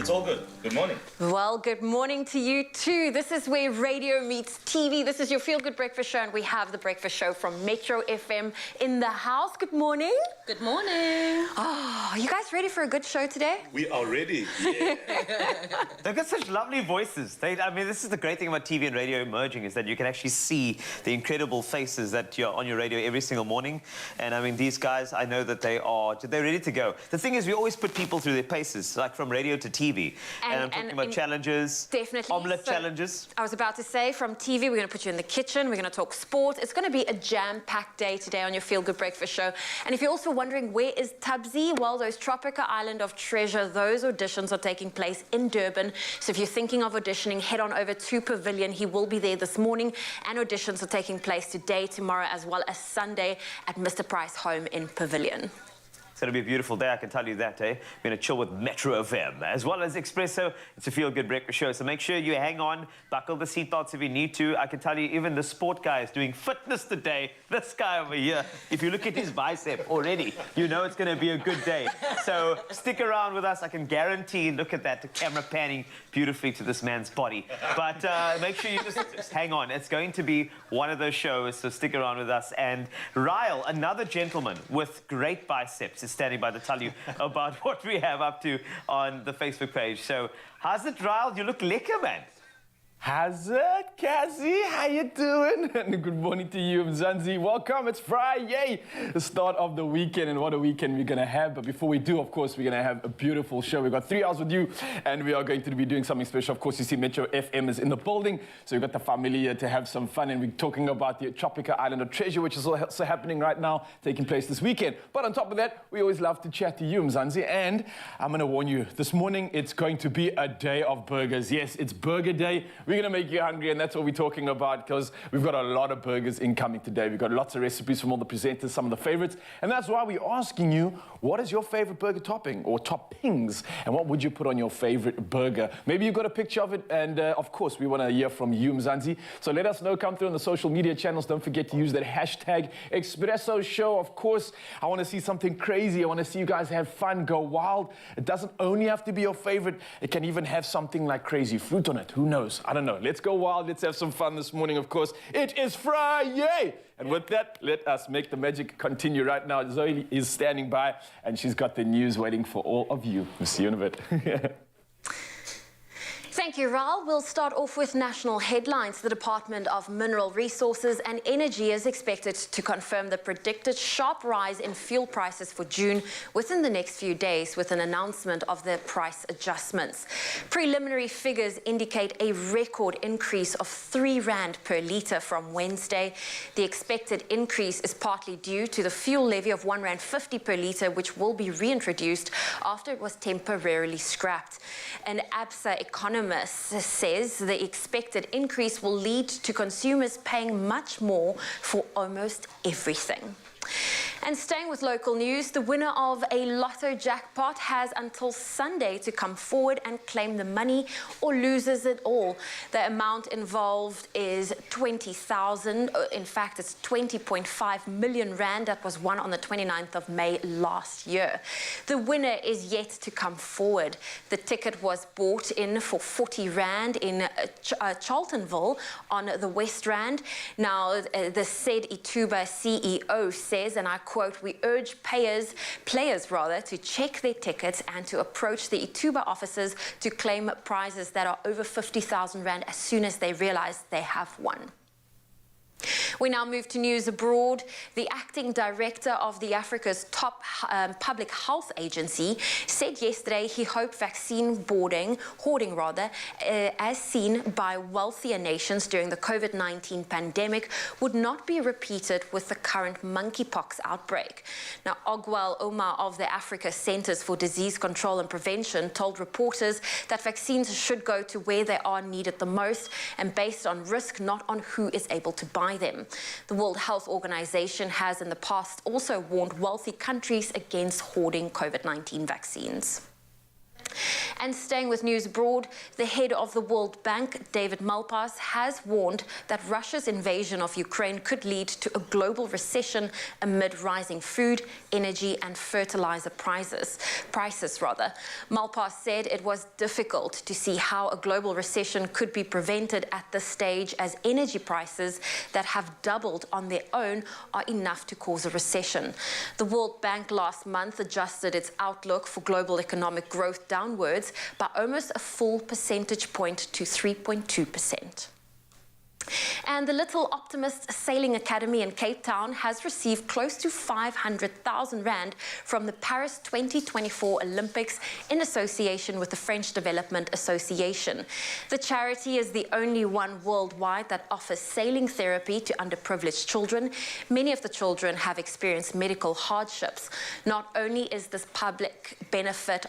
It's all good. Good morning. Well, good morning to you too. This is where radio meets TV. This is your Feel Good Breakfast Show, and we have the breakfast show from Metro FM in the house. Good morning. Good morning. Oh, are you guys ready for a good show today? We are ready. Yeah. They've got such lovely voices. I mean, this is the great thing about TV and radio merging, is that you can actually see the incredible faces that you're on your radio every single morning. And I mean, these guys, I know that they're ready to go. The thing is, we always put people through their paces, like from radio to TV. And I'm talking about challenges. Definitely. Omelette challenges. I was about to say, from TV, we're going to put you in the kitchen. We're going to talk sport. It's going to be a jam-packed day today on your Feel Good Breakfast Show. And if you're also wondering, where is Tubbsy? Well, those Tropica Island of Treasure, those auditions are taking place in Durban. So if you're thinking of auditioning, head on over to Pavilion. He will be there this morning. And auditions are taking place today, tomorrow, as well as Sunday at Mr. Price Home in Pavilion. It's going to be a beautiful day, I can tell you that, eh? We're going to chill with Metro FM, as well as Expresso. It's a feel-good breakfast show, so make sure you hang on, buckle the seatbelts if you need to. I can tell you, even the sport guy is doing fitness today. This guy over here, if you look at his bicep already, you know it's going to be a good day. So stick around with us. I can guarantee, look at that, the camera panning beautifully to this man's body. But make sure you just hang on. It's going to be one of those shows, so stick around with us. And Ryle, another gentleman with great biceps, is standing by to tell you about what we have up to on the Facebook page. So, how's it, Ryle? You look lekker, man. How's it, Cassie? How you doing? And good morning to you, Mzansi. Welcome. It's Friday, the start of the weekend, and what a weekend we're going to have. But before we do, of course, we're going to have a beautiful show. We've got 3 hours with you, and we are going to be doing something special. Of course, you see Metro FM is in the building, so we've got the family here to have some fun, and we're talking about the Tropica Island of Treasure, which is also happening right now, taking place this weekend. But on top of that, we always love to chat to you, Mzansi, and I'm going to warn you, this morning, it's going to be a day of burgers. Yes, it's burger day. We're going to make you hungry, and that's what we're talking about, because we've got a lot of burgers incoming today. We've got lots of recipes from all the presenters, some of the favorites, and that's why we're asking you, what is your favorite burger topping or toppings, and what would you put on your favorite burger? Maybe you've got a picture of it, and of course, we want to hear from you, Mzansi. So let us know, come through on the social media channels. Don't forget to use that hashtag Expresso Show. Of course, I want to see something crazy. I want to see you guys have fun, go wild. It doesn't only have to be your favorite. It can even have something like crazy fruit on it. Who knows? I don't know. Let's go wild. Let's have some fun this morning, of course. It is Friday. And with that, let us make the magic continue right now. Zoe is standing by, and she's got the news waiting for all of you. We'll see you in a bit. Thank you, Raul. We'll start off with national headlines. The Department of Mineral Resources and Energy is expected to confirm the predicted sharp rise in fuel prices for June within the next few days, with an announcement of the price adjustments. Preliminary figures indicate a record increase of 3 rand per litre from Wednesday. The expected increase is partly due to the fuel levy of 1.50 rand per litre, which will be reintroduced after it was temporarily scrapped. An ABSA economist says the expected increase will lead to consumers paying much more for almost everything. And staying with local news, the winner of a lotto jackpot has until Sunday to come forward and claim the money, or loses it all. The amount involved is 20,000. In fact, it's 20.5 million rand that was won on the 29th of May last year. The winner is yet to come forward. The ticket was bought in for 40 rand in Charltonville on the West Rand. Now, the said Ituba CEO says, and I quote, "We urge players to check their tickets and to approach the Ituba officers to claim prizes that are over 50,000 rand as soon as they realize they have won." We now move to news abroad. The acting director of the Africa's top public health agency said yesterday he hoped vaccine hoarding, as seen by wealthier nations during the COVID-19 pandemic, would not be repeated with the current monkeypox outbreak. Now, Ogwal Omar of the Africa Centers for Disease Control and Prevention told reporters that vaccines should go to where they are needed the most and based on risk, not on who is able to buy them. The World Health Organization has in the past also warned wealthy countries against hoarding COVID-19 vaccines. And staying with news abroad, the head of the World Bank, David Malpass, has warned that Russia's invasion of Ukraine could lead to a global recession amid rising food, energy and fertilizer prices. Malpass said it was difficult to see how a global recession could be prevented at this stage, as energy prices that have doubled on their own are enough to cause a recession. The World Bank last month adjusted its outlook for global economic growth downwards by almost a full percentage point to 3.2%. And the Little Optimist Sailing Academy in Cape Town has received close to 500,000 rand from the Paris 2024 Olympics in association with the French Development Association. The charity is the only one worldwide that offers sailing therapy to underprivileged children. Many of the children have experienced medical hardships. Not only is this public benefit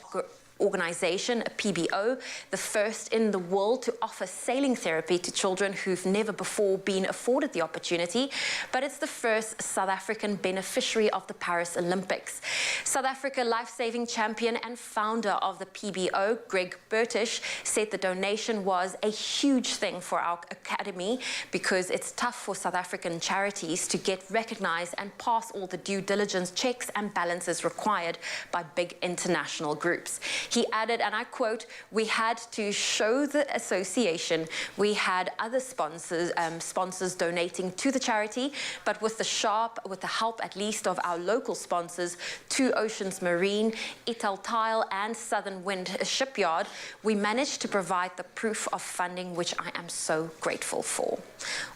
organization, a PBO, the first in the world to offer sailing therapy to children who've never before been afforded the opportunity, but it's the first South African beneficiary of the Paris Olympics. South Africa life-saving champion and founder of the PBO, Greg Burtish, said the donation was a huge thing for our academy because it's tough for South African charities to get recognized and pass all the due diligence checks and balances required by big international groups. He added, and I quote, "We had to show the association we had other sponsors donating to the charity, but with the help at least of our local sponsors, Two Oceans Marine, Ital Tile and Southern Wind Shipyard, we managed to provide the proof of funding, which I am so grateful for."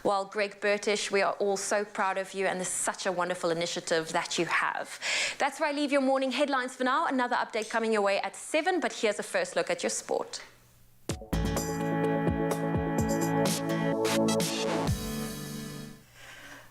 Well, Greg Burtish, we are all so proud of you, and this is such a wonderful initiative that you have. That's where I leave your morning headlines for now. Another update coming your way at 7, but here's a first look at your sport.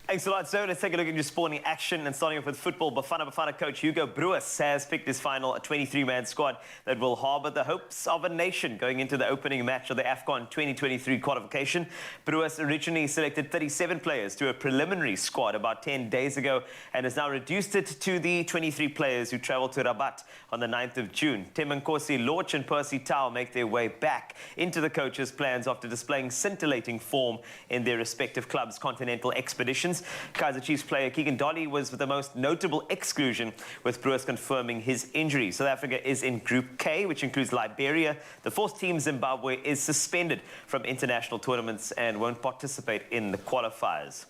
Thanks a lot. So let's take a look at your sporting action, and starting off with football. Bafana coach Hugo Broos has picked his final 23-man squad that will harbour the hopes of a nation going into the opening match of the AFCON 2023 qualification. Broos originally selected 37 players to a preliminary squad about 10 days ago and has now reduced it to the 23 players who travelled to Rabat on the 9th of June. Temenkosi Lorch and Percy Tau make their way back into the coach's plans after displaying scintillating form in their respective clubs' continental expeditions. Kaizer Chiefs player Keegan Dolly was the most notable exclusion, with Broos confirming his injury. South Africa is in Group K, which includes Liberia. The fourth team, Zimbabwe, is suspended from international tournaments and won't participate in the qualifiers.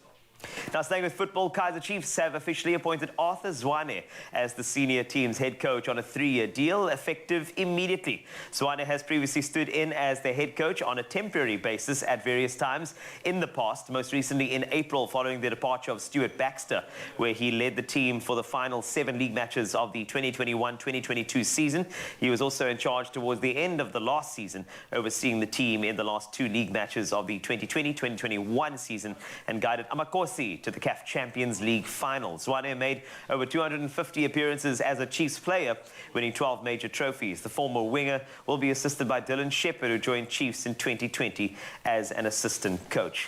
Now, staying with football, Kaizer Chiefs have officially appointed Arthur Zwane as the senior team's head coach on a 3-year deal, effective immediately. Zwane has previously stood in as their head coach on a temporary basis at various times in the past, most recently in April following the departure of Stuart Baxter, where he led the team for the final 7 league matches of the 2021-2022 season. He was also in charge towards the end of the last season, overseeing the team in the last 2 league matches of the 2020-2021 season, and guided Amakosi to the CAF Champions League finals. Zwane made over 250 appearances as a Chiefs player, winning 12 major trophies. The former winger will be assisted by Dylan Shepherd, who joined Chiefs in 2020 as an assistant coach.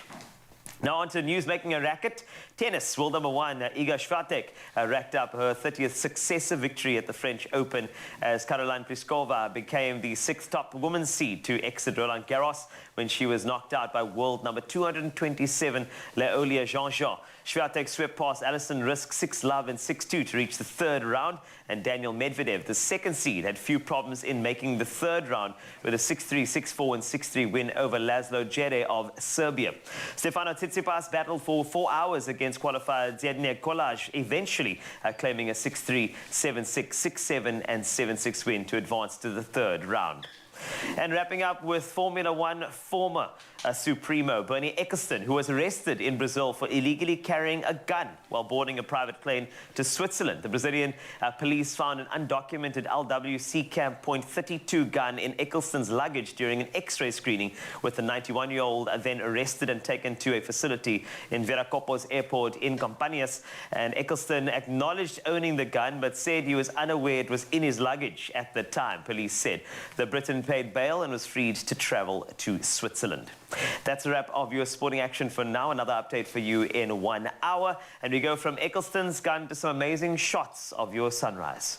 Now on to news making a racket. Tennis, world number 1, Iga Swiatek racked up her 30th successive victory at the French Open as Caroline Pliskova became the 6th top women's seed to exit Roland Garros when she was knocked out by world number 227, Leolia Jean-Jean. Swiatek swept past Alison Risk 6-love and 6-2 to reach the 3rd round, and Daniel Medvedev, the 2nd seed, had few problems in making the 3rd round with a 6-3, 6-4 and 6-3 win over Laszlo Djere of Serbia. Stefano Tsitsipas battled for 4 hours against qualifier Zedner Kolaj, eventually claiming a 6-3, 7-6, 6-7 and 7-6 win to advance to the 3rd round. And wrapping up with Formula One former Supremo Bernie Ecclestone, who was arrested in Brazil for illegally carrying a gun while boarding a private plane to Switzerland. The Brazilian police found an undocumented LWC Camp .32 gun in Ecclestone's luggage during an X-ray screening, with the 91-year-old then arrested and taken to a facility in Viracopos Airport in Campinas. And Ecclestone acknowledged owning the gun, but said he was unaware it was in his luggage at the time, police said. The Briton paid bail and was freed to travel to Switzerland. That's a wrap of your sporting action for now. Another update for you in 1 hour. And we go from Ecclestone's gun to some amazing shots of your sunrise.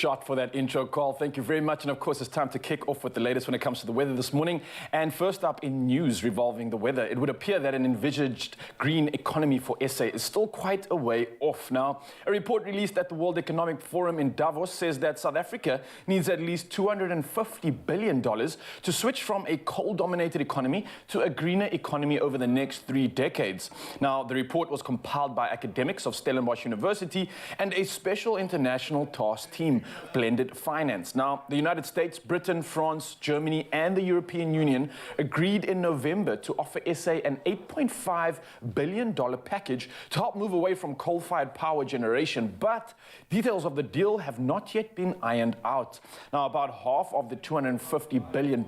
shot for that intro, Carl. Thank you very much. And of course, it's time to kick off with the latest when it comes to the weather this morning. And first up in news revolving the weather, it would appear that an envisaged green economy for SA is still quite a way off. Now, a report released at the World Economic Forum in Davos says that South Africa needs at least $250 billion to switch from a coal-dominated economy to a greener economy over the next 3 decades. Now, the report was compiled by academics of Stellenbosch University and a special international task team, Blended Finance. Now, the United States, Britain, France, Germany, and the European Union agreed in November to offer SA an $8.5 billion package to help move away from coal-fired power generation. But details of the deal have not yet been ironed out. Now, about half of the $250 billion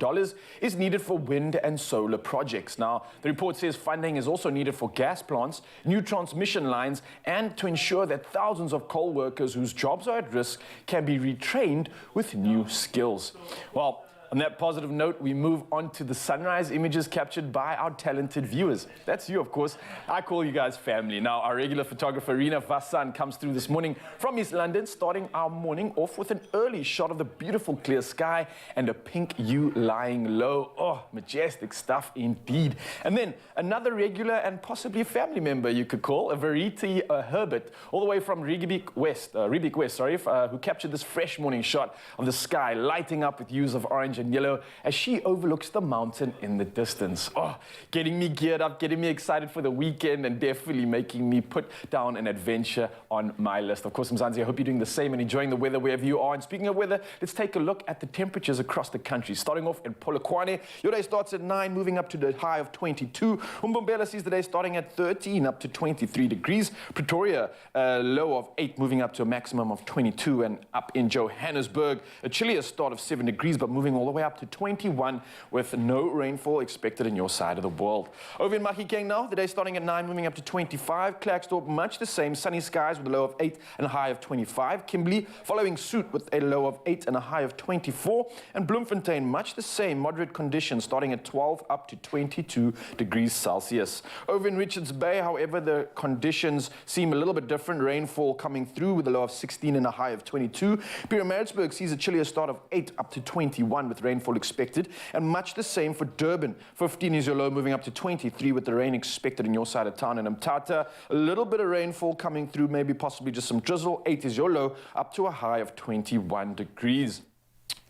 is needed for wind and solar projects. Now, the report says funding is also needed for gas plants, new transmission lines, and to ensure that thousands of coal workers whose jobs are at risk can be retrained with new skills. Well, on that positive note, we move on to the sunrise images captured by our talented viewers. That's you, of course. I call you guys family. Now, our regular photographer, Rina Vassan, comes through this morning from East London, starting our morning off with an early shot of the beautiful clear sky and a pink ewe lying low. Oh, majestic stuff indeed. And then another regular and possibly a family member, you could call, a Verity Herbert, all the way from Riebeek West, who captured this fresh morning shot of the sky lighting up with hues of orange and yellow as she overlooks the mountain in the distance. Oh, getting me geared up, getting me excited for the weekend, and definitely making me put down an adventure on my list. Of course, Mzansi, I hope you're doing the same and enjoying the weather wherever you are. And speaking of weather, let's take a look at the temperatures across the country. Starting off in Polokwane, your day starts at 9, moving up to the high of 22. Umbombela sees the day starting at 13, up to 23 degrees. Pretoria, a low of 8, moving up to a maximum of 22. And up in Johannesburg, a chillier start of 7 degrees, but moving all the way up to 21 with no rainfall expected in your side of the world. Over in Mahikeng now, the day starting at 9, moving up to 25. Klerksdorp, much the same, sunny skies with a low of 8 and a high of 25. Kimberley following suit with a low of 8 and a high of 24. And Bloemfontein, much the same, moderate conditions starting at 12 up to 22 degrees Celsius. Over in Richards Bay, however, the conditions seem a little bit different. Rainfall coming through with a low of 16 and a high of 22. Pietermaritzburg sees a chillier start of 8 up to 21 with rainfall expected, and much the same for Durban. 15 is your low, moving up to 23 with the rain expected in your side of town. And Mthatha, a little bit of rainfall coming through, maybe possibly just some drizzle. 8 is your low, up to a high of 21 degrees.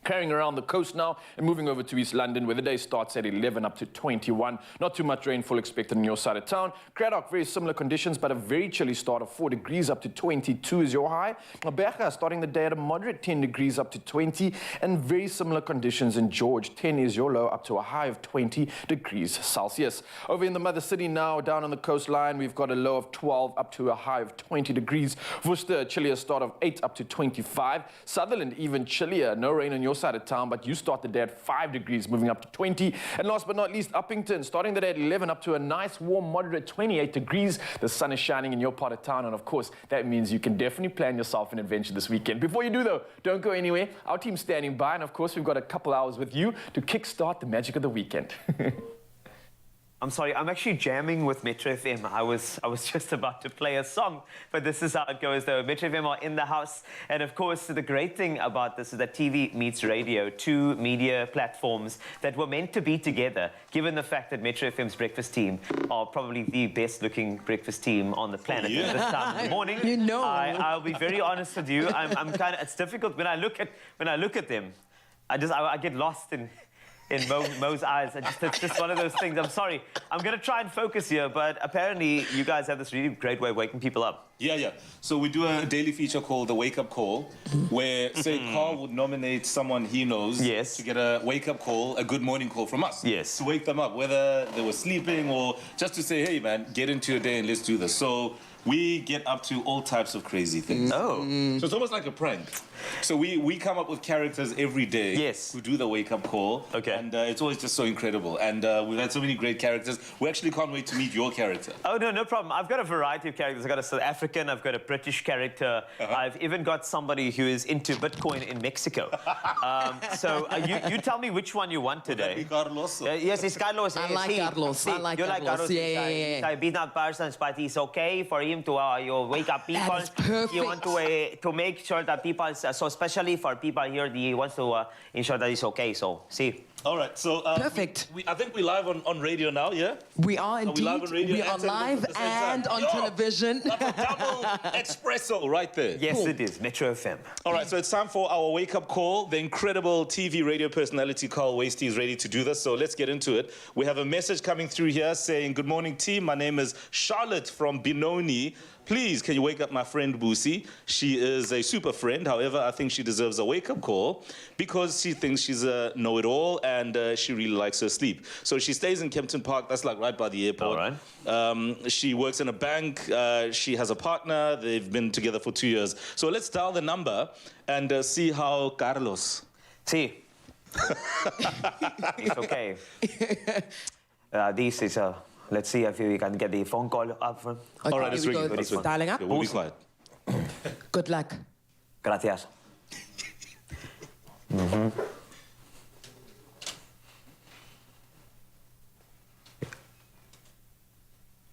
Carrying around the coast now and moving over to East London, where the day starts at 11 up to 21. Not too much rainfall expected on your side of town. Cradock, very similar conditions, but a very chilly start of 4 degrees up to 22 is your high. Gqeberha starting the day at a moderate 10 degrees up to 20, and very similar conditions in George. 10 is your low, up to a high of 20 degrees Celsius. Over in the mother city now, down on the coastline, we've got a low of 12 up to a high of 20 degrees. Worcester, a chillier start of 8 up to 25. Sutherland, even chillier. No rain on your side of town, but you start the day at 5 degrees, moving up to 20. And last but not least, Uppington, starting the day at 11 up to a nice, warm, moderate 28 degrees. The sun is shining in your part of town, and of course, that means you can definitely plan yourself an adventure this weekend. Before you do, though, don't go anywhere. Our team's standing by, and of course, we've got a couple hours with you to kickstart the magic of the weekend. I'm sorry, I'm actually jamming with Metro FM. I was just about to play a song, but this is how it goes, though. Metro FM are in the house, and of course, the great thing about this is that TV meets radio, 2 media platforms that were meant to be together, given the fact that Metro FM's breakfast team are probably the best-looking breakfast team on the planet at this time of the morning. You know. I'll be very honest with you. I'm kind of, it's difficult when I look at them. I get lost in Mo's eyes. It's just one of those things. I'm sorry. I'm going to try and focus here, but apparently you guys have this really great way of waking people up. Yeah. So we do a daily feature called the Wake Up Call, where, say, Carl would nominate someone he knows to get a wake-up call, a good morning call from us. Yes. To wake them up, whether they were sleeping or just to say, hey, man, get into your day and let's do this. So we get up to all types of crazy things. Oh. So it's almost like a prank. So we come up with characters every day who do the wake-up call. Okay. And it's always just so incredible. And we've had so many great characters. We actually can't wait to meet your character. Oh, no problem. I've got a variety of characters. I've got a South African, I've got a British character. I've even got somebody who is into Bitcoin in Mexico. So you tell me which one you want today. Carlos. Yes, it's Carlos. I like Carlos. I like you like Carlos. Carlos. Yeah. He's not person, but he's okay for him. him to you wake up people. That is perfect. He want to make sure that people, so especially for people here, he wants to ensure that it's okay. So, see. All right, so Perfect. I think we're live on radio now, yeah? We are indeed. we live on radio We are and television live at the same time? and on Yo, television. That's a double espresso right there. Yes, Cool. it is. Metro FM. All right, so it's time for our wake-up call. The incredible TV radio personality Carl Wasty is ready to do this, so let's get into it. We have a message coming through here saying, "Good morning, team. My name is Charlotte from Benoni. Please, can you wake up my friend Busi? She is a super friend. However, I think she deserves a wake-up call because she thinks she's a know-it-all and she really likes her sleep. So she stays in Kempton Park. That's like right by the airport. All right. She works in a bank. She has a partner. They've been together for 2 years. So let's dial the number and see how Carlos." See. It's okay. This is let's see if we can get the phone call up from. Okay, All right, it's here we ringing. go. It's ringing. Dialing up. Okay, we'll be quiet. Good luck. Gracias.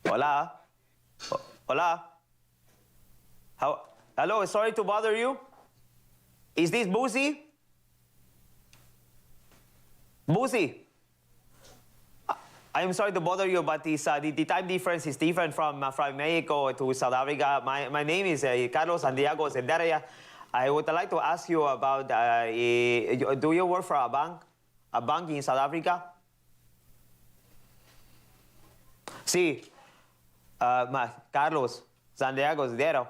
Hola. Hola. Hello, sorry to bother you. Is this Busi? Busi. I am sorry to bother you, but the time difference is different from Mexico to South Africa. My name is Carlos Santiago Zendaria. I would like to ask you about, do you work for a bank in South Africa? Sí. Carlos Santiago Zendaria.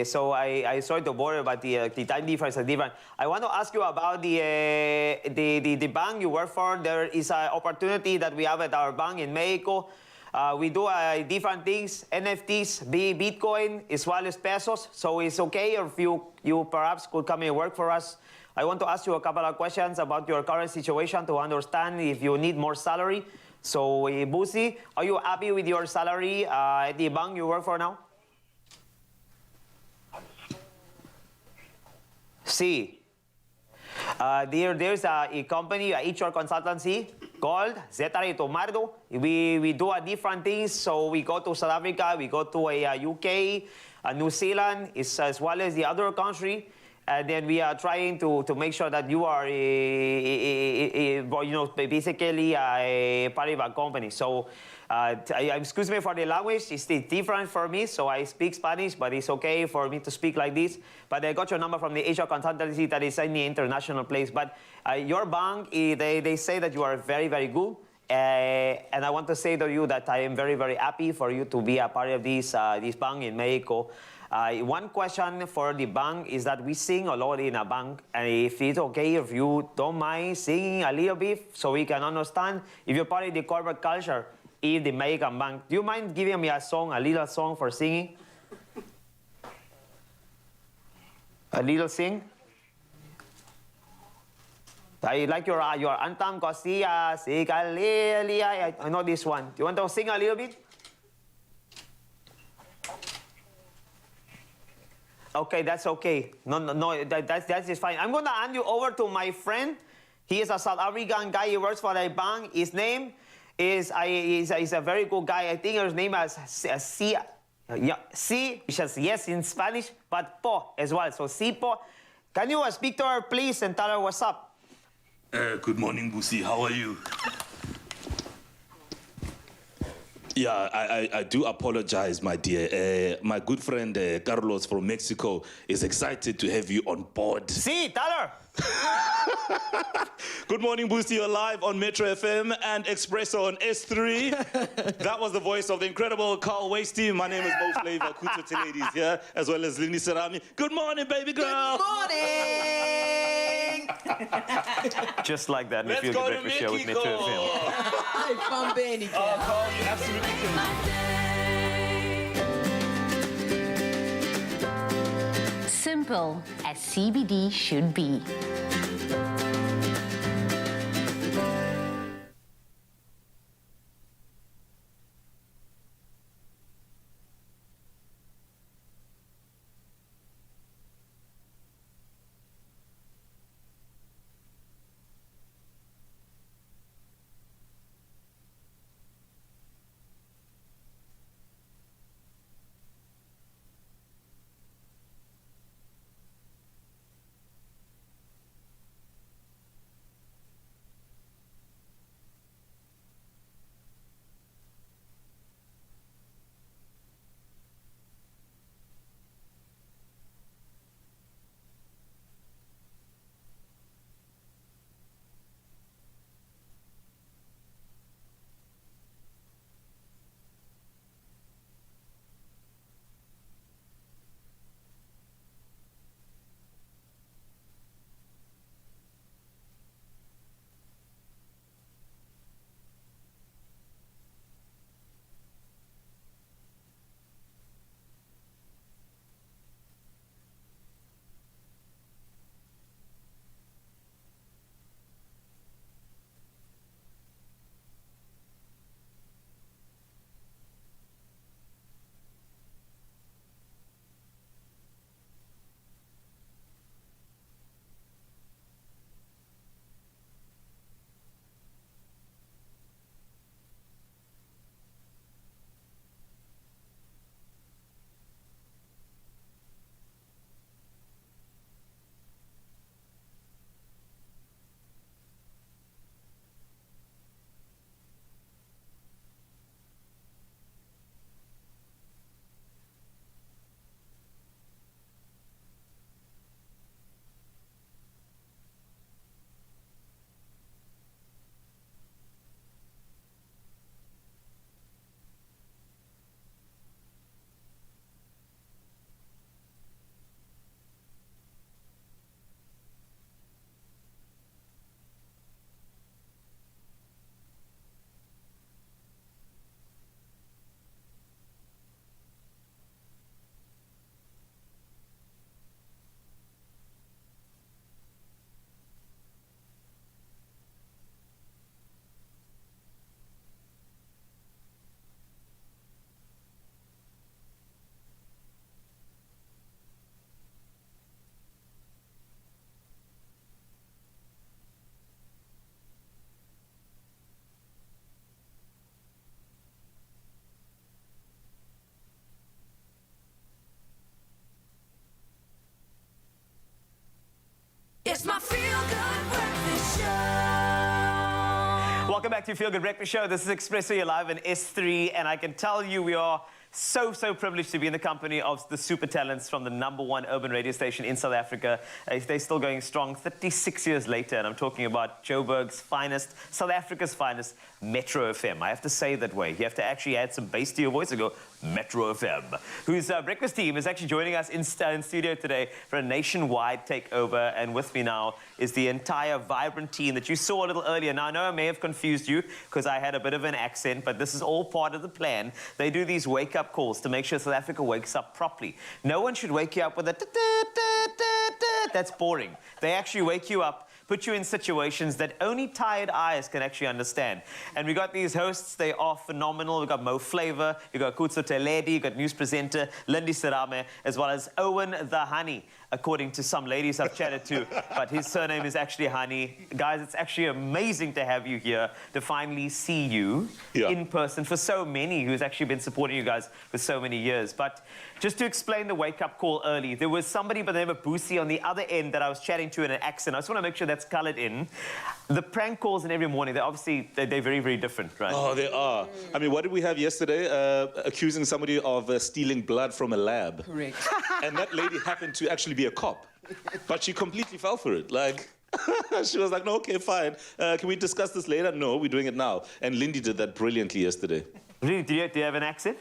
So I sorry to bother, but the time difference is different. I want to ask you about the bank you work for. There is an opportunity that we have at our bank in Mexico. We do different things, NFTs, Bitcoin, as well as pesos. So it's okay if you perhaps could come and work for us. I want to ask you a couple of questions about your current situation to understand if you need more salary. So Busi, are you happy with your salary at the bank you work for now? See, there's a company, a HR consultancy called Zetari Tomardo. We do different things. So we go to South Africa, we go to UK, New Zealand, as well as the other country. And then we are trying to make sure that you are, basically a part of a company. So excuse me for the language, it's different for me, so I speak Spanish, but it's okay for me to speak like this. But I got your number from the Asia consultancy that is in the international place. But your bank, they say that you are very, very good. And I want to say to you that I am very, very happy for you to be a part of this bank in Mexico. One question for the bank is that we sing a lot in a bank, and if it's okay, if you don't mind singing a little bit so we can understand if you're part of the corporate culture in the Mexican bank. Do you mind giving me a little song for singing? A little sing? I like your anthem, Cosilla, I know this one. Do you want to sing a little bit? Okay, that's okay. No, that's just fine. I'm going to hand you over to my friend. He is a South African guy. He works for a bank. His name is a very good guy. I think his name is C, which is yes in Spanish, but Po as well. So Po. Can you speak to her, please, and tell her what's up? Good morning, Busi. How are you? Yeah, I do apologize, my dear. My good friend Carlos from Mexico is excited to have you on board. See, tell her. Good morning, Busi. You're live on Metro FM and Expresso on S3. That was the voice of the incredible Carl Wasty. My name is Mo Flavor. Kuto ladies here, as well as Lini Sarami. Good morning, baby girl. Good morning. Just like that, Let's we feel go good to breakfast show with Mexico. Metro FM. Hi, from Benny. Oh, Carl, you absolutely killed. Simple as CBD should be. Welcome back to Feel Good Breakfast Show. This is Expresso, you're live in S3, and I can tell you we are so privileged to be in the company of the super talents from the #1 urban radio station in South Africa. They're still going strong 36 years later, and I'm talking about Joburg's finest, South Africa's finest, Metro FM. I have to say that way. You have to actually add some bass to your voice and go, Metro FM, whose breakfast team is actually joining us in studio today for a nationwide takeover. And with me now is the entire vibrant team that you saw a little earlier. Now, I know I may have confused you because I had a bit of an accent, but this is all part of the plan. They do these wake-up calls to make sure South Africa wakes up properly. No one should wake you up with a that's boring. They actually wake you up, put you in situations that only tired eyes can actually understand. And we got these hosts, they are phenomenal. We got Mo Flavor, you got Kutso Teledi, you got news presenter Lindy Sarame, as well as Owen the Honey, according to some ladies I've chatted to, but his surname is actually Honey. Guys, it's actually amazing to have you here, to finally see you in person for so many who's actually been supporting you guys for so many years. But just to explain the wake-up call early, there was somebody by the name of Boosie on the other end that I was chatting to in an accent. I just want to make sure that's colored in. The prank calls in every morning, they're very different, right? Oh, they are. I mean, what did we have yesterday? Accusing somebody of stealing blood from a lab. Correct. And that lady happened to actually be a cop. But she completely fell for it. Like, she was like, no, okay, fine. Can we discuss this later? No, we're doing it now. And Lindy did that brilliantly yesterday. Really? Do you have an accent?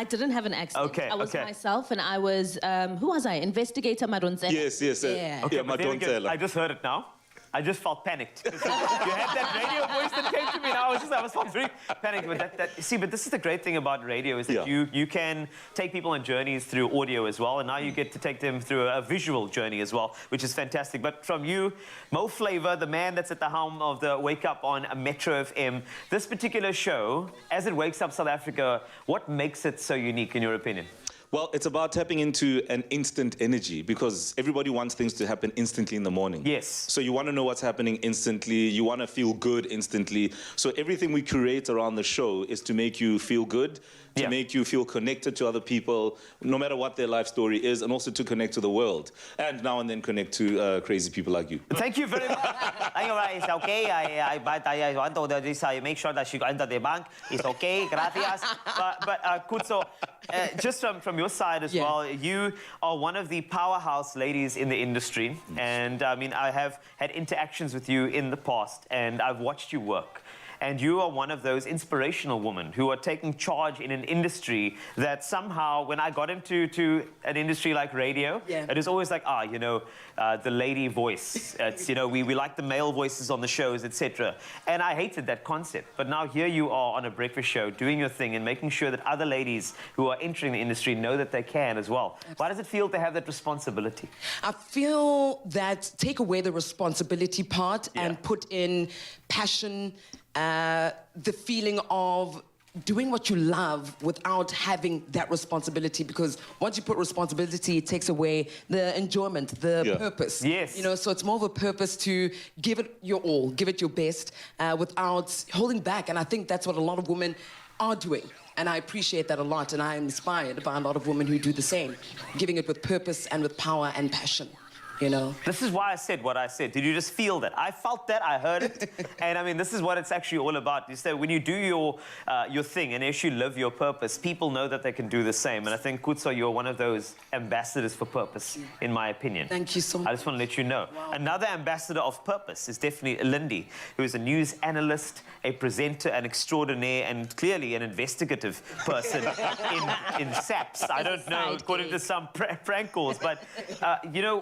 I didn't have an accent. Okay, I was okay. myself, and I was, who was I? Investigator Madonsela. Yes. Yeah. Okay, Yeah, but there we go. Madonsela. I just heard it now. I just felt panicked. You had that radio voice that came to me now. I was felt very panicked. But see, but this is the great thing about radio is that you can take people on journeys through audio as well, and now you get to take them through a visual journey as well, which is fantastic. But from you, Mo Flavor, the man that's at the helm of the Wake Up on Metro FM, this particular show, as it wakes up South Africa, what makes it so unique in your opinion? Well, it's about tapping into an instant energy because everybody wants things to happen instantly in the morning. Yes. So you want to know what's happening instantly. You want to feel good instantly. So everything we create around the show is to make you feel good, to make you feel connected to other people, no matter what their life story is, and also to connect to the world. And now and then connect to crazy people like you. Thank you very much. It's okay. I want to just make sure that she enter the bank. It's okay. Gracias. But Kutso, just from your side as well, you are one of the powerhouse ladies in the industry. And I mean, I have had interactions with you in the past, and I've watched you work. And you are one of those inspirational women who are taking charge in an industry that somehow, when I got into an industry like radio, it is always like, the lady voice. It's, we like the male voices on the shows, etc. And I hated that concept. But now here you are on a breakfast show doing your thing and making sure that other ladies who are entering the industry know that they can as well. Absolutely. Why does it feel to have that responsibility? I feel that take away the responsibility part and put in passion, the feeling of doing what you love without having that responsibility, because once you put responsibility, it takes away the enjoyment, the purpose. Yes. So it's more of a purpose to give it your all, give it your best, without holding back. And I think that's what a lot of women are doing. And I appreciate that a lot, and I'm inspired by a lot of women who do the same, giving it with purpose and with power and passion. This is why I said what I said. Did you just feel that? I felt that, I heard it. And I mean, this is what it's actually all about. Is that when you do your thing and as you live your purpose, people know that they can do the same. And I think, Kutso, you're one of those ambassadors for purpose, in my opinion. Thank you so much. I just want to let you know. Wow. Another ambassador of purpose is definitely Lindy, who is a news analyst, a presenter, an extraordinaire, and clearly an investigative person in SAPS. I don't know, according to some prank calls. But,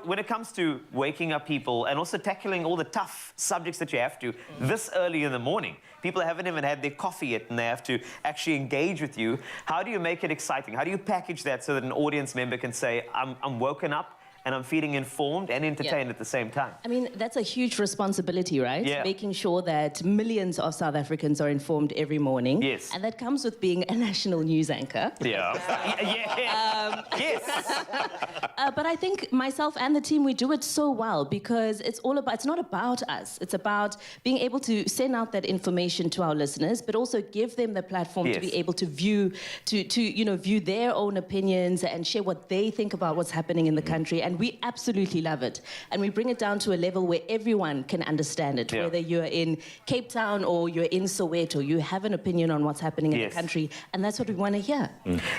when it comes to waking up people and also tackling all the tough subjects that you have to this early in the morning. People haven't even had their coffee yet and they have to actually engage with you. How do you make it exciting? How do you package that so that an audience member can say, I'm woken up and I'm feeling informed and entertained at the same time? I mean, that's a huge responsibility, right? Yeah. Making sure that millions of South Africans are informed every morning. Yes. And that comes with being a national news anchor. Yeah. Yes. But I think myself and the team, we do it so well because it's not about us. It's about being able to send out that information to our listeners, but also give them the platform to be able to view, view their own opinions and share what they think about what's happening in the country. And and we absolutely love it. And we bring it down to a level where everyone can understand it, whether you're in Cape Town or you're in Soweto, you have an opinion on what's happening in the country, and that's what we want to hear.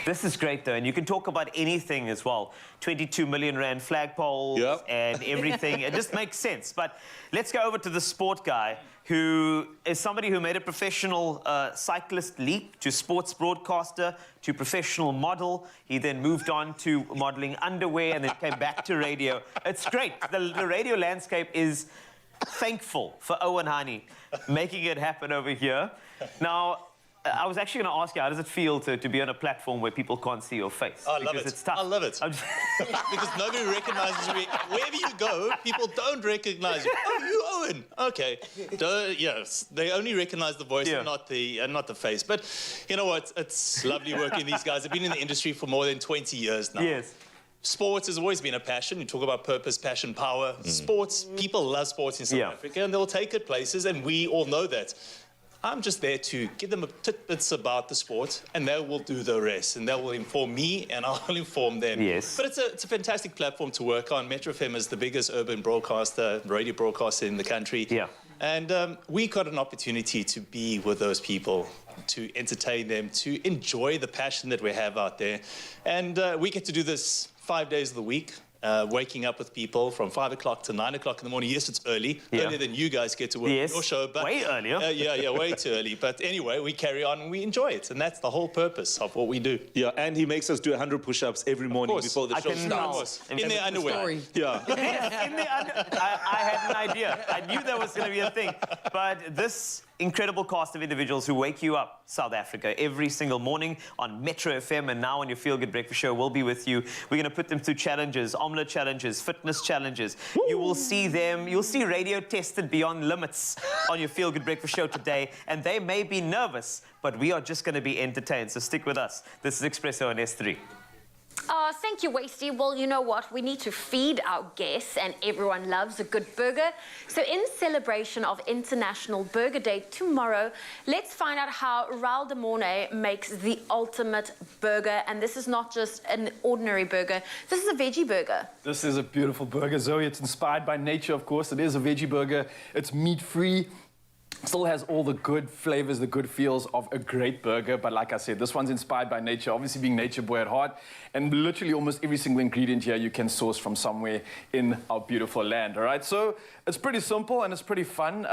This is great, though, and you can talk about anything as well. 22 million rand flagpoles and everything. It just makes sense. But let's go over to the sport guy, who is somebody who made a professional cyclist leap to sports broadcaster to professional model. He then moved on to modeling underwear and then came back to radio. It's great. The radio landscape is thankful for Owen Hani making it happen over here. Now, I was actually going to ask you, how does it feel to be on a platform where people can't see your face? I love it. It's tough. I love it. Because nobody recognizes me. Wherever you go, people don't recognize you. Oh, you Owen. Okay. Yes, they only recognize the voice and not the face. But you know what? It's lovely working with these guys. I've been in the industry for more than 20 years now. Yes. Sports has always been a passion. You talk about purpose, passion, power. Sports, people love sports in South Africa, and they'll take it places, and we all know that. I'm just there to give them tidbits about the sport, and they will do the rest, and they will inform me, and I'll inform them. Yes. But it's a fantastic platform to work on. Metro FM is the biggest urban broadcaster, radio broadcaster in the country. Yeah. And we got an opportunity to be with those people, to entertain them, to enjoy the passion that we have out there. And we get to do this 5 days of the week. Waking up with people from 5 o'clock to 9 o'clock in the morning. Yes, it's early. Earlier than you guys get to work on your show. But, way earlier. Way too early. But anyway, we carry on and we enjoy it. And that's the whole purpose of what we do. Yeah, and he makes us do 100 push-ups every morning before the show starts. In their underwear. Yeah. Yes, in the I had an idea. I knew that was going to be a thing. But this incredible cast of individuals who wake you up, South Africa, every single morning on Metro FM and now on your Feel Good Breakfast Show will be with you. We're going to put them through challenges, omelette challenges, fitness challenges. Woo! You will see them. You'll see radio tested beyond limits on your Feel Good Breakfast Show today. And they may be nervous, but we are just going to be entertained. So stick with us. This is Expresso on S3. Thank you, Wasty. Well, you know what? We need to feed our guests, and everyone loves a good burger. So in celebration of International Burger Day tomorrow, let's find out how Raul de Mornay makes the ultimate burger. And this is not just an ordinary burger. This is a veggie burger. This is a beautiful burger, Zoe. It's inspired by nature, of course. It is a veggie burger. It's meat-free. Still has all the good flavors, the good feels of a great burger. But like I said, this one's inspired by nature, obviously being nature boy at heart. And literally almost every single ingredient here you can source from somewhere in our beautiful land, all right? So it's pretty simple and it's pretty fun.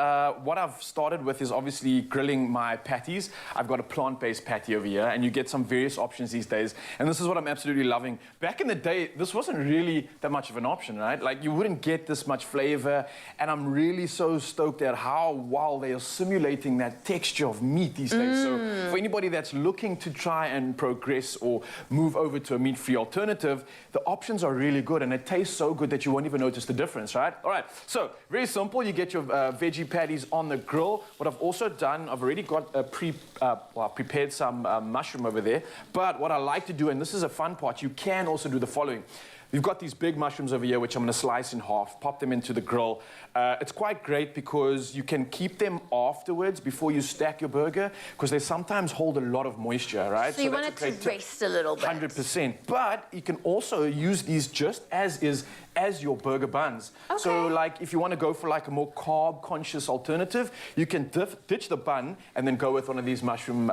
What I've started with is obviously grilling my patties. I've got a plant-based patty over here, and you get some various options these days. And this is what I'm absolutely loving. Back in the day, this wasn't really that much of an option, right? Like, you wouldn't get this much flavor. And I'm really so stoked at how well they are simulating that texture of meat these days. So for anybody that's looking to try and progress or move over to a meat-free alternative, the options are really good, and it tastes so good that you won't even notice the difference, right? All right, so very simple. You get your veggie patties on the grill. What I've also done, I've already got prepared some mushroom over there. But what I like to do, and this is a fun part, you can also do the following. You've got these big mushrooms over here, which I'm going to slice in half, pop them into the grill. It's quite great because you can keep them afterwards before you stack your burger, because they sometimes hold a lot of moisture, right? So you want it to rest a little bit. 100%. But you can also use these just as is as your burger buns. Okay. So like if you want to go for like a more carb conscious alternative, you can ditch the bun and then go with one of these mushroom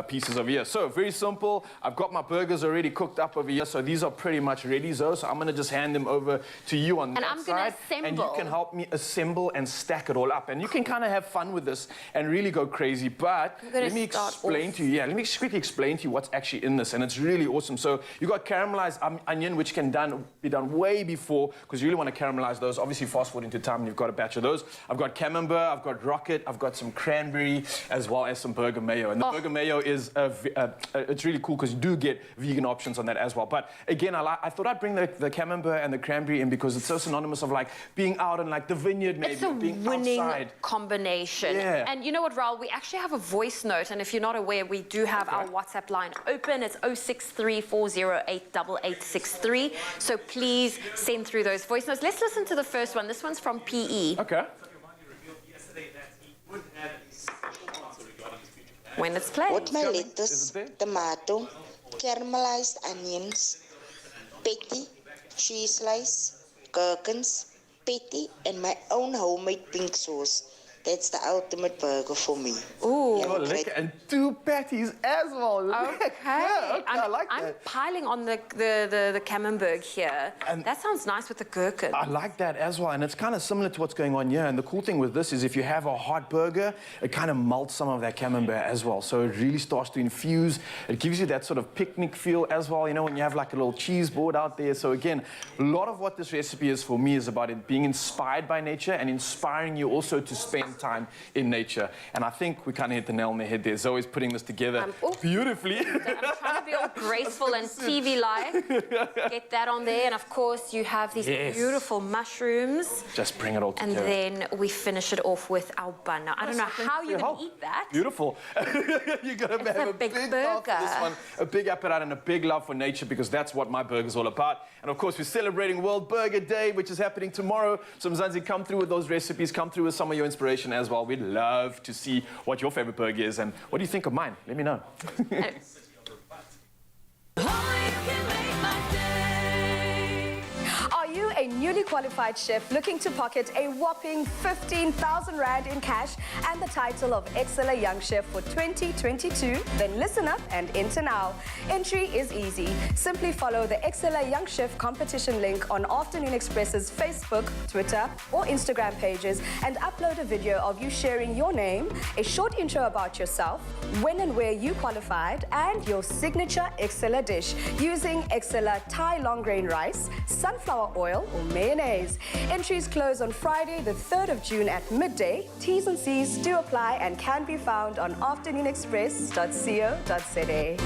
pieces over here. So very simple. I've got my burgers already cooked up over here, so these are pretty much ready, Zoe. So I'm going to just hand them over to you on that side. And I'm going to assemble. And you can help me assemble and stack it all up. And you can kind of have fun with this and really go crazy. But let me explain to you. Yeah, let me quickly explain to you what's actually in this. And it's really awesome. So you got caramelized onion, which can be done way before, because you really want to caramelize those. Obviously, fast forward into time, and you've got a batch of those. I've got camembert, I've got rocket, I've got some cranberry, as well as some burger mayo. And the burger mayo is it's really cool because you do get vegan options on that as well. But again, I thought I'd bring the camembert and the cranberry in because it's so synonymous of like being out in like the vineyard, maybe it's a being winning outside. Combination. Yeah. And you know what, Raul? We actually have a voice note, and if you're not aware, we do have our WhatsApp line open. It's 063-408-8863. So please send through those voice notes. Let's listen to the first one. This one's from PE. Okay. When it's played. What my lettuce, tomato, caramelized onions, patty, cheese slice, gherkins, patty, and my own homemade pink sauce. That's the ultimate burger for me. Ooh. Oh, lekker. And 2 patties as well. Okay. Yeah, I like that. I'm piling on the camembert here. And that sounds nice with the gherkin. I like that as well, and it's kind of similar to what's going on here. And the cool thing with this is if you have a hot burger, it kind of melts some of that camembert as well. So it really starts to infuse. It gives you that sort of picnic feel as well, you know, when you have like a little cheese board out there. So again, a lot of what this recipe is for me is about it being inspired by nature and inspiring you also to spend time in nature. And I think we kind of hit the nail on the head there. Zoe's putting this together beautifully. I'm trying to be all graceful and TV-like. Get that on there. And of course, you have these beautiful mushrooms. Just bring it all together. And then we finish it off with our bun. Now, I don't know how you're going to eat that. Beautiful. You're going to have a big love for this one. A big appetite and a big love for nature, because that's what my burger's all about. And of course, we're celebrating World Burger Day, which is happening tomorrow. So Mzansi, come through with those recipes, come through with some of your inspiration as well. We'd love to see what your favorite burger is, and what do you think of mine? Let me know. Are you a newly qualified chef looking to pocket a whopping 15,000 Rand in cash and the title of Excellent Young Chef for 2022? Then listen up and enter now. Entry is easy. Simply follow the Excellent Young Chef competition link on Afternoon Express's Facebook, Twitter, or Instagram pages and upload a video of you sharing your name, a short intro about yourself, when and where you qualified, and your signature Excella dish using Excella Thai long grain rice, sunflower oil, or mayonnaise. Entries close on Friday, the 3rd of June at midday. T's and C's do apply and can be found on afternoonexpress.co.za.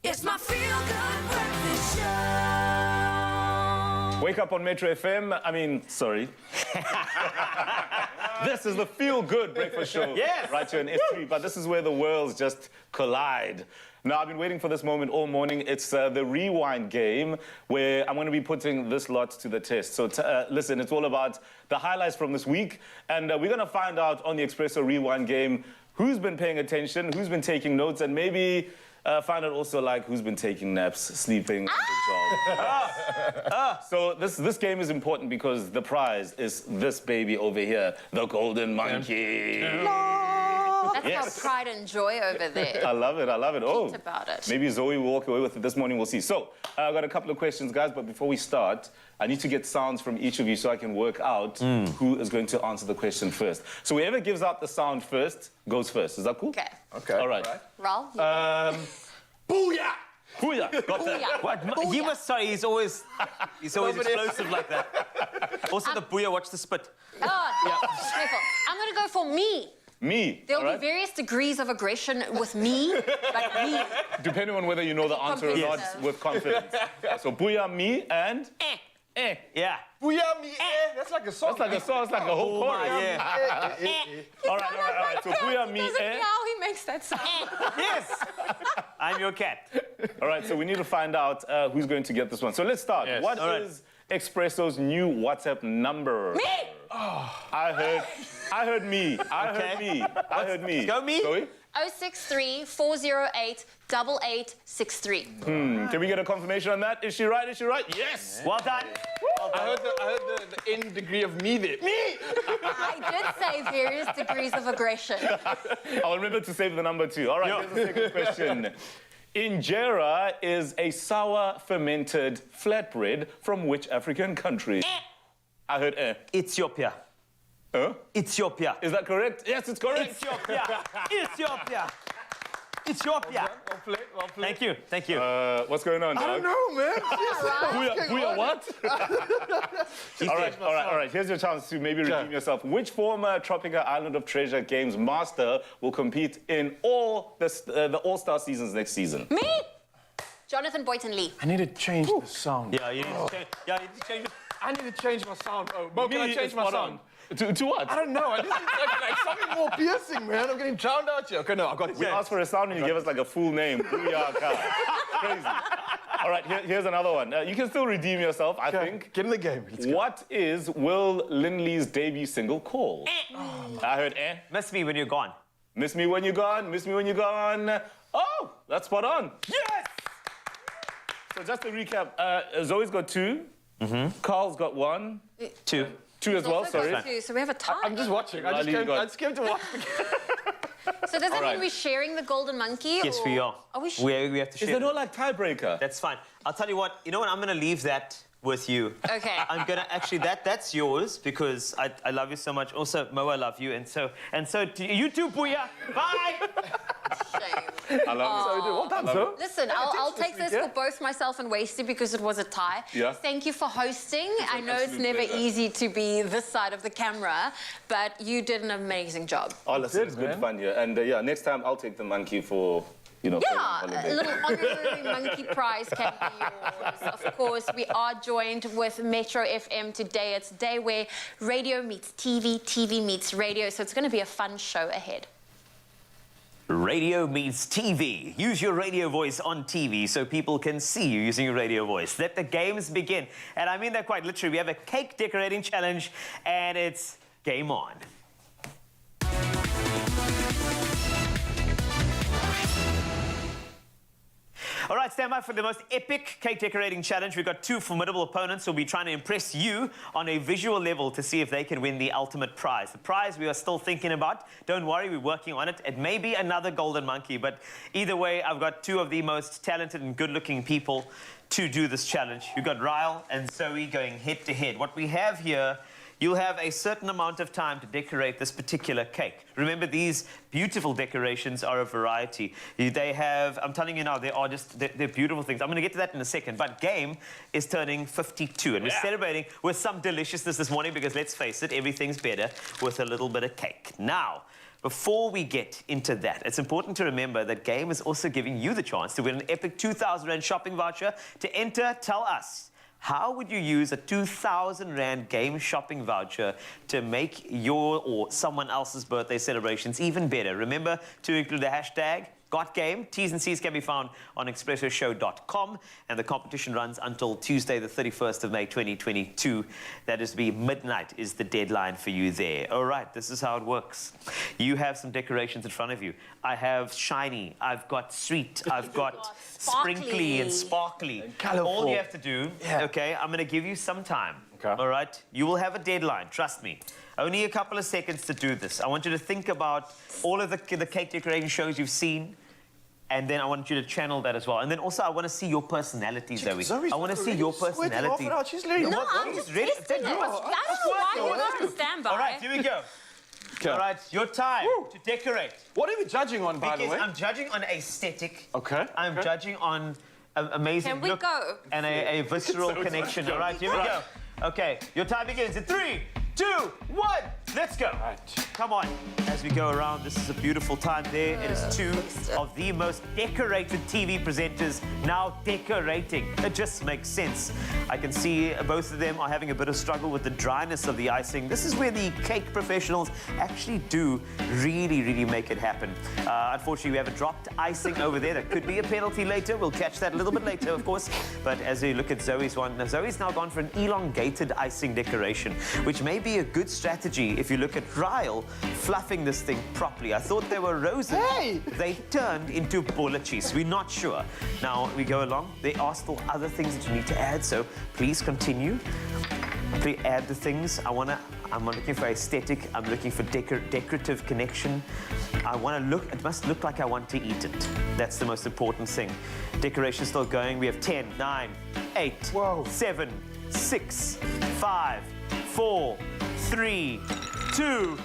It's my feel-good breakfast show. Wake up on Metro FM. I mean, sorry. This is the feel-good breakfast show. Yes. Right here in S3. But this is where the worlds just collide. Now, I've been waiting for this moment all morning. It's the rewind game where I'm going to be putting this lot to the test. So listen, it's all about the highlights from this week. And we're going to find out on the Expresso rewind game who's been paying attention, who's been taking notes, and maybe Find out also like who's been taking naps, sleeping on the job. So this game is important because the prize is this baby over here, the golden monkey. That's our pride and joy over there. I love it. I love it. Oh, about it. Maybe Zoe will walk away with it this morning. We'll see. So I've got a couple of questions, guys. But before we start, I need to get sounds from each of you so I can work out who is going to answer the question first. So whoever gives out the sound first goes first. Is that cool? Okay. Okay. All right. Raul? Booyah! Booyah! Got that. Booyah. What? He was sorry. He's always explosive like that. Also the booyah. Watch the spit. Oh, careful. I'm going to go for me. Me. There'll all be various degrees of aggression with me, but me. Depending on whether you know the answer or not Competitive. with confidence. So booyah, me, and... Yeah. Booyah me, that's like a song. That's like a song. It's like a whole chorus. Yeah. All right. So booyah, me, Doesn't know how he makes that sound. Yes. I'm your cat. All right, so we need to find out who's going to get this one. So let's start. Yes. What All right. is Expresso's new WhatsApp number? Me! I heard me. I heard me. Go me? Zoe? 063 408 8863. Can we get a confirmation on that? Is she right? Yes! Well done. I heard the end degree of me there. Me! I did say various degrees of aggression. I'll remember to save the number too. All right, here's the second question. Injera is a sour fermented flatbread from which African country? I heard Ethiopia. Huh? Ethiopia. Is that correct? Yes, it's correct. Ethiopia. Ethiopia. Ethiopia. Well played. Thank you. What's going on, I dog? don't know, man. Booyah, what? all right. Here's your chance to maybe redeem yourself. Which former Tropica Island of Treasure Games master will compete in all the All-Star seasons next season? Me! Jonathan Boynton Lee. I need to change the sound. Yeah, you need to change. Yeah, you need to change. I need to change my sound. Oh, Mo, can I change my sound? To what? I don't know. I just need like something more piercing, man. I'm getting drowned out here. Okay, no, I got it. We asked for a sound and you gave us like a full name. Booyaka. Crazy. All right, here's another one. You can still redeem yourself, I think. Get in the game. What is Will Lindley's debut single called? I heard Miss me when you're gone. Miss me when you're gone, miss me when you're gone. Oh, that's spot on. Yes. So just to recap, Zoe's got 2. Carl's got 1. 2. 2 as well, sorry. So we have a tie. I'm just watching. I just came to watch the game. So does that All right. mean we're sharing the golden monkey? Yes, or... we are. Are we We have to share. Is there no like tiebreaker? That's fine. I'll tell you what. You know what? I'm going to leave that with you. Okay. I'm gonna actually that's yours because I love you so much. Also, Mo, I love you, and so to you too, Booyah. Bye. Shame. I love it. Well done, sir. Listen, I'll take this yeah? for both myself and Wasty because it was a tie. Yeah. Thank you for hosting. I know it's absolute never pleasure. easy to be this side of the camera, but you did an amazing job. Oh, listen, it's good man. fun here. And yeah, next time I'll take the monkey for, you know, Yeah, for a holiday. little honorary monkey prize can be yours. Of course, we are joined with Metro FM today. It's a day where radio meets TV, TV meets radio, so it's going to be a fun show ahead. Radio meets TV. Use your radio voice on TV so people can see you using your radio voice. Let the games begin. And I mean that quite literally. We have a cake decorating challenge, and it's game on. All right, stand by for the most epic cake decorating challenge. We've got 2 formidable opponents who'll be trying to impress you on a visual level to see if they can win the ultimate prize. The prize we are still thinking about. Don't worry, we're working on it. It may be another golden monkey, but either way, I've got 2 of the most talented and good-looking people to do this challenge. You've got Ryle and Zoe going head-to-head. What we have here, you'll have a certain amount of time to decorate this particular cake. Remember, these beautiful decorations are a variety. They have, I'm telling you now, they're beautiful things. I'm going to get to that in a second, but game is turning 52, and we're celebrating with some deliciousness this morning because, let's face it, everything's better with a little bit of cake. Now, before we get into that, it's important to remember that Game is also giving you the chance to win an epic 2,000 Rand shopping voucher. To enter, tell us, how would you use a 2,000 Rand game shopping voucher to make your or someone else's birthday celebrations even better? Remember to include the hashtag Got game. T's and C's can be found on expressoshow.com, and the competition runs until Tuesday, the 31st of May, 2022. That is to be midnight is the deadline for you there. All right, this is how it works. You have some decorations in front of you. I have shiny, I've got sweet, I've got sprinkly and sparkly. And colourful. All you have to do, okay, I'm going to give you some time. Okay. All right? You will have a deadline, trust me. Only a couple of seconds to do this. I want you to think about all of the cake decorating shows you've seen, and then I want you to channel that as well. And then also, I want to see your personality, Zoe. I want to see your personality. She's ready. No, I'm just testing it. I don't know why you're not on standby. All right, here we go. All right, your time to decorate. What are we judging on, by the way? I'm judging on aesthetic. Okay. I'm judging on amazing Can we look go? and a visceral connection. All right, here we go. Okay, your time begins in 3, 2, 1. Let's go. Right. Come on. As we go around, this is a beautiful time there. It is two of the most decorated TV presenters now decorating. It just makes sense. I can see both of them are having a bit of struggle with the dryness of the icing. This is where the cake professionals actually do really make it happen. Unfortunately, we have a dropped icing over there. That could be a penalty later. We'll catch that a little bit later, of course. But as we look at Zoe's one, now Zoe's now gone for an elongated icing decoration, which may be a good strategy if you look at Ryle fluffing this thing properly. I thought they were roses. Hey! They turned into bulletchis. We're not sure. Now, we go along. There are still other things that you need to add, so please continue. Please add the things. I'm looking for aesthetic. I'm looking for decorative connection. I want to look, it must look like I want to eat it. That's the most important thing. Decoration's still going. We have 10, 9, 8, 7, 6, 5, 4, 3, 2,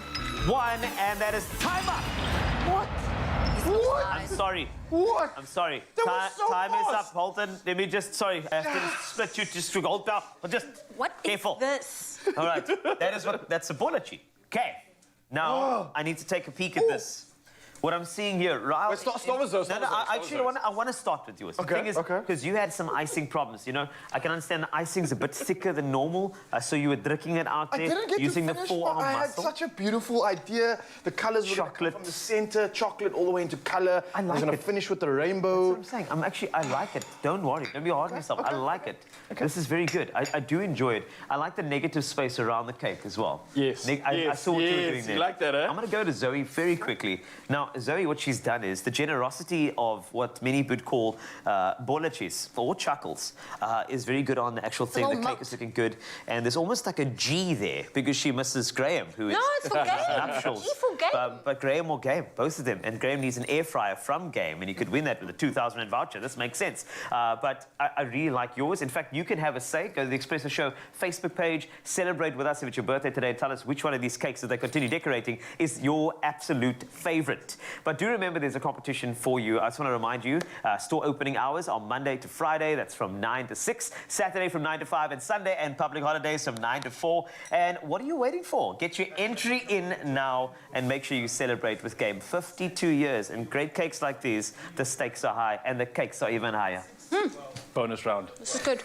1, and that is time up. What? What? I'm sorry. What? I'm sorry. That was so Time is fast. up, Holton. Let me just, sorry, I have to split you just to hold down. Just careful. This? All right, that's a bulletchi. Okay, now I need to take a peek at this. What I'm seeing here, Ryle... Wait, start with those. No, I want to start with yours. Okay, The thing is, because you had some icing problems, you know. I can understand the icing's a bit thicker than normal, so you were dricking it out there I didn't get using to the finish, forearm but I had muscle. such a beautiful idea. The colours were Chocolate. from the centre, chocolate all the way into colour. I like going to it. finish with the rainbow. That's what I'm saying. I like it. Don't worry. Don't be hard on yourself. I like it. This is very good. I do enjoy it. I like the negative space around the cake as well. Yes. I saw what you were doing there. You like that, eh? I'm going to go to Zoe very quickly. Now, Zoe, what she's done is the generosity of what many would call bolachis or chuckles is very good on the actual thing. The cake is looking good. And there's almost like a G there because she misses Graham, who is... No, it's for Game. G for Game. But Graham or Game, both of them. And Graham needs an air fryer from Game, and you could win that with a 2,000 rand voucher. This makes sense. But I really like yours. In fact, you can have a say. Go to the Expresso Show Facebook page. Celebrate with us if it's your birthday today. Tell us which one of these cakes that they continue decorating is your absolute favourite. But do remember there's a competition for you. I just want to remind you, store opening hours are Monday to Friday. That's from 9 to 6. Saturday from 9 to 5. And Sunday and public holidays from 9 to 4. And what are you waiting for? Get your entry in now and make sure you celebrate with Game. 52 years and great cakes like these, the stakes are high and the cakes are even higher. Bonus round. This is good.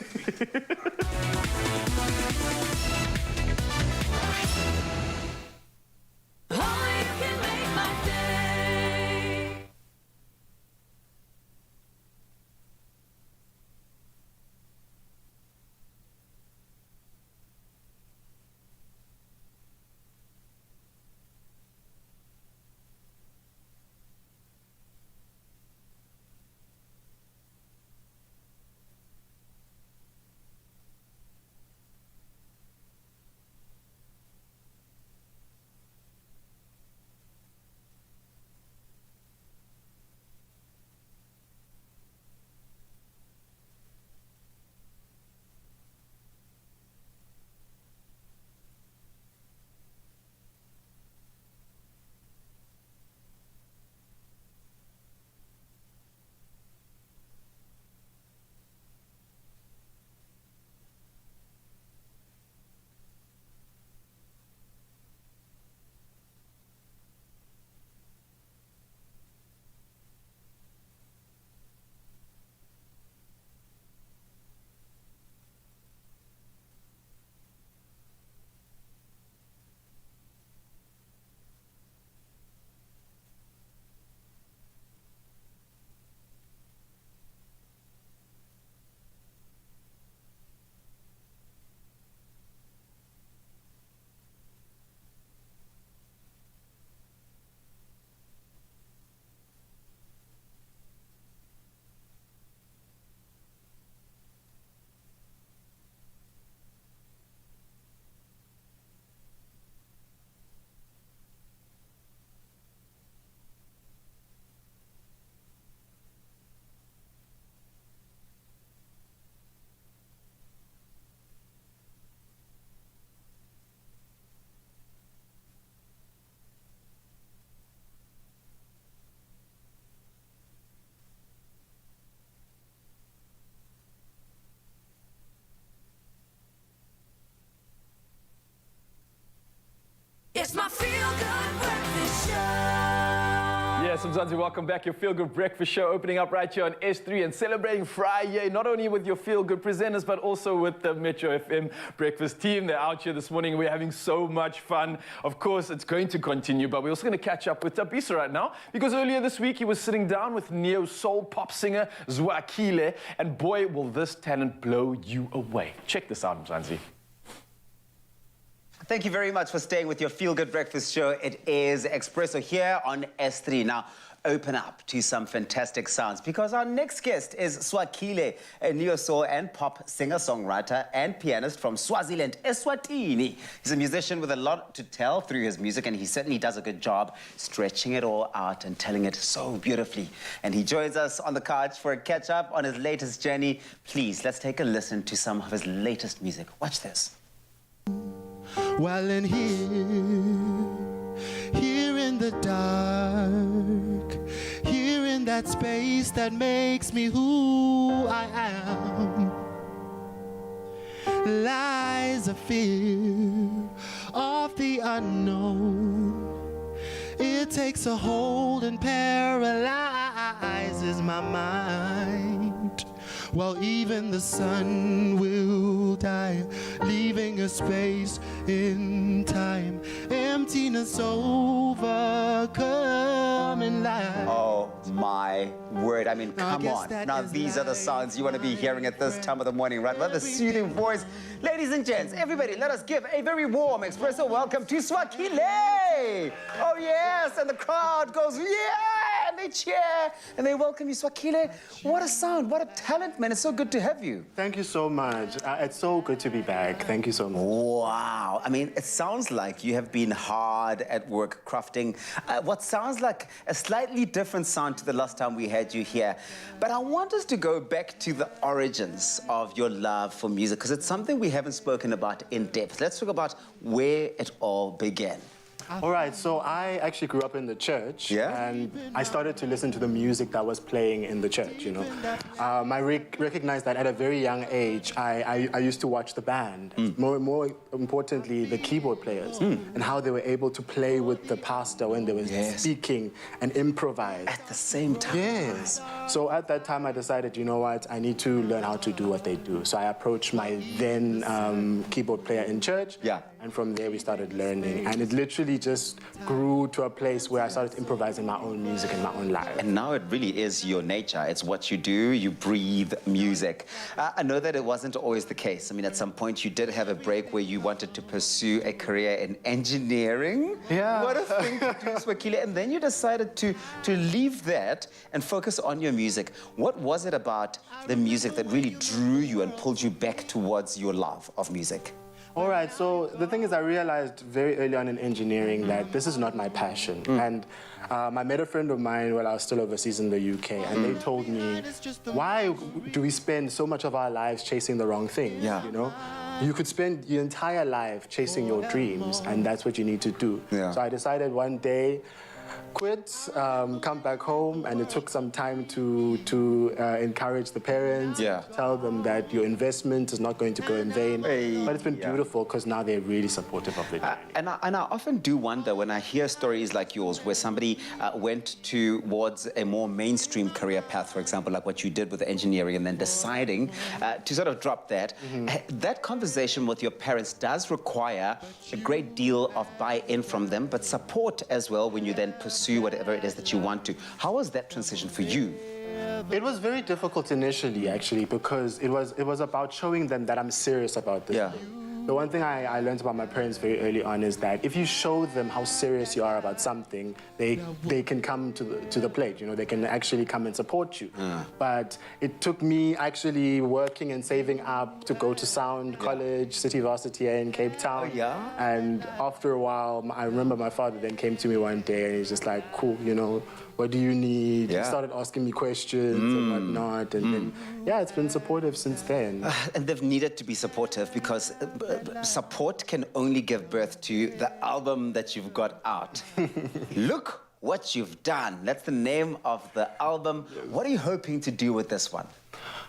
Mzansi, welcome back. Your Feel Good Breakfast Show opening up right here on S3 and celebrating Friday, not only with your Feel Good presenters, but also with the Metro FM breakfast team. They're out here this morning. We're having so much fun. Of course, it's going to continue, but we're also going to catch up with Tabisa right now, because earlier this week he was sitting down with neo-soul pop singer Swakili, and boy, will this talent blow you away. Check this out, Mzansi. Thank you very much for staying with your Feel Good Breakfast Show. It is Expresso here on S3. Now, open up to some fantastic sounds, because our next guest is Swakili, a neo-soul and pop singer-songwriter and pianist from Swaziland, Eswatini. He's a musician with a lot to tell through his music, and he certainly does a good job stretching it all out and telling it so beautifully. And he joins us on the couch for a catch-up on his latest journey. Please, let's take a listen to some of his latest music. Watch this. Well, in here in the dark, here in that space that makes me who I am, lies a fear of the unknown. It takes a hold and paralyzes my mind. Well, even the sun will die, leaving a space in time. Emptiness overcoming life. Oh my word, I mean, come on. Now these are the sounds you want to be hearing at this time of the morning, right? What a soothing voice. Ladies and gents, everybody, let us give a very warm Expresso welcome to Swakili. Oh yes, and the crowd goes, yeah, and they cheer, and they welcome you, Swakili. What a sound, what a talent, man. It's so good to have you. Thank you so much. It's so good to be back. Thank you so much. Wow. I mean, it sounds like you have been hard at work crafting what sounds like a slightly different sound to the last time we had you here. But I want us to go back to the origins of your love for music, because it's something we haven't spoken about in depth. Let's talk about where it all began. All right, so I actually grew up in the church, and I started to listen to the music that was playing in the church, you know. I recognized that at a very young age, I used to watch the band, more importantly, the keyboard players, and how they were able to play with the pastor when they were speaking and improvise. At the same time. Yes. So at that time, I decided, you know what, I need to learn how to do what they do. So I approached my then keyboard player in church, and from there we started learning, and it literally just grew to a place where I started improvising my own music in my own life. And now it really is your nature. It's what you do. You breathe music. I know that it wasn't always the case. I mean, at some point you did have a break where you wanted to pursue a career in engineering. Yeah. What a thing to do, Swakili. And then you decided to leave that and focus on your music. What was it about the music that really drew you and pulled you back towards your love of music? All right, so the thing is, I realized very early on in engineering that this is not my passion. And I met a friend of mine while I was still overseas in the UK, and they told me, why do we spend so much of our lives chasing the wrong things, you know? You could spend your entire life chasing your dreams, and that's what you need to do. So I decided one day, quit, come back home, and it took some time to encourage the parents, tell them that your investment is not going to go in vain. But it's been beautiful, because now they're really supportive of the dream. And I often do wonder when I hear stories like yours, where somebody went towards a more mainstream career path, for example, like what you did with engineering, and then deciding to sort of drop that. That conversation with your parents does require a great deal of buy-in from them, but support as well when you then pursue whatever it is that you want to. How was that transition for you? It was very difficult initially, actually, because it was about showing them that I'm serious about this thing. The one thing I learned about my parents very early on is that if you show them how serious you are about something, they can come to the plate, you know, they can actually come and support you. But it took me actually working and saving up to go to Sound College, City Varsity here in Cape Town. And after a while, I remember my father then came to me one day and he's just like, cool, you know, what do you need? He started asking me questions and whatnot. And then, it's been supportive since then. And they've needed to be supportive, because support can only give birth to the album that you've got out. Look what you've done. That's the name of the album. What are you hoping to do with this one?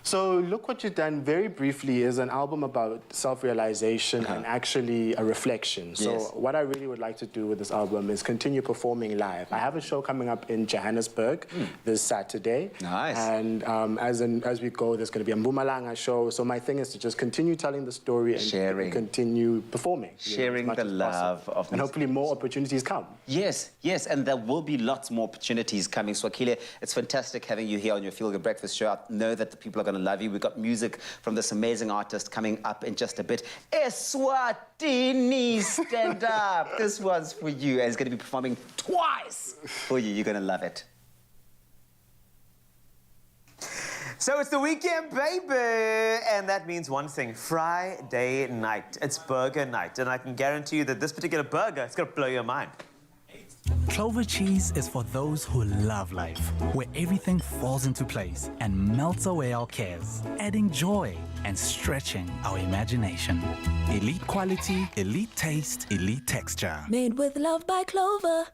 So Look What You've Done, very briefly, is an album about self-realization and actually a reflection. So what I really would like to do with this album is continue performing live. I have a show coming up in Johannesburg this Saturday. Nice. And as we go, there's going to be a Mpumalanga show. So my thing is to just continue telling the story and continue performing. Sharing the love of and hopefully more opportunities come. Yes, yes, and there will be lots more opportunities coming. Swakili, it's fantastic having you here on your Feel Good Breakfast show. I know that the people are going to love you. We've got music from this amazing artist coming up in just a bit. Eswatini, stand up. This one's for you, and it's going to be performing twice for you. You're going to love it. So it's the weekend, baby! And that means one thing, Friday night. It's burger night. And I can guarantee you that this particular burger is going to blow your mind. Clover cheese is for those who love life, where everything falls into place and melts away our cares, adding joy and stretching our imagination. Elite quality, elite taste, elite texture. Made with love by Clover.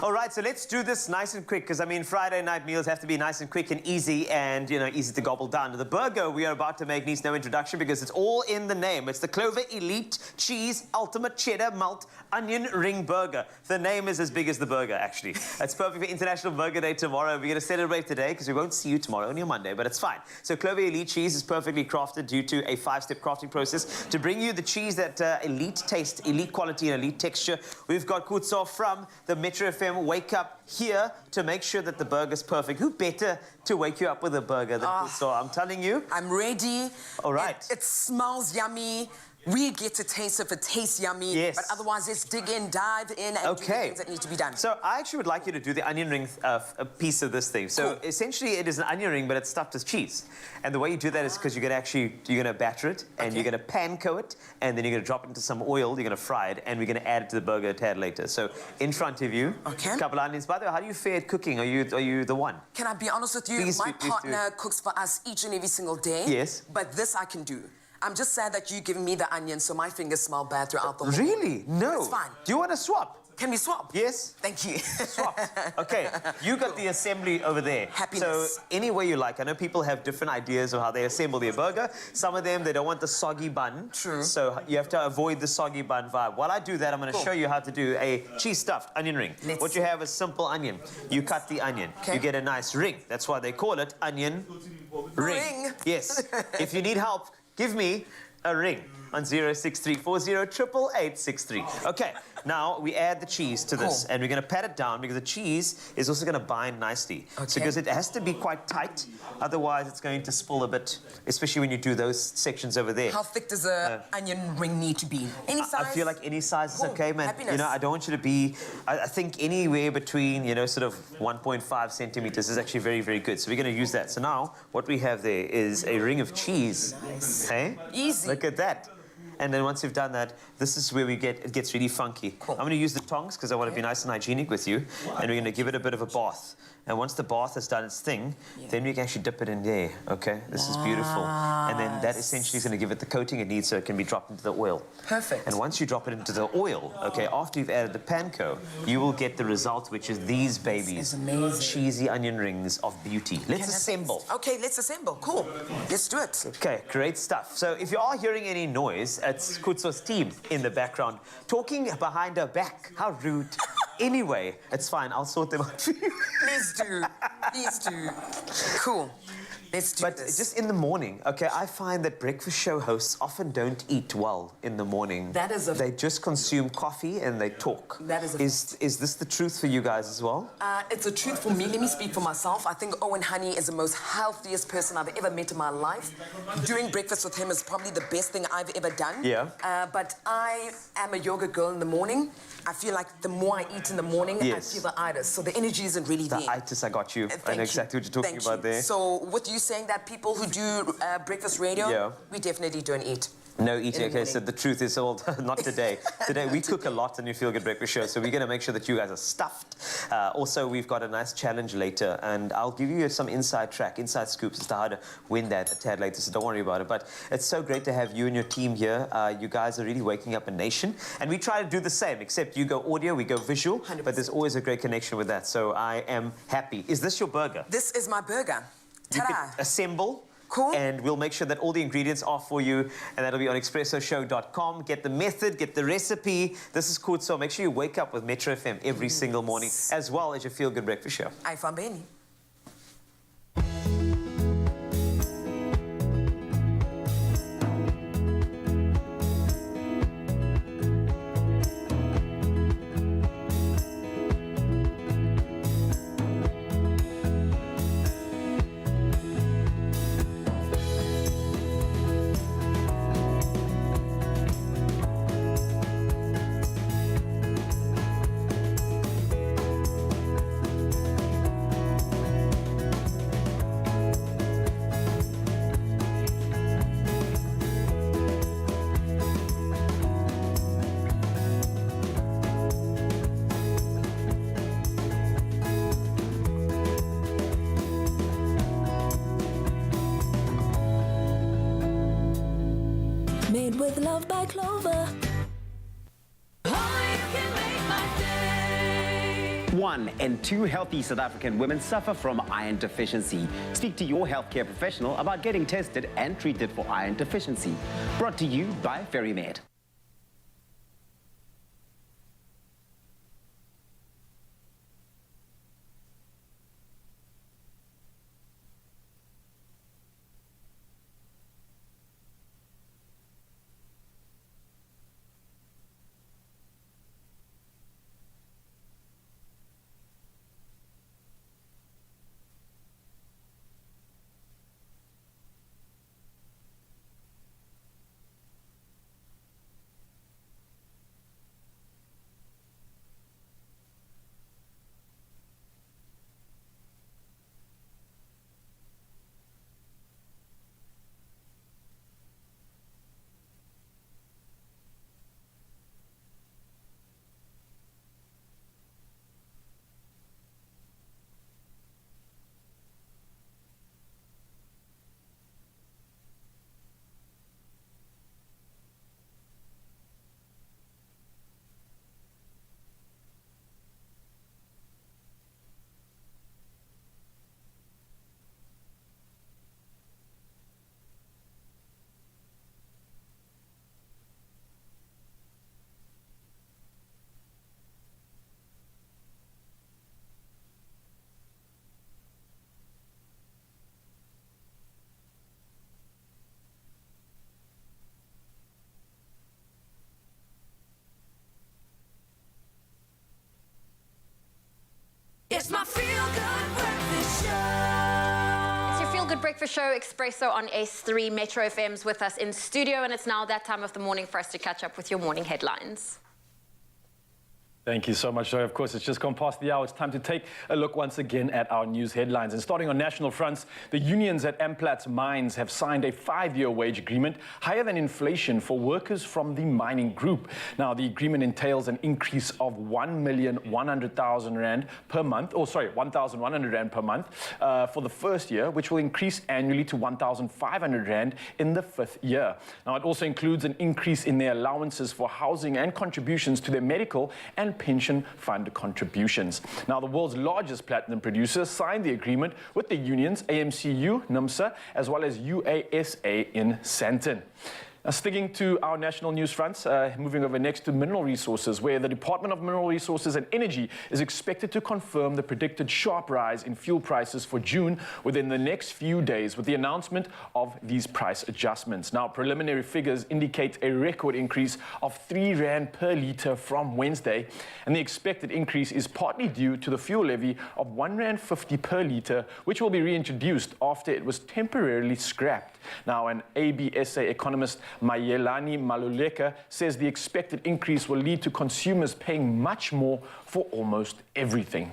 All right, so let's do this nice and quick, because, I mean, Friday night meals have to be nice and quick and easy and, you know, easy to gobble down. The burger we are about to make needs no introduction because it's all in the name. It's the Clover Elite Cheese Ultimate Cheddar Malt Onion Ring Burger. The name is as big as the burger, actually. It's perfect for International Burger Day tomorrow. We're going to celebrate today because we won't see you tomorrow, only on Monday, but it's fine. So Clover Elite Cheese is perfectly crafted due to a 5-step crafting process to bring you the cheese that elite taste, elite quality, and elite texture. We've got Kutso from the Metro FM Wake Up here to make sure that the burger's perfect. Who better to wake you up with a burger than Kutso? I'm telling you. I'm ready. All right. It smells yummy. We get to taste if it tastes yummy. Yes. But otherwise, let's dig in, dive in, and do the things that need to be done. So I actually would like you to do the onion ring a piece of this thing. So essentially, it is an onion ring, but it's stuffed with cheese. And the way you do that is because you're going to batter it, and you're going to panko it, and then you're going to drop it into some oil, you're going to fry it, and we're going to add it to the burger a tad later. So in front of you, a couple of onions. By the way, how do you fare at cooking? Are you the one? Can I be honest with you? My partner cooks for us each and every single day. Yes. But this I can do. I'm just sad that you're giving me the onion, so my fingers smell bad throughout the whole Really? No. It's fine. Do you want to swap? Can we swap? Yes. Thank you. Swap. Okay. You got the assembly over there. Happiness. So any way you like. I know people have different ideas of how they assemble their burger. Some of them, they don't want the soggy bun. True. So you have to avoid the soggy bun vibe. While I do that, I'm going to show you how to do a cheese stuffed onion ring. What you have is simple onion. You cut the onion. You get a nice ring. That's why they call it onion ring. Yes. If you need help, give me a ring on 063408883. Okay, now we add the cheese to this, and we're going to pat it down because the cheese is also going to bind nicely. So because it has to be quite tight, otherwise it's going to spill a bit, especially when you do those sections over there. How thick does a onion ring need to be? Any size? I feel like any size is okay, man. Happiness. You know, I don't want you to be, I think anywhere between, you know, sort of 1.5 centimeters is actually very, very good. So we're going to use that. So now what we have there is a ring of cheese. Nice. Hey? Easy. Look at that. And then once you've done that, this is where it gets really funky. I'm going to use the tongs because I want to be nice and hygienic with you. And we're going to give it a bit of a bath. And once the bath has done its thing, then we can actually dip it in there, okay? This is beautiful. And then that essentially is going to give it the coating it needs so it can be dropped into the oil. Perfect. And once you drop it into the oil, okay, after you've added the panko, you will get the result, which is these babies. Amazing. Cheesy onion rings of beauty. Let's assemble. Okay, let's assemble. Cool. Let's do it. Okay, great stuff. So if you are hearing any noise, it's Kutso's team in the background talking behind her back. How rude. Anyway, it's fine. I'll sort them out for you. Please do. Please do. Cool. Let's do this. But just in the morning, okay, I find that breakfast show hosts often don't eat well in the morning. That is They just consume coffee and they talk. That is Is this the truth for you guys as well? It's a truth for me. Let me speak for myself. I think Owen Honey is the most healthiest person I've ever met in my life. Doing breakfast with him is probably the best thing I've ever done. Yeah. But I am a yoga girl in the morning. I feel like the more I eat in the morning, I feel the itis. So the energy isn't really there. The itis, I got you. I know exactly what you're talking about there. So with you saying that people who do breakfast radio, we definitely don't eat. No eating. Okay, so the truth is all not today. Today we cook a lot on your Feel Good Breakfast Show, so we're going to make sure that you guys are stuffed. Also, we've got a nice challenge later, and I'll give you some inside scoops as to how to win that a tad later, so don't worry about it. But it's so great to have you and your team here. You guys are really waking up a nation, and we try to do the same, except you go audio, we go visual, 100%. But there's always a great connection with that, so I am happy. Is this your burger? This is my burger. You can assemble. Cool. And we'll make sure that all the ingredients are for you, and that'll be on expressoshow.com. Get the method, get the recipe. This is cool. So make sure you wake up with Metro FM every single morning, as well as your Feel Good Breakfast Show. Ai fambeni. Made with love by Clover. 1 in 2 healthy South African women suffer from iron deficiency. Speak to your healthcare professional about getting tested and treated for iron deficiency. Brought to you by FerryMed. It's my Feel Good Breakfast Show. It's your Feel Good Breakfast Show, Expresso on S3. Metro FM's with us in studio, and it's now that time of the morning for us to catch up with your morning headlines. Thank you so much, Joy. Of course, it's just gone past the hour. It's time to take a look once again at our news headlines. And starting on national fronts, the unions at Amplat's mines have signed a 5-year wage agreement, higher than inflation, for workers from the mining group. Now, the agreement entails an increase of 1,100,000 rand per month, 1,100 rand per month for the first year, which will increase annually to 1,500 rand in the 5th year. Now, it also includes an increase in their allowances for housing and contributions to their medical and pension fund contributions. Now, the world's largest platinum producer signed the agreement with the unions AMCU, NUMSA, as well as UASA in Sandton. Now, sticking to our national news fronts, moving over next to mineral resources, where the Department of Mineral Resources and Energy is expected to confirm the predicted sharp rise in fuel prices for June within the next few days with the announcement of these price adjustments. Now, preliminary figures indicate a record increase of 3 rand per litre from Wednesday, and the expected increase is partly due to the fuel levy of 1.50 rand per litre, which will be reintroduced after it was temporarily scrapped. Now, an ABSA economist, Mayelani Maluleka, says the expected increase will lead to consumers paying much more for almost everything.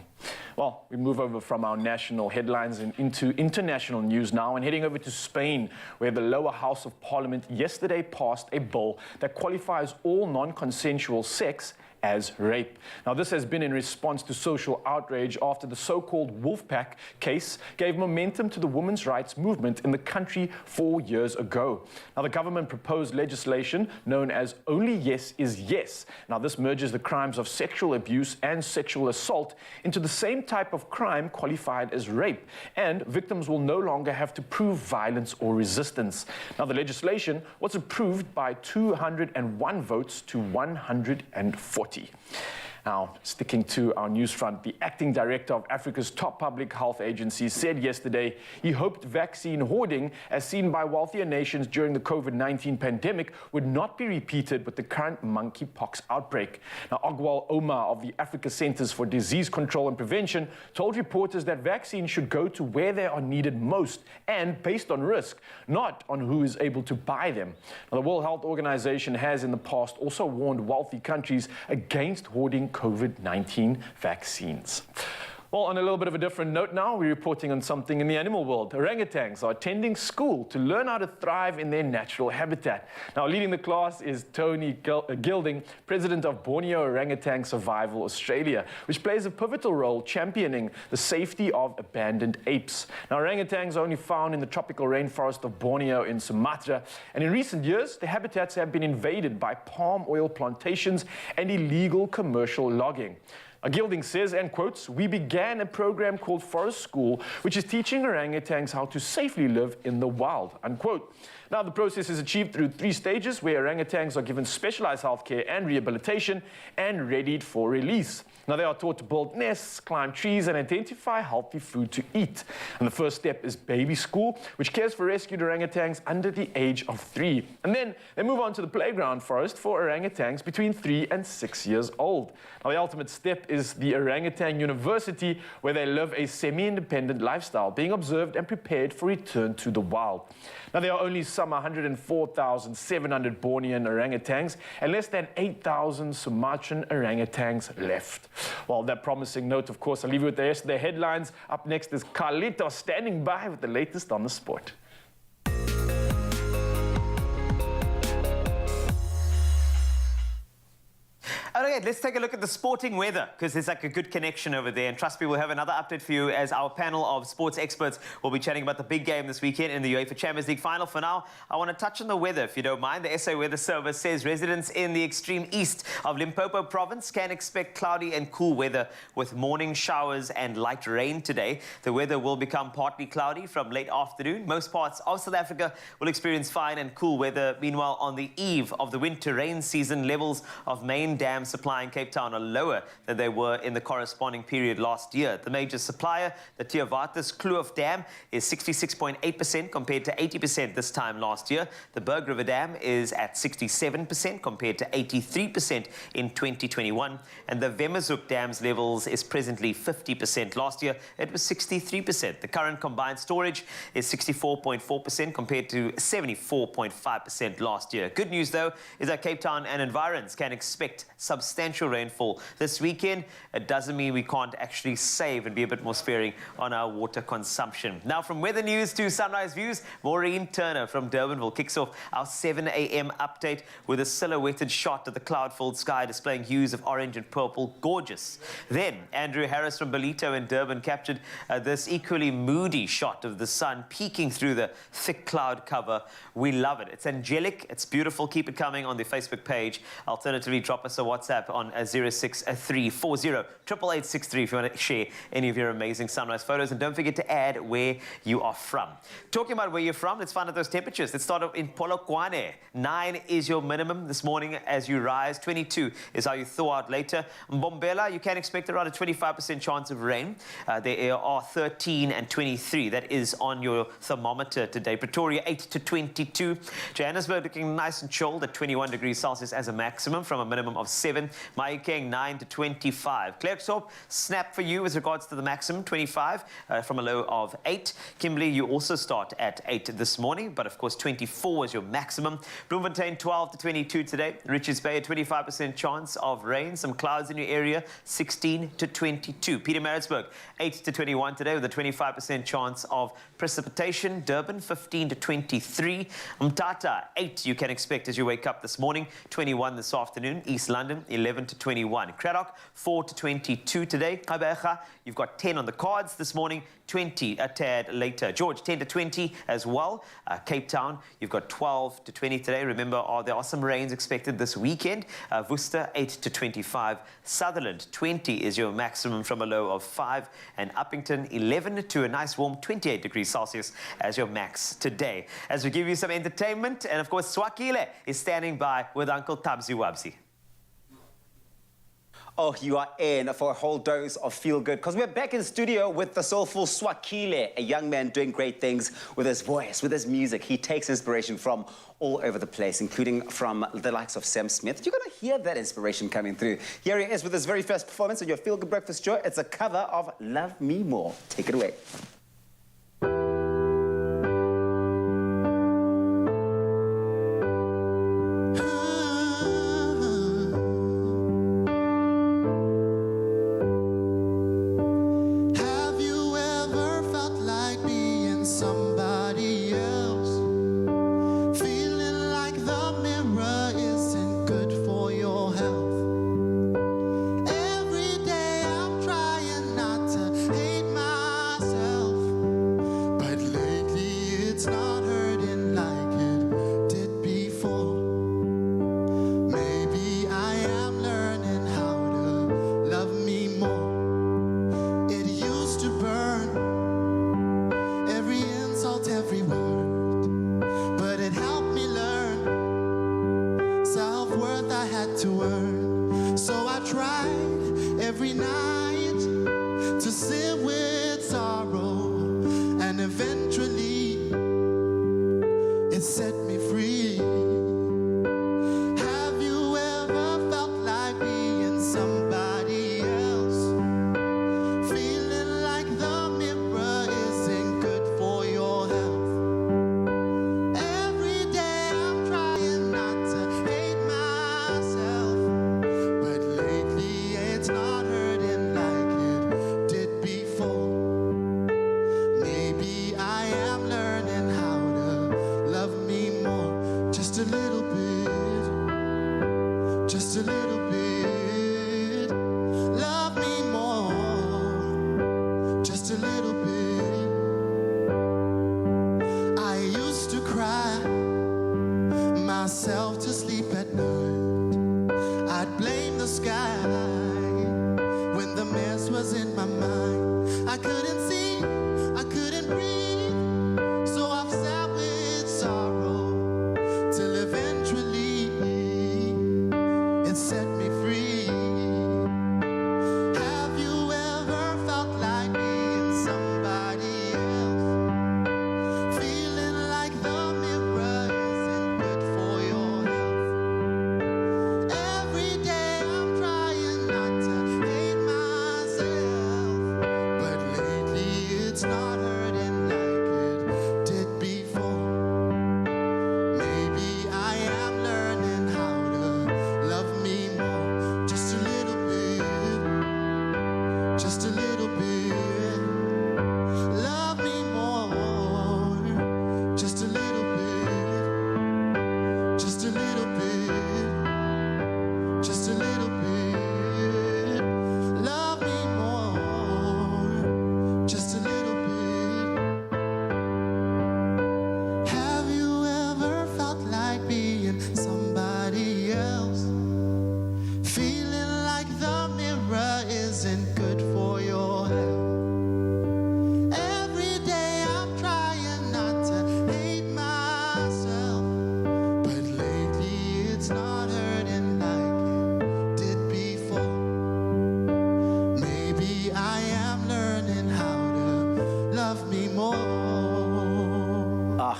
Well, we move over from our national headlines and into international news now, and heading over to Spain, where the lower house of parliament yesterday passed a bill that qualifies all non-consensual sex as rape. Now, this has been in response to social outrage after the so-called Wolfpack case gave momentum to the women's rights movement in the country 4 years ago. Now, the government proposed legislation known as Only Yes is Yes. Now, this merges the crimes of sexual abuse and sexual assault into the same type of crime qualified as rape, and victims will no longer have to prove violence or resistance. Now, the legislation was approved by 201 votes to 140. Now, sticking to our news front, the acting director of Africa's top public health agency said yesterday he hoped vaccine hoarding, as seen by wealthier nations during the COVID-19 pandemic, would not be repeated with the current monkeypox outbreak. Now, Ogwal Omar of the Africa Centers for Disease Control and Prevention told reporters that vaccines should go to where they are needed most and based on risk, not on who is able to buy them. Now, the World Health Organization has in the past also warned wealthy countries against hoarding COVID-19 vaccines. Well, on a little bit of a different note now, we're reporting on something in the animal world. Orangutans are attending school to learn how to thrive in their natural habitat. Now, leading the class is Tony Gilding, president of Borneo Orangutan Survival Australia, which plays a pivotal role championing the safety of abandoned apes. Now, orangutans are only found in the tropical rainforest of Borneo in Sumatra, and in recent years, the habitats have been invaded by palm oil plantations and illegal commercial logging. Gilding says, and quotes, "We began a program called Forest School, which is teaching orangutans how to safely live in the wild," unquote. Now, the process is achieved through 3 stages where orangutans are given specialized healthcare and rehabilitation and readied for release. Now, they are taught to build nests, climb trees, and identify healthy food to eat. And the first step is baby school, which cares for rescued orangutans under the age of 3. And then they move on to the playground forest for orangutans between 3 and 6 years old. Now, the ultimate step is the Orangutan University, where they live a semi-independent lifestyle, being observed and prepared for return to the wild. Now, there are only some 104,700 Bornean orangutans and less than 8,000 Sumatran orangutans left. Well, that promising note, of course, I'll leave you with the rest of the headlines. Up next is Carlito standing by with the latest on the sport. Okay, let's take a look at the sporting weather, because there's like a good connection over there. And trust me, we'll have another update for you as our panel of sports experts will be chatting about the big game this weekend in the UEFA Champions League final. For now, I want to touch on the weather, if you don't mind. The SA Weather Service says residents in the extreme east of Limpopo province can expect cloudy and cool weather with morning showers and light rain today. The weather will become partly cloudy from late afternoon. Most parts of South Africa will experience fine and cool weather. Meanwhile, on the eve of the winter rain season, levels of main dam supply in Cape Town are lower than they were in the corresponding period last year. The major supplier, the Theovatus Kloof Dam, is 66.8% compared to 80% this time last year. The Berg River Dam is at 67% compared to 83% in 2021. And the Vemazuk Dam's levels is presently 50%. Last year, it was 63%. The current combined storage is 64.4% compared to 74.5% last year. Good news, though, is that Cape Town and environs can expect substantial rainfall this weekend. It doesn't mean we can't actually save and be a bit more sparing on our water consumption. Now, from weather news to sunrise views, Maureen Turner from Durbanville kicks off our 7 a.m. update with a silhouetted shot of the cloud-filled sky displaying hues of orange and purple. Gorgeous. Then Andrew Harris from Belito in Durban captured this equally moody shot of the sun peeking through the thick cloud cover. We love it. It's angelic. It's beautiful. Keep it coming on the Facebook page. Alternatively, drop us a WhatsApp on 0634088863 if you want to share any of your amazing sunrise photos. And don't forget to add where you are from. Talking about where you're from, let's find out those temperatures. Let's start off in Polokwane. 9 is your minimum this morning as you rise. 22 is how you thaw out later. Mbombela, you can expect around a 25% chance of rain. There are 13 and 23. That is on your thermometer today. Pretoria, 8 to 22. Johannesburg looking nice and chilled at 21 degrees Celsius as a maximum from a minimum of 7. Mahikeng, 9 to 25. Klerksdorp, snap for you with regards to the maximum, 25 from a low of 8. Kimberley, you also start at 8 this morning, but of course 24 is your maximum. Bloemfontein, 12 to 22 today. Richards Bay, a 25% chance of rain. Some clouds in your area, 16 to 22. Pietermaritzburg, 8 to 21 today with a 25% chance of precipitation. Durban, 15 to 23. Mthatha, 8 you can expect as you wake up this morning. 21 this afternoon. East London, 11 11 to 21. Craddock, 4 to 22 today. Kabeja, you've got 10 on the cards this morning, 20 a tad later. George, 10 to 20 as well. Cape Town, you've got 12 to 20 today. Remember, there are some rains expected this weekend. Worcester, 8 to 25. Sutherland, 20 is your maximum from a low of 5. And Uppington, 11 to a nice warm 28 degrees Celsius as your max today. As we give you some entertainment, and of course, Swakili is standing by with Uncle Tabzi Wabzi. Oh, you are in for a whole dose of feel-good because we're back in the studio with the soulful Swakili, a young man doing great things with his voice, with his music. He takes inspiration from all over the place, including from the likes of Sam Smith. You're going to hear that inspiration coming through. Here he is with his very first performance on your Feel Good Breakfast show. It's a cover of Love Me More. Take it away.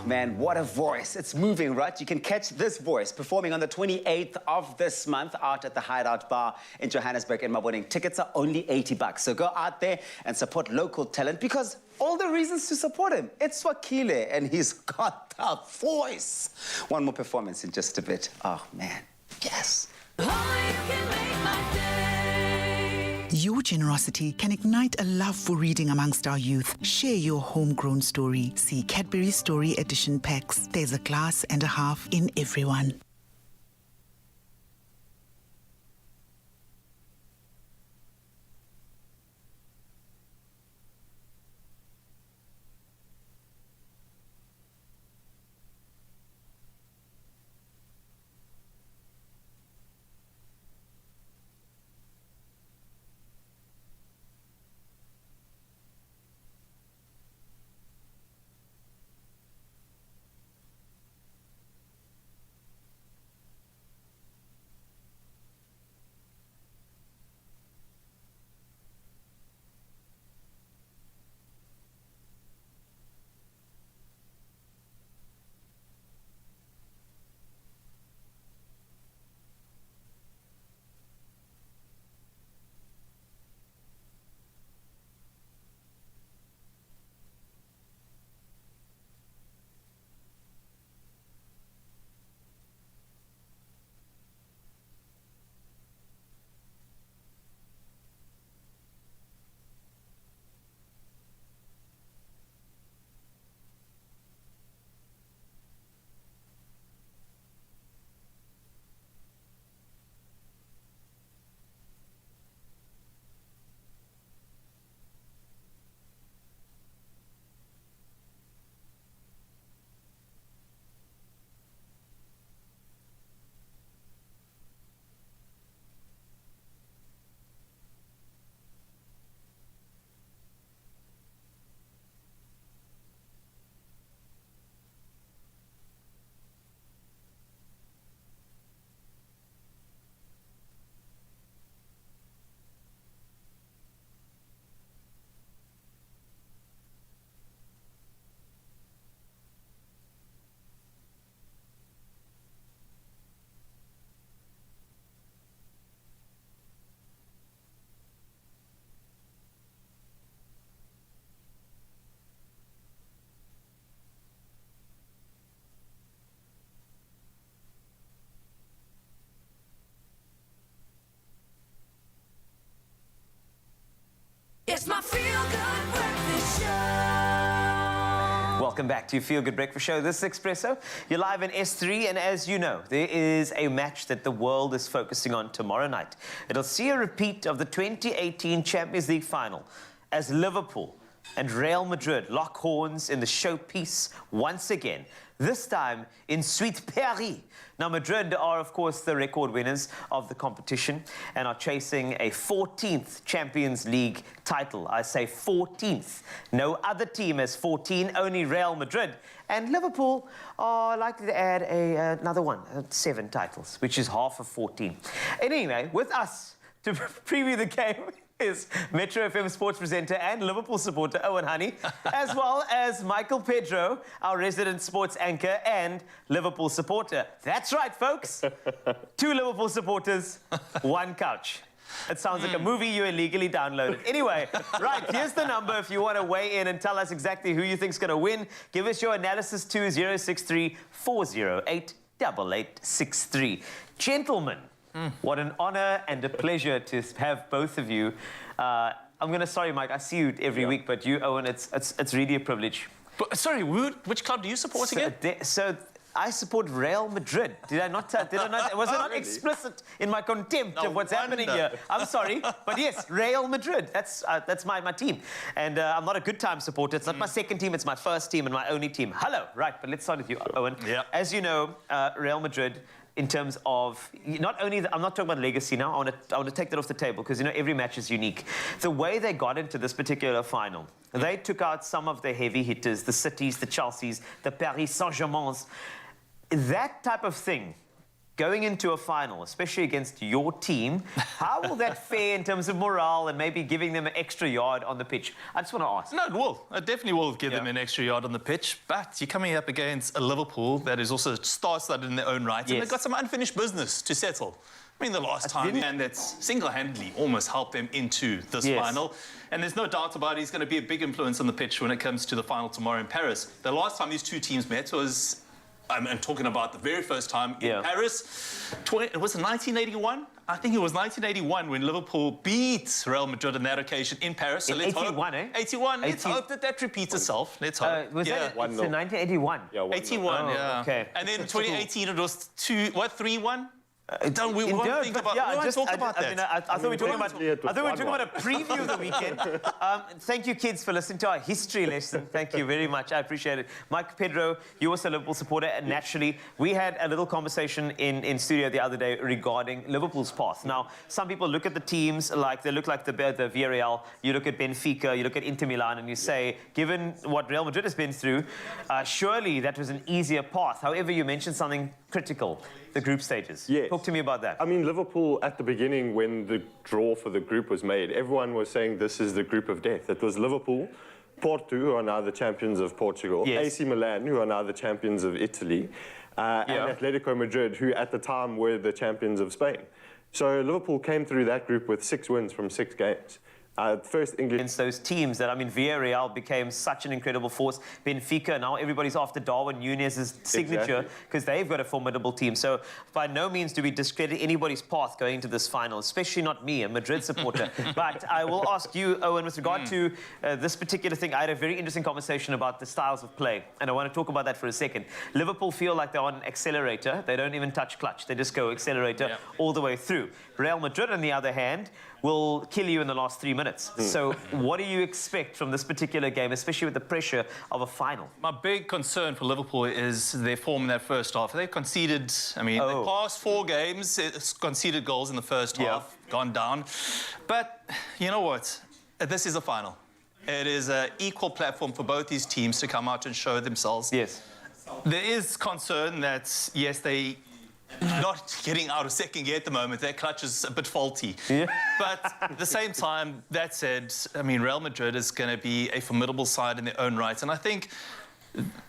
Man, what a voice. It's moving, right? You can catch this voice performing on the 28th of this month out at the Hideout Bar in Johannesburg in Maboneng. Tickets are only $80. So go out there and support local talent because all the reasons to support him. It's Swakili and he's got the voice. One more performance in just a bit. Oh, man. Yes. Your generosity can ignite a love for reading amongst our youth. Share your homegrown story. See Cadbury Story Edition packs. There's a glass and a half in everyone. Welcome back to your Feel Good Breakfast Show. This is Expresso. You're live in S3, and as you know, there is a match that the world is focusing on tomorrow night. It'll see a repeat of the 2018 Champions League final as Liverpool and Real Madrid lock horns in the showpiece once again, this time in Sweet Paris. Now, Madrid are, of course, the record winners of the competition and are chasing a 14th Champions League title. I say 14th. No other team has 14, only Real Madrid. And Liverpool are likely to add another one, 7 titles, which is half of 14. Anyway, with us to preview the game is Metro FM sports presenter and Liverpool supporter Owen Honey, as well as Michael Pedro, our resident sports anchor and Liverpool supporter. That's right, folks. 2 Liverpool supporters, 1 couch. It sounds like a movie you illegally downloaded. Anyway, right, here's the number if you want to weigh in and tell us exactly who you think's going to win. Give us your analysis to 063-408-8863. Gentlemen, what an honor and a pleasure to have both of you. I'm going to, sorry, Mike, I see you every week, but you, Owen, it's really a privilege. But, sorry, which club do you support again? So I support Real Madrid. Did I not? Was it not explicit in my contempt of what's happening here? I'm sorry, but yes, Real Madrid. That's my team, and I'm not a good time supporter. It's not my second team. It's my first team and my only team. Hello, right? But let's start with you, Owen. Yeah. As you know, Real Madrid. In terms of, not only, I'm not talking about legacy now, I want to take that off the table because, you know, every match is unique. The way they got into this particular final, they took out some of the heavy hitters, the Cities, the Chelseas, the Paris Saint-Germains. That type of thing, going into a final, especially against your team, how will that fare in terms of morale and maybe giving them an extra yard on the pitch? I just want to ask. No, it will. It definitely will give them an extra yard on the pitch. But you're coming up against a Liverpool that is also star-studded in their own right. And they've got some unfinished business to settle. I mean, the last time, and that's single-handedly almost helped them into this final. And there's no doubt about it, he's going to be a big influence on the pitch when it comes to the final tomorrow in Paris. The last time these two teams met was... I'm talking about the very first time in Paris. It was 1981. I think it was 1981 when Liverpool beat Real Madrid on that occasion in Paris. So let's 81, hope, 81. Let's hope that repeats itself. Let's hope. Was that 1981? Yeah, 81, yeah. Okay. And then 2018 it was 3-1. Don't we want to think about, talk about that? I thought we were talking about a preview of the weekend. Thank you, kids, for listening to our history lesson. Thank you very much. I appreciate it. Mike Pedro, you're also a Liverpool supporter, and naturally, we had a little conversation in studio the other day regarding Liverpool's path. Now, some people look at the teams like they look like the Villarreal. You look at Benfica, you look at Inter Milan, and you say, given what Real Madrid has been through, surely that was an easier path. However, you mentioned something critical. The group stages. Yes. Talk to me about that. I mean, Liverpool, at the beginning, when the draw for the group was made, everyone was saying this is the group of death. It was Liverpool, Porto, who are now the champions of Portugal, AC Milan, who are now the champions of Italy, and Atletico Madrid, who at the time were the champions of Spain. So Liverpool came through that group with 6 wins from 6 games. First English... Against those teams that, I mean, Villarreal became such an incredible force. Benfica, now everybody's after Darwin Núñez's signature because they've got a formidable team. So by no means do we discredit anybody's path going into this final, especially not me, a Madrid supporter. But I will ask you, Owen, with regard to this particular thing, I had a very interesting conversation about the styles of play, and I want to talk about that for a second. Liverpool feel like they're on an accelerator. They don't even touch clutch. They just go accelerator all the way through. Real Madrid, on the other hand, will kill you in the last 3 minutes. So what do you expect from this particular game, especially with the pressure of a final? My big concern for Liverpool is their form in that first half. They've conceded, I mean, the past 4 games, it's conceded goals in the first half, gone down. But you know what? This is a final. It is an equal platform for both these teams to come out and show themselves. Yes. There is concern that, yes, they... not getting out of second gear at the moment. Their clutch is a bit faulty. But at the same time, that said, I mean, Real Madrid is going to be a formidable side in their own right. And I think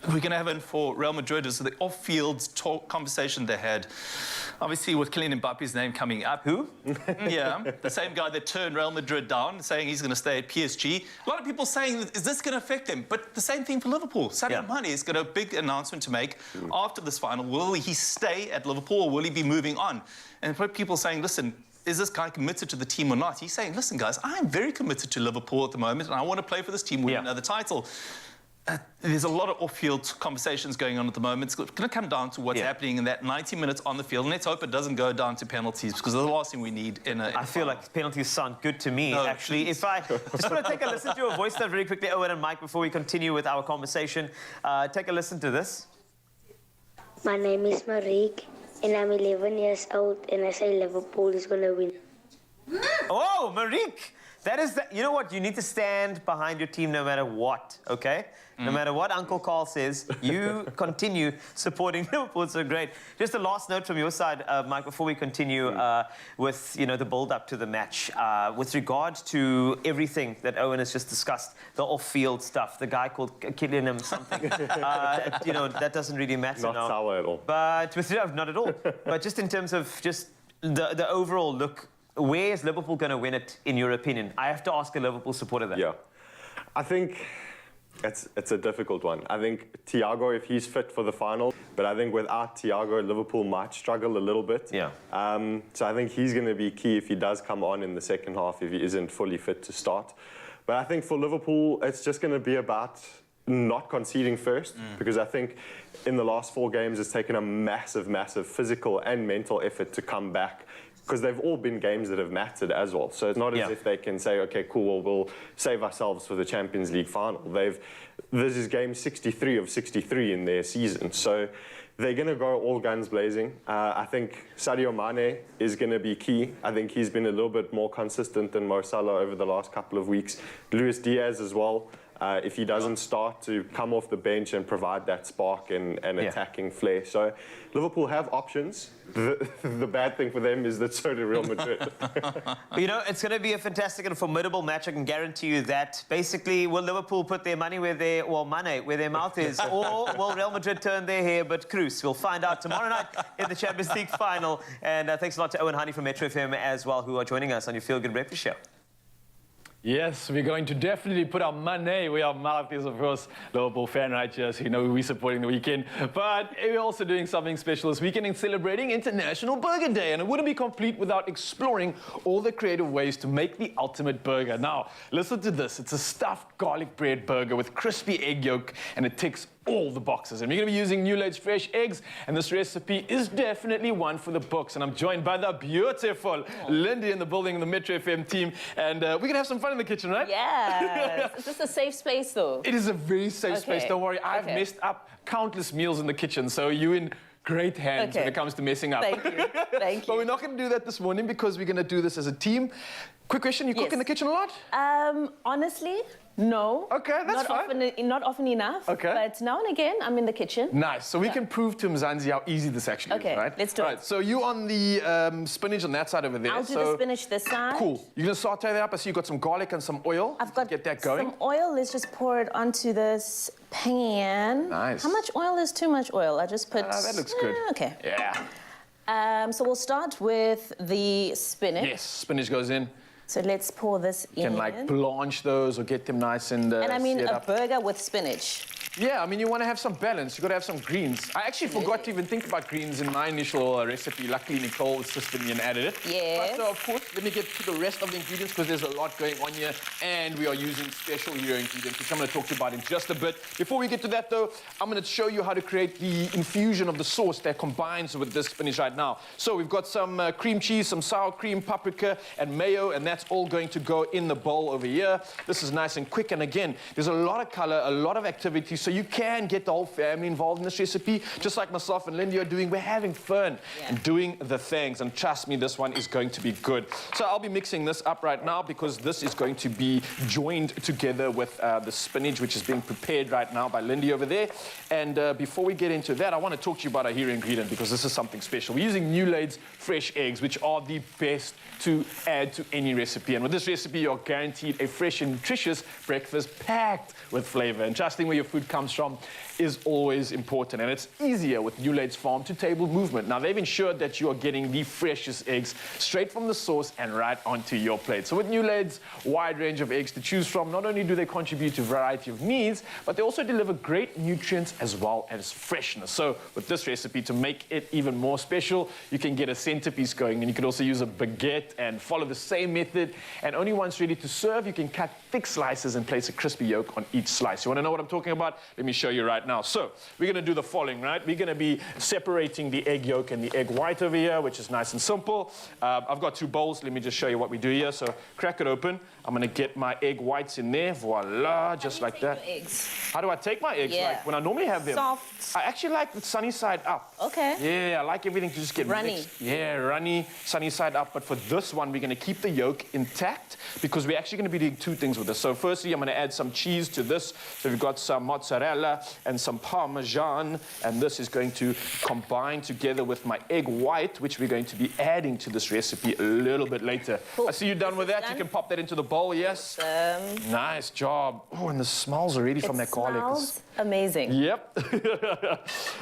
we're going to have in for Real Madrid is the off-field conversation they had. Obviously, with Kylian Mbappe's name coming up. Who? The same guy that turned Real Madrid down, saying he's going to stay at PSG. A lot of people saying, is this going to affect them? But the same thing for Liverpool. Sadio Mane has got a big announcement to make after this final. Will he stay at Liverpool or will he be moving on? And people saying, listen, is this guy committed to the team or not? He's saying, listen, guys, I'm very committed to Liverpool at the moment, and I want to play for this team, win another title. there's a lot of off-field conversations going on at the moment. It's going to come down to what's happening in that 90 minutes on the field. And let's hope it doesn't go down to penalties, because they're the last thing we need in a... I feel like penalties sound good to me, actually. If I just want to take a listen to your voice note very quickly, Owen and Mike, before we continue with our conversation. Take a listen to this. My name is Marique, and I'm 11 years old, and I say Liverpool is going to win. Oh, Marique! That is you know what? You need to stand behind your team no matter what, okay? No matter what Uncle Carl says, you continue supporting Liverpool. It's so great. Just a last note from your side, Mike, before we continue with, you know, the build-up to the match. With regard to everything that Owen has just discussed, the off-field stuff, the guy called Kylian something, you know, that doesn't really matter now. Not sour at all. But, not at all. But just in terms of just the overall look, where is Liverpool going to win it, in your opinion? I have to ask a Liverpool supporter that. Yeah. I think it's a difficult one. I think Thiago, if he's fit for the final, but I think without Thiago, Liverpool might struggle a little bit. Yeah. So I think he's going to be key if he does come on in the second half, if he isn't fully fit to start. But I think for Liverpool, it's just going to be about not conceding first, because I think in the last 4 games, it's taken a massive, massive physical and mental effort to come back, because they've all been games that have mattered as well. So it's not as if they can say, okay, cool, well, we'll save ourselves for the Champions League final. This is game 63 of 63 in their season. So they're going to go all guns blazing. I think Sadio Mane is going to be key. I think he's been a little bit more consistent than Mo Salah over the last couple of weeks. Luis Diaz as well. If he doesn't start to come off the bench and provide that spark and attacking flair. So Liverpool have options. The bad thing for them is that so do Real Madrid. You know, it's going to be a fantastic and formidable match. I can guarantee you that. Basically, will Liverpool put their money where their mouth is, or will Real Madrid turn their hair but cruise? We'll find out tomorrow night in the Champions League final. And thanks a lot to Owen Honey from Metro FM as well, who are joining us on your Feel Good Breakfast Show. Yes, we're going to definitely put our money where our mouth is, of course. Liverpool fan right here, so you know we're supporting the weekend. But we're also doing something special this weekend in celebrating International Burger Day. And it wouldn't be complete without exploring all the creative ways to make the ultimate burger. Now, listen to this. It's a stuffed garlic bread burger with crispy egg yolk, and it ticks all the boxes. And we're going to be using New Laid's fresh eggs, and this recipe is definitely one for the books. And I'm joined by the beautiful Lindy in the building, the Metro FM team. And we're going to have some fun in the kitchen, right? Yes. Is this a safe space, though? It is a very safe space. Don't worry. I've messed up countless meals in the kitchen, so you're in great hands when it comes to messing up. Thank you. Thank you. But we're not going to do that this morning, because we're going to do this as a team. Quick question, you cook in the kitchen a lot? Honestly, no. Okay, that's fine. Not often enough. Okay. But now and again, I'm in the kitchen. Nice. So we can prove to Mzansi how easy this actually is, right? Let's do it. Right, so you on the spinach on that side over there. I'll do the spinach this side. Cool. You're going to saute that up. I see you've got some garlic and some oil. I've got get that going. some oil. Let's just pour it onto this pan. Nice. How much oil is too much oil? I just put... that looks good. Okay. Yeah. So we'll start with the spinach. Yes, spinach goes in. So let's pour this in. You can like blanch those or get them nice and I mean set a up. burger with spinach. Yeah, I mean, you want to have some balance. You've got to have some greens. I actually forgot to even think about greens in my initial recipe. Luckily, Nicole assisted me and added it. Yes. But of course, let me get to the rest of the ingredients, because there's a lot going on here. And we are using special hero ingredients, which I'm going to talk to you about in just a bit. Before we get to that, though, I'm going to show you how to create the infusion of the sauce that combines with this spinach right now. So we've got some cream cheese, some sour cream, paprika, and mayo, and that's all going to go in the bowl over here. This is nice and quick. And again, there's a lot of color, a lot of activity, so you can get the whole family involved in this recipe, just like myself and Lindy are doing. We're having fun and doing the things, and trust me, this one is going to be good. So I'll be mixing this up right now, because this is going to be joined together with the spinach, which is being prepared right now by Lindy over there. And before we get into that, I want to talk to you about our hero ingredient, because this is something special. We're using New Laid's fresh eggs, which are the best to add to any recipe. And with this recipe, you're guaranteed a fresh and nutritious breakfast packed with flavor. And trusting where your food comes from, is always important, and it's easier with Newlade's farm-to-table movement. Now, they've ensured that you are getting the freshest eggs straight from the source and right onto your plate. So with Newlade's wide range of eggs to choose from, not only do they contribute to a variety of needs, but they also deliver great nutrients as well as freshness. So with this recipe, to make it even more special, you can get a centerpiece going, and you can also use a baguette and follow the same method. And only once ready to serve, you can cut thick slices and place a crispy yolk on each slice. You want to know what I'm talking about? Let me show you right now. So we're going to do the following, right? We're going to be separating the egg yolk and the egg white over here, which is nice and simple. I've got 2 bowls. Let me just show you what we do here. So crack it open. I'm going to get my egg whites in there. Voila, just like that. How do I take my eggs? Yeah. Like when I normally have them? Soft. I actually like the sunny side up. Okay. Yeah, I like everything to just get runny. mixed. Yeah, runny, sunny side up. But for this one, we're going to keep the yolk intact because we're actually going to be doing 2 things with this. So firstly, I'm going to add some cheese to this. So we've got some mozzarella and some parmesan, and this is going to combine together with my egg white, which we're going to be adding to this recipe a little bit later. Cool. I see you're done with that. You can pop that into the bowl, yes? Nice job. Oh, and the smells already from that garlic. Smells amazing. Yep.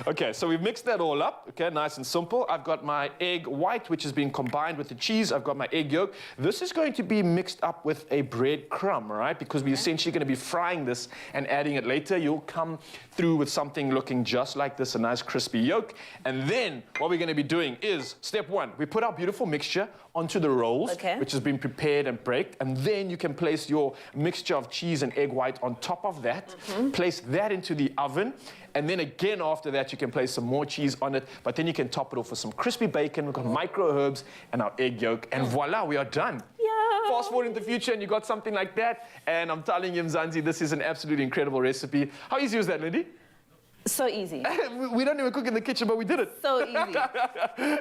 Okay, so we've mixed that all up. Okay, nice and simple. I've got my egg white, which is being combined with the cheese. I've got my egg yolk. This is going to be mixed up with a bread crumb, right? Because we're essentially going to be frying this and adding it later. You'll come through with something looking just like this, a nice crispy yolk. And then what we're going to be doing is, step 1, we put our beautiful mixture onto the rolls, which has been prepared and baked. And then you can place your mixture of cheese and egg white on top of that. Place that into the oven. And then again after that, you can place some more cheese on it. But then you can top it off with some crispy bacon. We've got micro herbs and our egg yolk. And voila, we are done. Fast forward in the future and you got something like that. And I'm telling you, Mzansi, this is an absolutely incredible recipe. How easy was that, Lindy? So easy. We don't even cook in the kitchen, but we did it. So easy.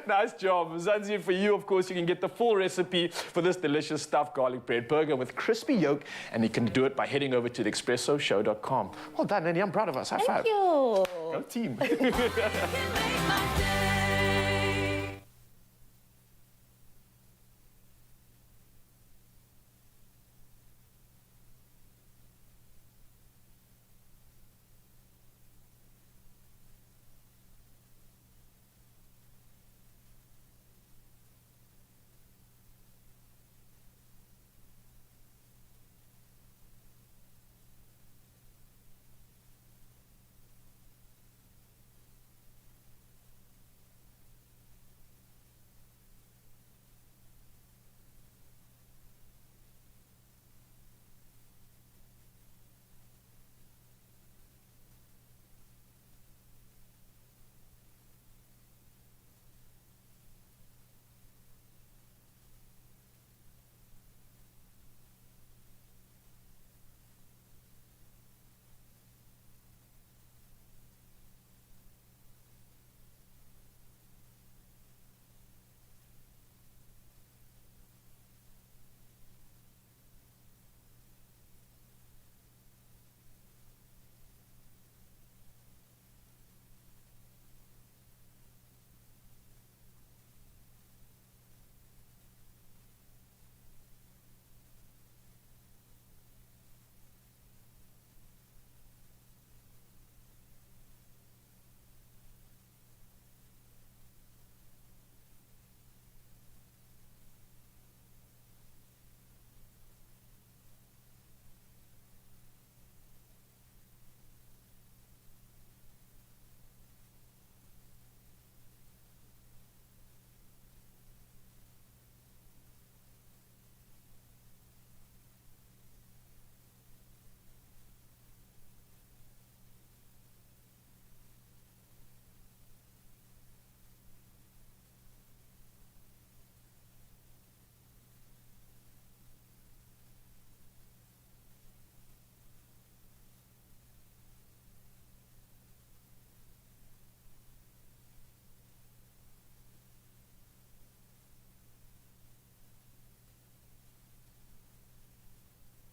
Nice job. Mzansi, for you, of course, you can get the full recipe for this delicious stuffed garlic bread burger with crispy yolk, and you can do it by heading over to theexpressoshow.com. Well done, Lindy. I'm proud of us. High five. Thank you. Go team.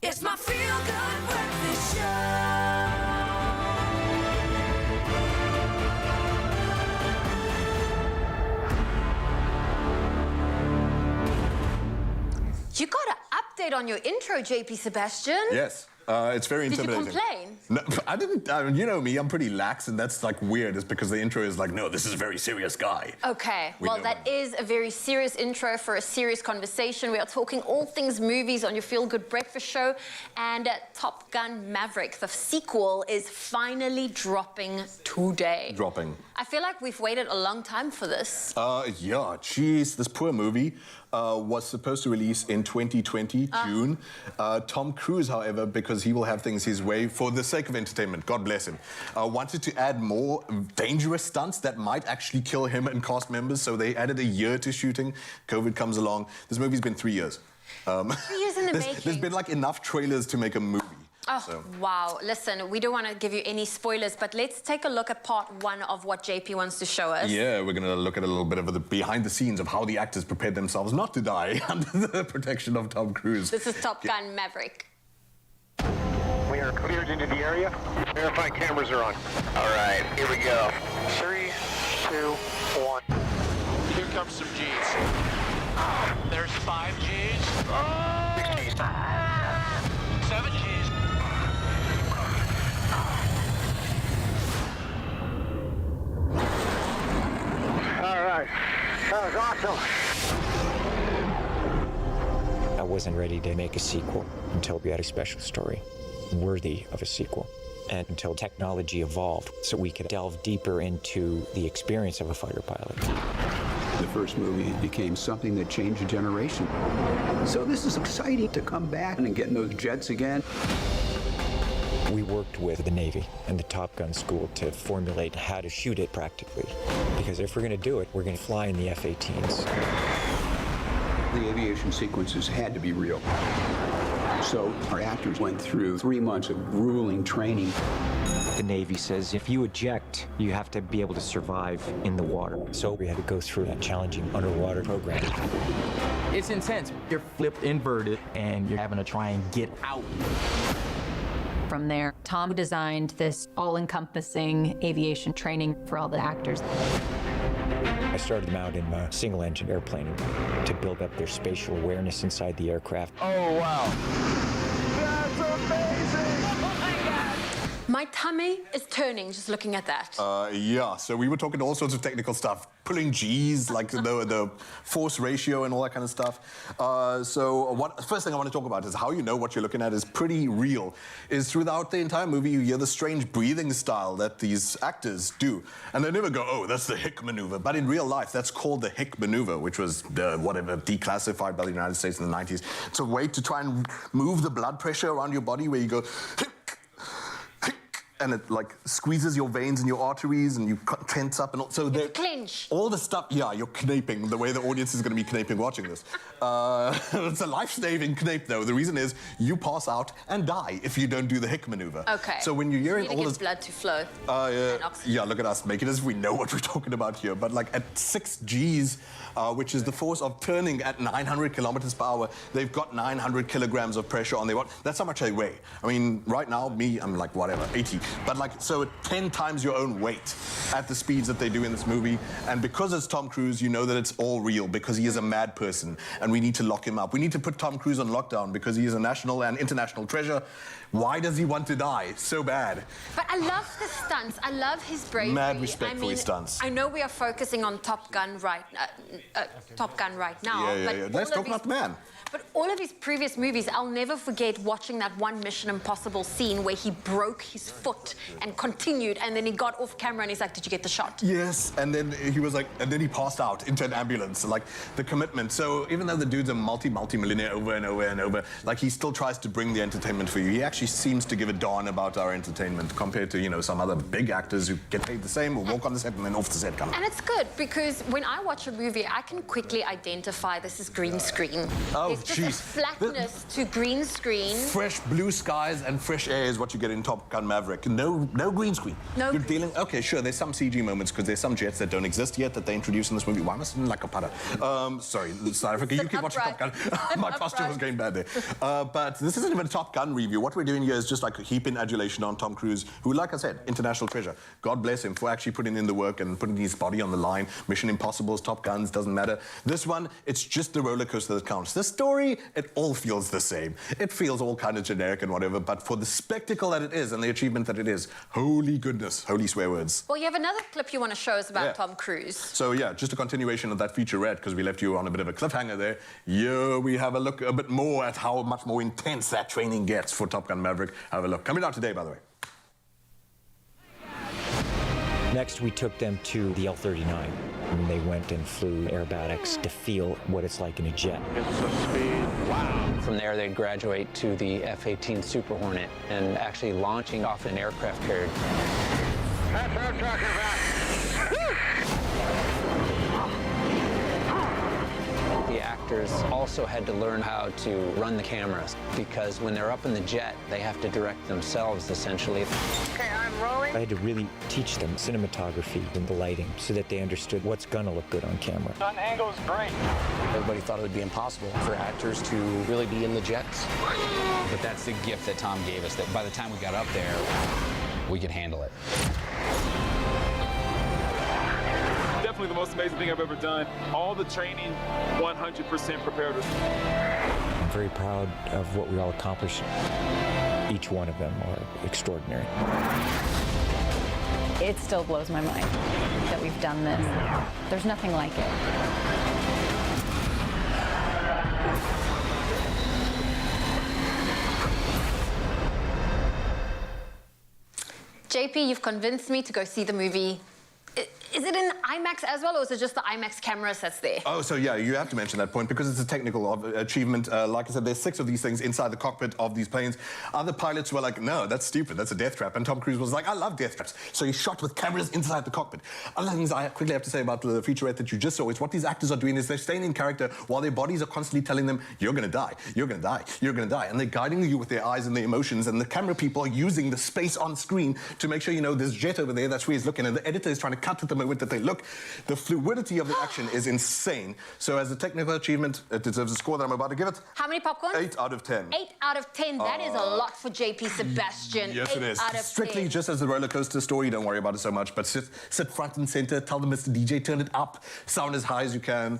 It's my feel-good breakfast show. You got an update on your intro, JP Sebastian. Yes. It's very intimidating. Did you complain? No, I didn't. You know me, I'm pretty lax, and that's like weird. It's because the intro is like, no, this is a very serious guy. Okay, well, that is a very serious intro for a serious conversation. We are talking all things movies on your Feel Good Breakfast show, and Top Gun Maverick, the sequel, is finally dropping today. Dropping. I feel like we've waited a long time for this. Yeah, geez, this poor movie was supposed to release in 2020, June. Tom Cruise, however, because he will have things his way for the sake of entertainment, God bless him, wanted to add more dangerous stunts that might actually kill him and cast members, so they added a year to shooting. COVID comes along. This movie's been 3 years. 3 years in the making. There's been like enough trailers to make a movie. Oh, so. Wow. Listen, we don't want to give you any spoilers, but let's take a look at part 1 of what JP wants to show us. Yeah, we're going to look at a little bit of the behind the scenes of how the actors prepared themselves not to die under the protection of Tom Cruise. This is Top Gun Maverick. We are cleared into the area. Verify cameras are on. All right, here we go. 3, 2, 1. Here comes some G's. There's 5 G's. 6 G's. 7 G's. All right. That was awesome. I wasn't ready to make a sequel until we had a special story worthy of a sequel, and until technology evolved so we could delve deeper into the experience of a fighter pilot. The first movie became something that changed a generation. So this is exciting to come back and get in those jets again. We worked with the Navy and the Top Gun school to formulate how to shoot it practically. Because if we're going to do it, we're going to fly in the F-18s. The aviation sequences had to be real. So our actors went through 3 months of grueling training. The Navy says if you eject, you have to be able to survive in the water. So we had to go through that challenging underwater program. It's intense. You're flipped inverted and you're having to try and get out. From there, Tom designed this all-encompassing aviation training for all the actors. I started them out in a single-engine airplane to build up their spatial awareness inside the aircraft. Oh, wow. That's amazing! Oh, my God! My tummy is turning just looking at that. Yeah, so we were talking all sorts of technical stuff, pulling G's, like the force ratio and all that kind of stuff. First thing I want to talk about is how you know what you're looking at is pretty real. Is throughout the entire movie you hear the strange breathing style that these actors do. And they never go, oh, that's the Hick maneuver. But in real life, that's called the Hick maneuver, which was declassified by the United States in the 90s. It's a way to try and move the blood pressure around your body where you go, Hick, and it like squeezes your veins and your arteries and you tense up and all. So clench. All the stuff, yeah, you're knaping the way the audience is going to be knaping watching this. It's a life-saving knape though. The reason is you pass out and die if you don't do the Hick maneuver. Okay. So when you're hearing all this blood to flow. Yeah, look at us making as if we know what we're talking about here. But like at 6 G's, which is the force of turning at 900 kilometers per hour, they've got 900 kilograms of pressure on their body. That's how much they weigh. I mean, right now, I'm like, whatever, 80. But like, so 10 times your own weight at the speeds that they do in this movie. And because it's Tom Cruise, you know that it's all real because he is a mad person and we need to lock him up. We need to put Tom Cruise on lockdown because he is a national and international treasure. Why does he want to die so bad? But I love the stunts. I love his bravery. Mad respect for his stunts. I know we are focusing on Top Gun right now. Yeah. Let's talk about the man. But all of his previous movies, I'll never forget watching that one Mission Impossible scene where he broke his foot and continued, and then he got off camera and he's like, did you get the shot? Yes, and then he was like, and then he passed out into an ambulance, like the commitment. So even though the dude's a multi-millionaire over and over and over, like he still tries to bring the entertainment for you. He actually seems to give a darn about our entertainment compared to, you know, some other big actors who get paid the same or walk on the set and then off the set come. And it's good because when I watch a movie, I can quickly identify this is green screen. Oh, There's just a flatness to green screen. Fresh blue skies and fresh air is what you get in Top Gun Maverick. No green screen. No. You're dealing. Okay, sure. There's some CG moments because there's some jets that don't exist yet that they introduce in this movie. Why am I sitting like a putter? Sorry, South Africa. You keep watching Top Gun. My posture was going bad there. But this isn't even a Top Gun review. What we're doing here is just like a heap in adulation on Tom Cruise, who, like I said, international treasure. God bless him for actually putting in the work and putting his body on the line. Mission Impossibles, Top Guns, doesn't matter. This one, it's just the roller coaster that counts. The story story, it all feels the same. It feels all kind of generic and whatever, but for the spectacle that it is and the achievement that it is, holy goodness, holy swear words. Well, you have another clip you want to show us about Tom Cruise. So yeah, just a continuation of that featurette, because we left you on a bit of a cliffhanger there. Here we have a look a bit more at how much more intense that training gets for Top Gun Maverick. Have a look. Coming out today, by the way. Next, we took them to the L-39. And they went and flew aerobatics to feel what it's like in a jet. Get some speed. Wow. From there, they graduate to the F-18 Super Hornet and actually launching off an aircraft carrier. That's what I'm talking about. The actors also had to learn how to run the cameras because when they're up in the jet, they have to direct themselves, essentially. Okay, I'm rolling. I had to really teach them cinematography and the lighting so that they understood what's gonna look good on camera. Sun angle's great. Everybody thought it would be impossible for actors to really be in the jets. But that's the gift that Tom gave us, that by the time we got up there, we could handle it. Definitely the most amazing thing I've ever done. All the training, 100% prepared us. I'm very proud of what we all accomplished. Each one of them are extraordinary. It still blows my mind that we've done this. There's nothing like it. JP, you've convinced me to go see the movie. Is it in IMAX as well, or is it just the IMAX cameras that's there? Oh, so yeah, you have to mention that point because it's a technical achievement. Like I said, there's 6 of these things inside the cockpit of these planes. Other pilots were like, no, that's stupid, that's a death trap. And Tom Cruise was like, I love death traps. So he shot with cameras inside the cockpit. Other things I quickly have to say about the featurette that you just saw is what these actors are doing is they're staying in character while their bodies are constantly telling them, you're gonna die, you're gonna die, you're gonna die. And they're guiding you with their eyes and their emotions, and the camera people are using the space on screen to make sure, you know, there's jet over there, that's where he's looking, and the editor is trying to cut at the moment that they look. The fluidity of the action is insane. So as a technical achievement, it deserves a score that I'm about to give it. How many popcorns? 8 out of 10. 8 out of 10. That is a lot for JP Sebastian. Yes, it is. 8 out of Strictly 10. just as a roller coaster story, don't worry about it so much, but sit front and center, tell the Mr. DJ, turn it up, sound as high as you can,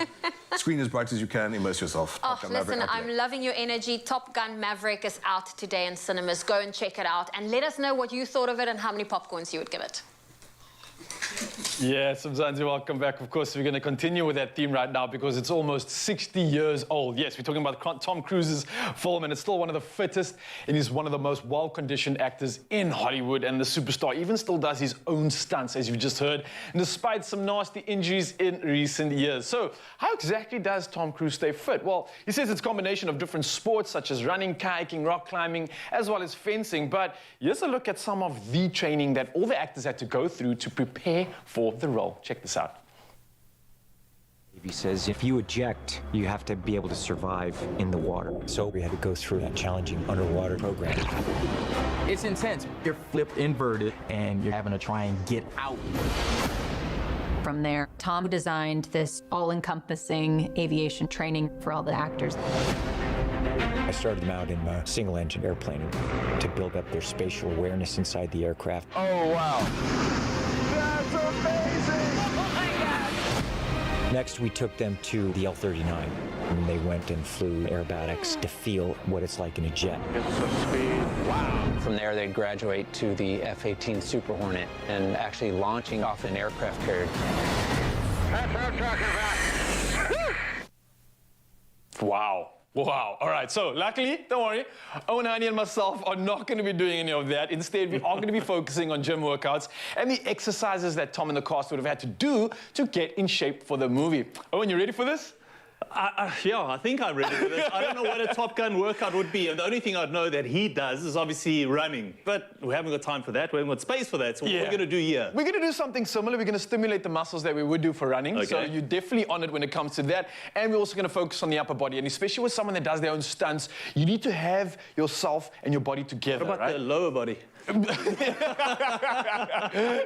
screen as bright as you can, immerse yourself. Oh, listen, I'm loving your energy. Top Gun Maverick is out today in cinemas. Go and check it out and let us know what you thought of it and how many popcorns you would give it. Yes, Mzansi, welcome back. Of course, we're going to continue with that theme right now because it's almost 60 years old. Yes, we're talking about Tom Cruise's film, and it's still one of the fittest, and he's one of the most well-conditioned actors in Hollywood, and the superstar even still does his own stunts, as you've just heard, despite some nasty injuries in recent years. So, how exactly does Tom Cruise stay fit? Well, he says it's a combination of different sports, such as running, kayaking, rock climbing, as well as fencing, but here's a look at some of the training that all the actors had to go through to prepare for the role. Check this out. He says if you eject, you have to be able to survive in the water. So we had to go through that challenging underwater program. It's intense. You're flipped inverted and you're having to try and get out. From there, Tom designed this all-encompassing aviation training for all the actors. I started them out in a single-engine airplane to build up their spatial awareness inside the aircraft. Oh, wow. That's amazing! Oh, my God! Next, we took them to the L-39. And they went and flew aerobatics to feel what it's like in a jet. Get some speed. Wow. From there, they graduate to the F-18 Super Hornet and actually launching off an aircraft carrier. That's what I'm talking about. Wow. Wow. All right. So luckily, don't worry, Owen, Hani, and myself are not going to be doing any of that. Instead, we are going to be focusing on gym workouts and the exercises that Tom and the cast would have had to do to get in shape for the movie. Owen, you ready for this? Yeah, I think I'm ready for this. I don't know what a Top Gun workout would be, and the only thing I'd know that he does is obviously running. But we haven't got time for that. We haven't got space for that. So what are we going to do here? We're going to do something similar. We're going to stimulate the muscles that we would do for running. Okay. So you're definitely on it when it comes to that. And we're also going to focus on the upper body. And especially with someone that does their own stunts, you need to have yourself and your body together, What about the lower body?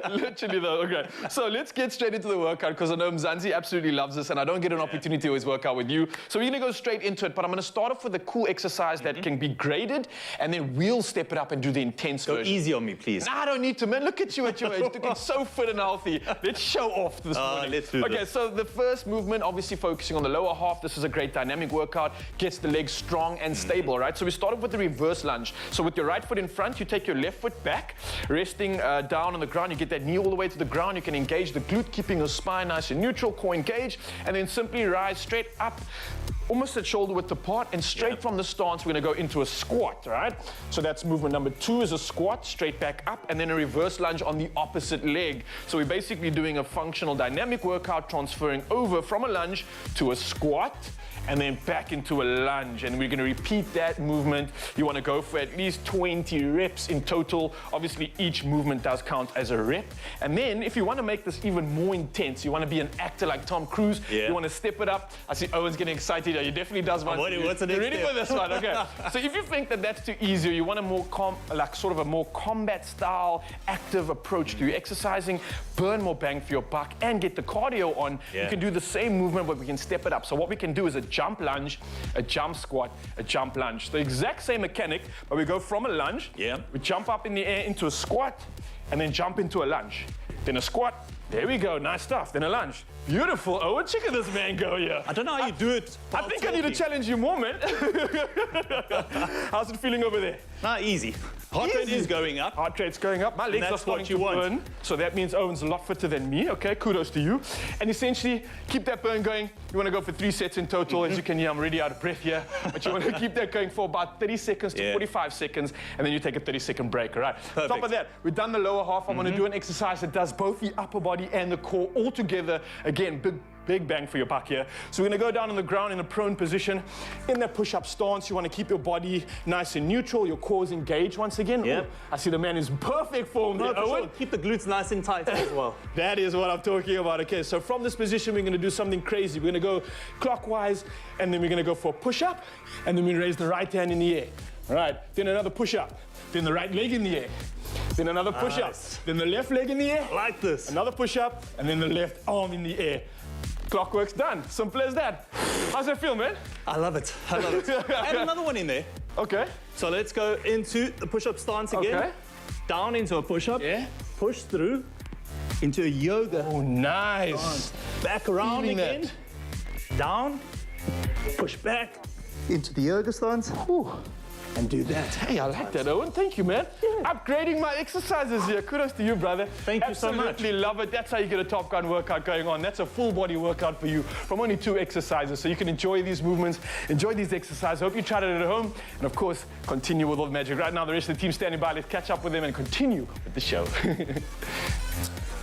Literally though, okay. So let's get straight into the workout because I know Mzansi absolutely loves this and I don't get an opportunity to always work out with you. So we're gonna go straight into it, but I'm gonna start off with a cool exercise that can be graded and then we'll step it up and do the intense version. Go easy on me, please. Nah, I don't need to, man. Look at you at your age. Looking so fit and healthy. Let's show off this morning. Let's do this. Okay, so the first movement, obviously focusing on the lower half. This is a great dynamic workout. Gets the legs strong and stable, right? So we start off with the reverse lunge. So with your right foot in front, you take your left foot back, resting down on the ground. You get that knee all the way to the ground. You can engage the glute, keeping your spine nice and neutral, core engaged, and then simply rise straight up, almost at shoulder width apart, and straight from the stance, we're gonna go into a squat, right? So that's movement number 2 is a squat, straight back up, and then a reverse lunge on the opposite leg. So we're basically doing a functional dynamic workout, transferring over from a lunge to a squat, and then back into a lunge. And we're gonna repeat that movement. You wanna go for at least 20 reps in total. Obviously, each movement does count as a rep. And then, if you wanna make this even more intense, you wanna be an actor like Tom Cruise, you wanna step it up. I see Owen's getting excited. He definitely does one. What's the next You're ready step? for this one? Okay. So if you think that that's too easy, or you want a more sort of a more combat style, active approach to your exercising, burn more bang for your buck, and get the cardio on, you can do the same movement, but we can step it up. So what we can do is a jump lunge, a jump squat, a jump lunge. The exact same mechanic, but we go from a lunge, we jump up in the air into a squat, and then jump into a lunge. Then a squat, there we go, nice stuff. Then a lunge. Beautiful, Owen, check at this man go here. I don't know how you do it. I think I need to challenge you more, man. How's it feeling over there? Nah, easy. Heart rate is going up. Heart rate's going up. My legs are starting to burn. So that means Owen's a lot fitter than me, okay? Kudos to you. And essentially, keep that burn going. You want to go for 3 sets in total. As you can hear, I'm already out of breath here. But you want to keep that going for about 30 seconds to 45 seconds. And then you take a 30-second break, all right? On top of that, we've done the lower half. I'm going to do an exercise that does both the upper body and the core all together. Again, big bang for your buck here. So we're gonna go down on the ground in a prone position. In that push-up stance, you wanna keep your body nice and neutral, your core's engaged once again. Ooh, I see the man is in perfect form there, Owen. Sure. Keep the glutes nice and tight as well. That is what I'm talking about. Okay, so from this position, we're gonna do something crazy. We're gonna go clockwise, and then we're gonna go for a push-up, and then we raise the right hand in the air. All right, then another push-up, then the right leg in the air. Then another push-up, then the left leg in the air. I like this. Another push-up, and then the left arm in the air. Clockwork's done. Simple as that. How's that feel, man? I love it. I love it. Add another one in there. Okay. So let's go into the push-up stance again. Okay. Down into a push-up. Yeah. Push through into a yoga. Oh, nice. Stance. Back around Feeling again. that. Down. Push back into the yoga stance. Whew. And do that. Hey, I like that, Owen. Thank you, man. Upgrading my exercises here. Kudos to you, brother. Thank you so much. Absolutely love it. That's how you get a Top Gun workout going on. That's a full body workout for you from only 2 exercises. So you can enjoy these movements, enjoy these exercises. Hope you tried it at home. And of course, continue with all the magic. Right now, the rest of the team standing by. Let's catch up with them and continue with the show.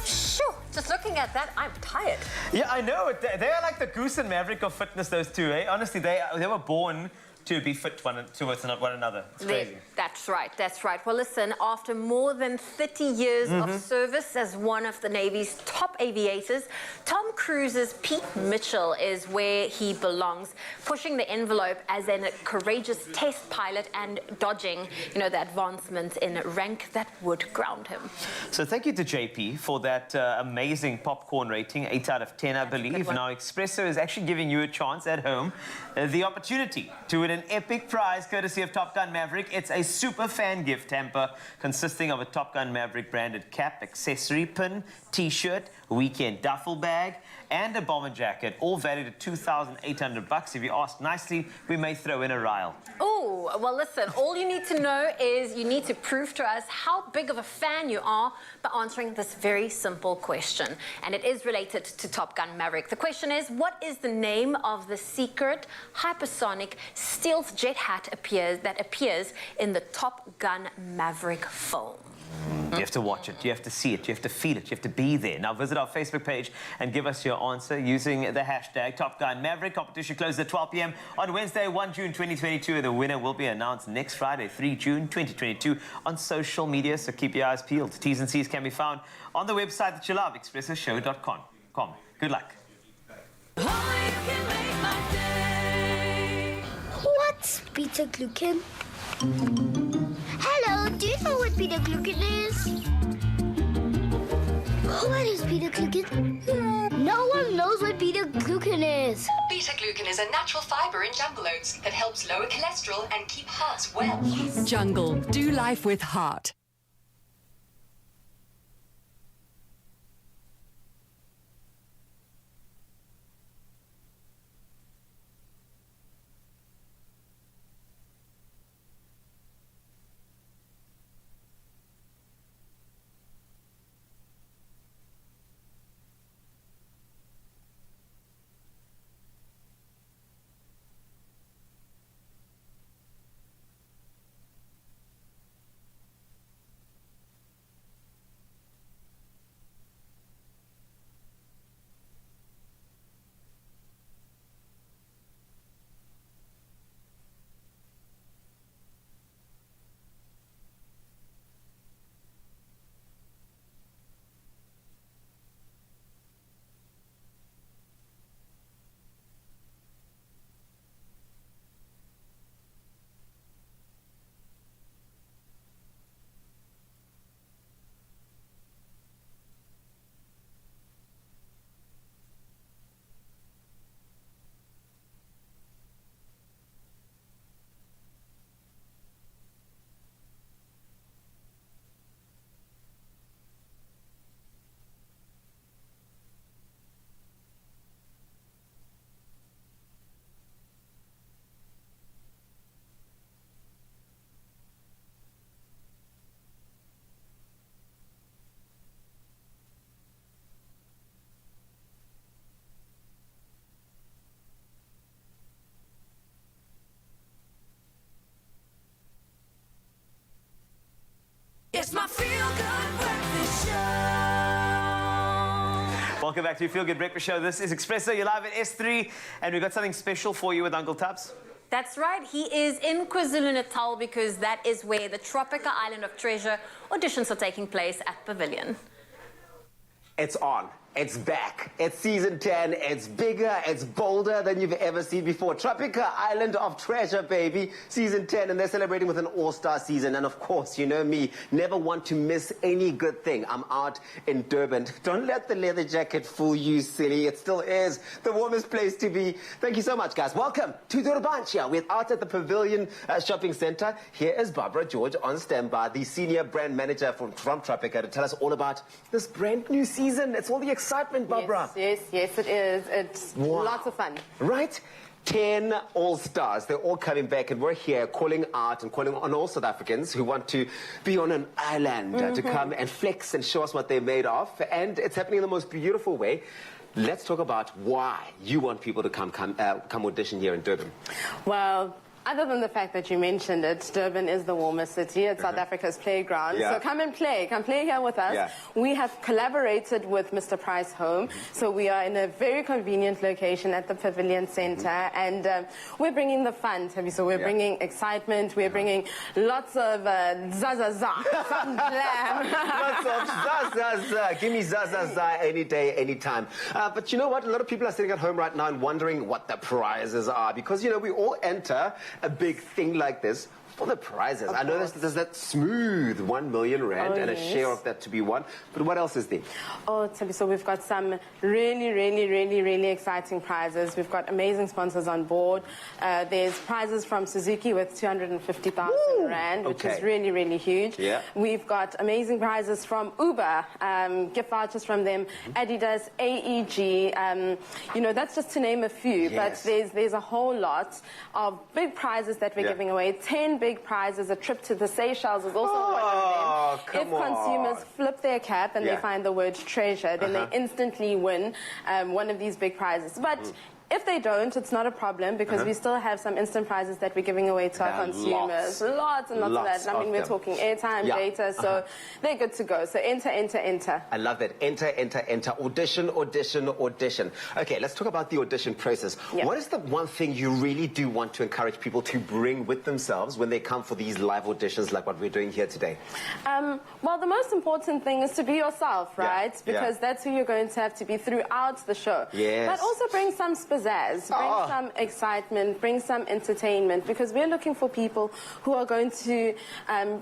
Sure. Just looking at that, I'm tired. Yeah, I know. They are like the Goose and Maverick of fitness, those two, eh? Honestly, they were born to be fit towards one another. It's crazy. That's right, that's right. Well, listen, after more than 30 years of service as one of the Navy's top aviators, Tom Cruise's Pete Mitchell is where he belongs, pushing the envelope as a courageous test pilot and dodging, you know, the advancements in rank that would ground him. So thank you to JP for that amazing popcorn rating, 8 out of 10, I believe. Now, Expresso is actually giving you a chance at home, the opportunity to win an epic prize courtesy of Top Gun Maverick. It's a super fan gift hamper consisting of a Top Gun Maverick branded cap, accessory, pin, t-shirt, weekend duffel bag, and a bomber jacket, all valued at $2,800. If you ask nicely, we may throw in a Ryle. Oh, well, listen, all you need to know is you need to prove to us how big of a fan you are by answering this very simple question. And it is related to Top Gun Maverick. The question is, what is the name of the secret hypersonic stealth jet hat that appears in the Top Gun Maverick film? You have to watch it, you have to see it, you have to feel it, you have to be there. Now visit our Facebook page and give us your answer using the hashtag Top Gun Maverick. Competition closes at 12 p.m. on Wednesday, 1 June 2022. The winner will be announced next Friday, 3 June 2022 on social media, so keep your eyes peeled. T's and C's can be found on the website that you love, expressoshow.com. Good luck. What's beta-glucan? Hello, Do you know what beta-glucan is? What is beta-glucan? No one knows what beta-glucan is. Beta-glucan is a natural fiber in jungle oats that helps lower cholesterol and keep hearts well. Yes. Jungle, do life with heart. It's my feel-good breakfast show. Welcome back to your Feel Good Breakfast Show. This is Expresso. You're live at S3, and we've got something special for you with Uncle Tubbs. That's right. He is in KwaZulu-Natal because that is where the Tropica Island of Treasure auditions are taking place at Pavilion. It's on. It's back. It's season 10. It's bigger. It's bolder than you've ever seen before. Tropica Island of Treasure, baby. Season 10, and they're celebrating with an all-star season. And of course, you know me, never want to miss any good thing. I'm out in Durban. Don't let the leather jacket fool you, silly. It still is the warmest place to be. Thank you so much, guys. Welcome to Durbantia. We're out at the Pavilion Shopping Center. Here is Barbara George on standby, the senior brand manager from Tropica, to tell us all about this brand new season. It's all the excitement, Barbara. Yes, it is. It's lots of fun. Right? 10 all-stars. They're all coming back, and we're here calling out and calling on all South Africans who want to be on an island to come and flex and show us what they're made of. And it's happening in the most beautiful way. Let's talk about why you want people to come audition here in Durban. Well, other than the fact that you mentioned it, Durban is the warmest city. It's South Africa's playground. Yeah. So come and play. Come play here with us. Yeah. We have collaborated with Mr. Price Home. So we are in a very convenient location at the Pavilion Center. And we're bringing the fun, Tabby. So we're bringing excitement. We're bringing lots of za-za-za, fun glam. Lots of za-za-za. Give me za-za-za any day, any time. But you know what? A lot of people are sitting at home right now and wondering what the prizes are. Because, you know, we all enter a big thing like this for the prizes. I know there's that smooth 1 million rand and a share of that to be won. But what else is there? Oh, Tabby, so we've got some really exciting prizes. We've got amazing sponsors on board. There's prizes from Suzuki with 250,000 rand, which is really huge. Yeah. We've got amazing prizes from Uber, gift vouchers from them, Adidas, AEG. You know, that's just to name a few. Yes. But there's a whole lot of big prizes that we're giving away. 10 big prizes. A trip to the Seychelles is also one of them. If consumers flip their cap and they find the word treasure, then they instantly win one of these big prizes. But if they don't, it's not a problem because we still have some instant prizes that we're giving away to our consumers. Lots and lots of that. I mean, we're talking airtime, data, so they're good to go. So enter. I love that. Enter. Audition. Okay, let's talk about the audition process. What is the one thing you really do want to encourage people to bring with themselves when they come for these live auditions like what we're doing here today? Well, the most important thing is to be yourself, right? Because that's who you're going to have to be throughout the show. Yes. But also bring some pizzazz. pizzazz, bring some excitement, bring some entertainment, because we're looking for people who are going to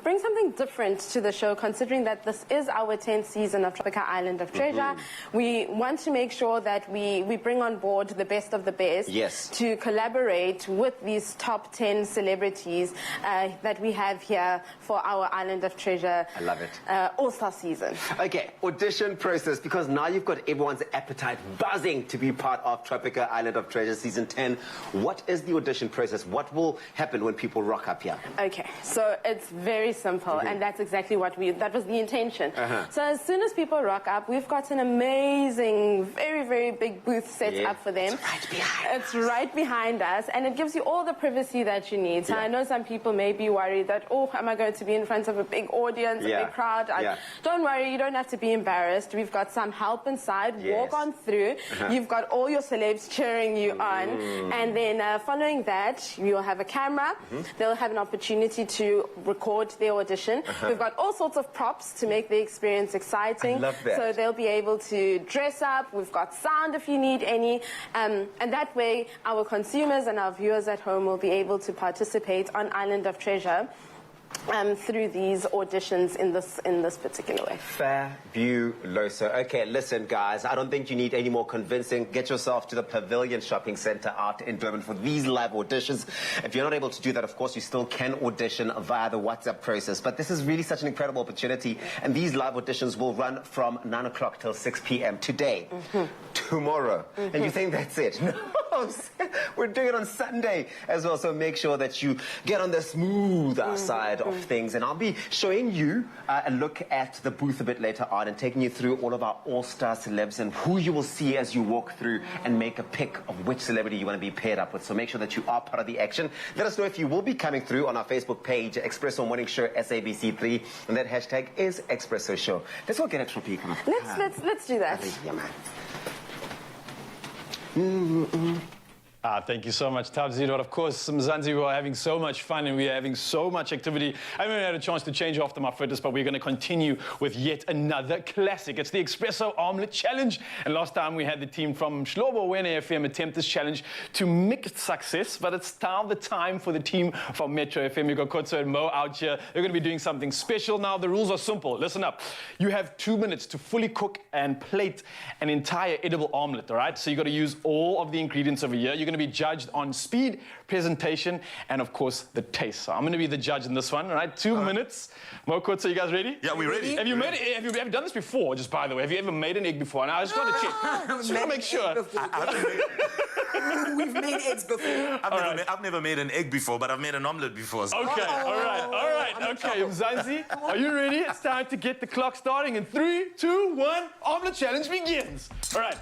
bring something different to the show, considering that this is our 10th season of Tropica Island of Treasure. We want to make sure that we bring on board the best of the best to collaborate with these top 10 celebrities that we have here for our Island of Treasure I love it. All-Star season. Okay, audition process, because now you've got everyone's appetite buzzing to be part of Tropica Island of Treasure Season 10. What is the audition process? What will happen when people rock up here? Okay, so it's very simple, and that's exactly what that was the intention. So as soon as people rock up, we've got an amazing, very, very big booth set up for them. It's right behind us, and it gives you all the privacy that you need. So I know some people may be worried that, oh, am I going to be in front of a big audience, a big crowd? Don't worry, you don't have to be embarrassed. We've got some help inside. Walk on through. You've got all your celebs cheering you on, and then following that, you'll have a camera. They'll have an opportunity to record their audition. We've got all sorts of props to make the experience exciting. I love that. So they'll be able to dress up. We've got sound if you need any, and that way our consumers and our viewers at home will be able to participate on Island of Treasure through these auditions in this particular way. Fabuloso. Okay, listen, guys, I don't think you need any more convincing. Get yourself to the Pavilion Shopping Centre out in Durban for these live auditions. If you're not able to do that, of course, you still can audition via the WhatsApp process. But this is really such an incredible opportunity, and these live auditions will run from 9 o'clock till 6 p.m. today, tomorrow. And you think that's it? No, we're doing it on Sunday as well, so make sure that you get on the smoother side of things, and I'll be showing you a look at the booth a bit later on and taking you through all of our all-star celebs and who you will see as you walk through and make a pick of which celebrity you want to be paired up with. So make sure that you are part of the action. Let us know if you will be coming through on our Facebook page, Expresso Morning Show SABC3, and that hashtag is Expresso Show. Let's go get a Tropica. Let's do that. Yeah, man. Thank you so much, Tabzito. Of course, Mzansi, we are having so much fun and we are having so much activity. I haven't had a chance to change after my fitness, but we're going to continue with yet another classic. It's the Expresso Omelette Challenge. And last time we had the team from Clover FM attempt this challenge to mixed success, but it's now the time for the team from Metro FM. We've got Kotso and Mo out here. They're going to be doing something special now. The rules are simple. Listen up. You have 2 minutes to fully cook and plate an entire edible omelette, all right? So you've got to use all of the ingredients over here. You're going to be judged on speed, presentation, and of course the taste. So I'm going to be the judge in this one. All right, 2 minutes. Mo, Kotso, you guys ready? Yeah, we're ready. Have you ever done this before? Just by the way, have you ever made an egg before? Now I just want to check. Just want to make sure. We've made eggs before. I've never made an egg before, but I've made an omelette before. So. Okay, all right. Okay, Mzansi, are you ready? It's time to get the clock starting in 3, 2, 1. Omelette challenge begins. All right.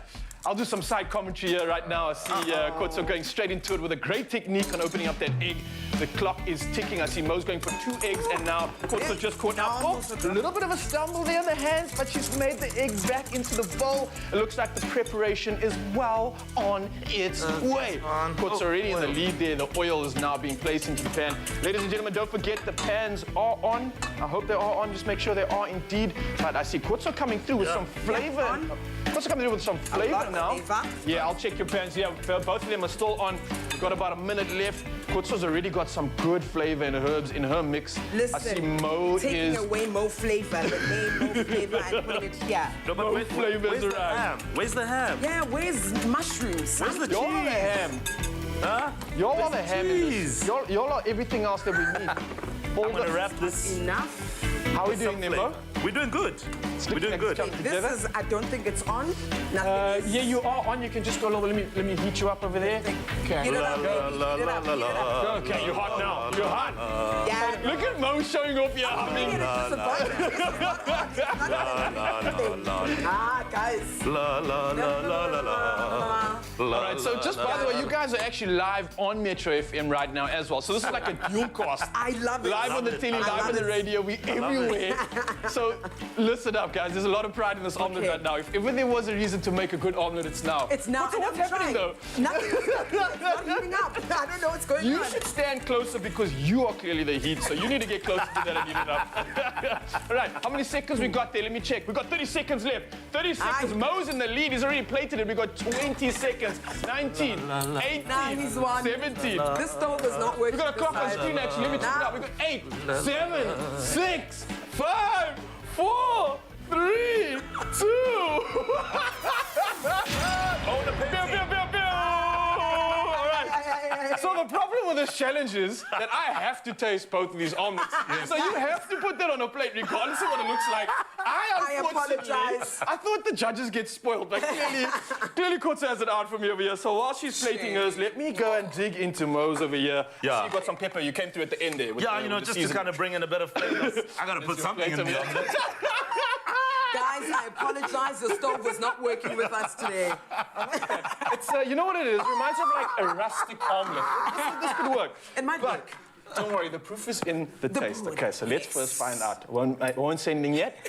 I'll do some side commentary here right now. I see Kotso going straight into it with a great technique on opening up that egg. The clock is ticking. I see Mo's going for 2 eggs, and now Kotso just caught up. Oh, a little bit of a stumble there in the hands, but she's made the eggs back into the bowl. It looks like the preparation is well on its way. Kotso already in the lead there. The oil is now being placed into the pan. Ladies and gentlemen, don't forget the pans are on. I hope they are on. Just make sure they are indeed. But I see Kotso coming through with some flavor. Kotso coming through with some flavor now. Yeah, I'll check your pans. Yeah, both of them are still on. We've got about a minute left. Kotso's already got some good flavor and herbs in her mix. Listen, I see Mo taking away Mo flavor, the name Mo flavor, and putting it here. No, but where's the ham? Where's the ham? Yeah, where's mushrooms? Where's the cheese? Y'all are the ham. Huh? Y'all are the ham. Y'all are everything else that we need. I'm gonna wrap this. Enough. How are we doing there, Mo? We're doing good. We're doing good. This is, I don't think it's on. Nothing is. Yeah, you are on. You can just go a little. Let me heat you up over there. Okay. Heat it up. Okay, you're hot now. You're hot. Yeah. Look at Mo showing off your humming. Guys. All right, so just by the way, you guys are actually live on Metro FM right now as well. So this is like a dual cast. I love it. Live on the telly, live on the radio, we everywhere. So listen up, guys. There's a lot of pride in this omelette right now. If ever there was a reason to make a good omelet, it's now. It's now. What's happening though? Nothing. It's not heating up. I don't know what's going on. You should stand closer because you are clearly the heat. So you need to get closer to that and heat it up. All right. How many seconds we got there? Let me check. We got 30 seconds left. 30 seconds. Mo's in the lead. He's already plated it. We got 20 seconds. seconds. 19, 18, Nah, he's won. 17. This stove is not working. We got a clock on this screen side. actually. Let me check it out. We got 8, 7, 6, 5, 4, 3, 2. Oh, the Pew, pew, pew, pew. All right. So the problem with this challenge is that I have to taste both of these omelets. So you have to put that on a plate regardless of what it looks like. I apologize. I thought the judges get spoiled, but clearly Kotze has it out for me over here. So while she's plating hers, let me go and dig into Mo's over here. Yeah. So you got some pepper. You came through at the end there. With Yeah, the, you know, with the just to seasoning. kind of bring in a bit of flavor. I gotta put something in there. Guys, I apologize. The stove was not working with us today. It's, you know what it is? It reminds me of like a rustic omelet. This could work. It might work. Don't worry, the proof is in the taste. Okay, so let's first find out. I won't say anything yet.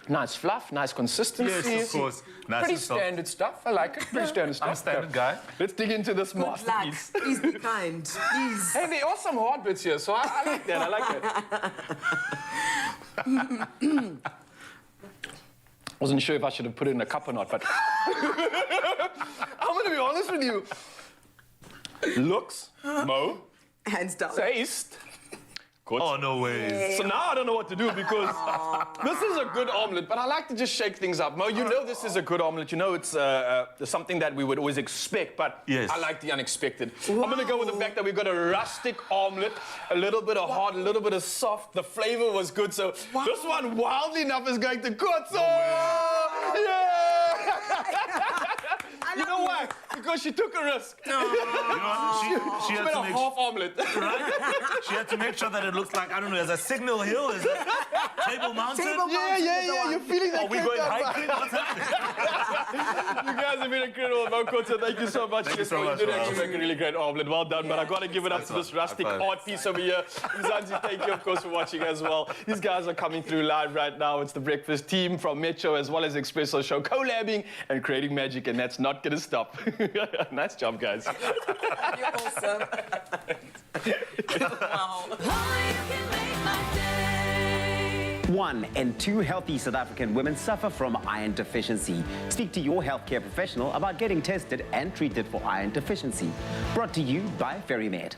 Nice fluff, nice consistency. Yes, of course. Nice Pretty and soft. standard stuff. I like it. Pretty standard stuff. I'm a standard guy. Let's dig into this Good luck. masterpiece. Please be kind. Please. Hey, there are some hard bits here, so I like that. I like that. Wasn't sure if I should have put it in a cup or not, but I'm going to be honest with you. Looks, Mo. Hands down. Taste. Good. Oh, no way. So now I don't know what to do because this is a good omelet, but I like to just shake things up. Mo, you know this is a good omelet. You know it's something that we would always expect, but yes. I like the unexpected. I'm going to go with the fact that we've got a rustic omelet, a little bit of hard, a little bit of soft. The flavor was good, so this one, wildly enough, is going to Kotze. Yeah! You know why? Because she took a risk. You know what? She had made to a make half omelet. Right? She had to make sure that it looks like, I don't know, there's a Signal Hill, is it Table Mountain? Yeah. You're feeling that. Are we going hiking? What's happening? You guys have been incredible. Mo Kotze, thank you so much. Thank you so much. You did actually make a really great omelet. Well done, but I got to give it up to this rustic High five. art piece over here. Zanzi, thank you, of course, for watching as well. These guys are coming through live right now. It's the Breakfast team from Metro as well as Expresso Show, collabing and creating magic, and that's not going to stop. Nice job, guys. You're awesome. Wow. 1 in 2 healthy South African women suffer from iron deficiency. Speak to your healthcare professional about getting tested and treated for iron deficiency. Brought to you by FerryMed.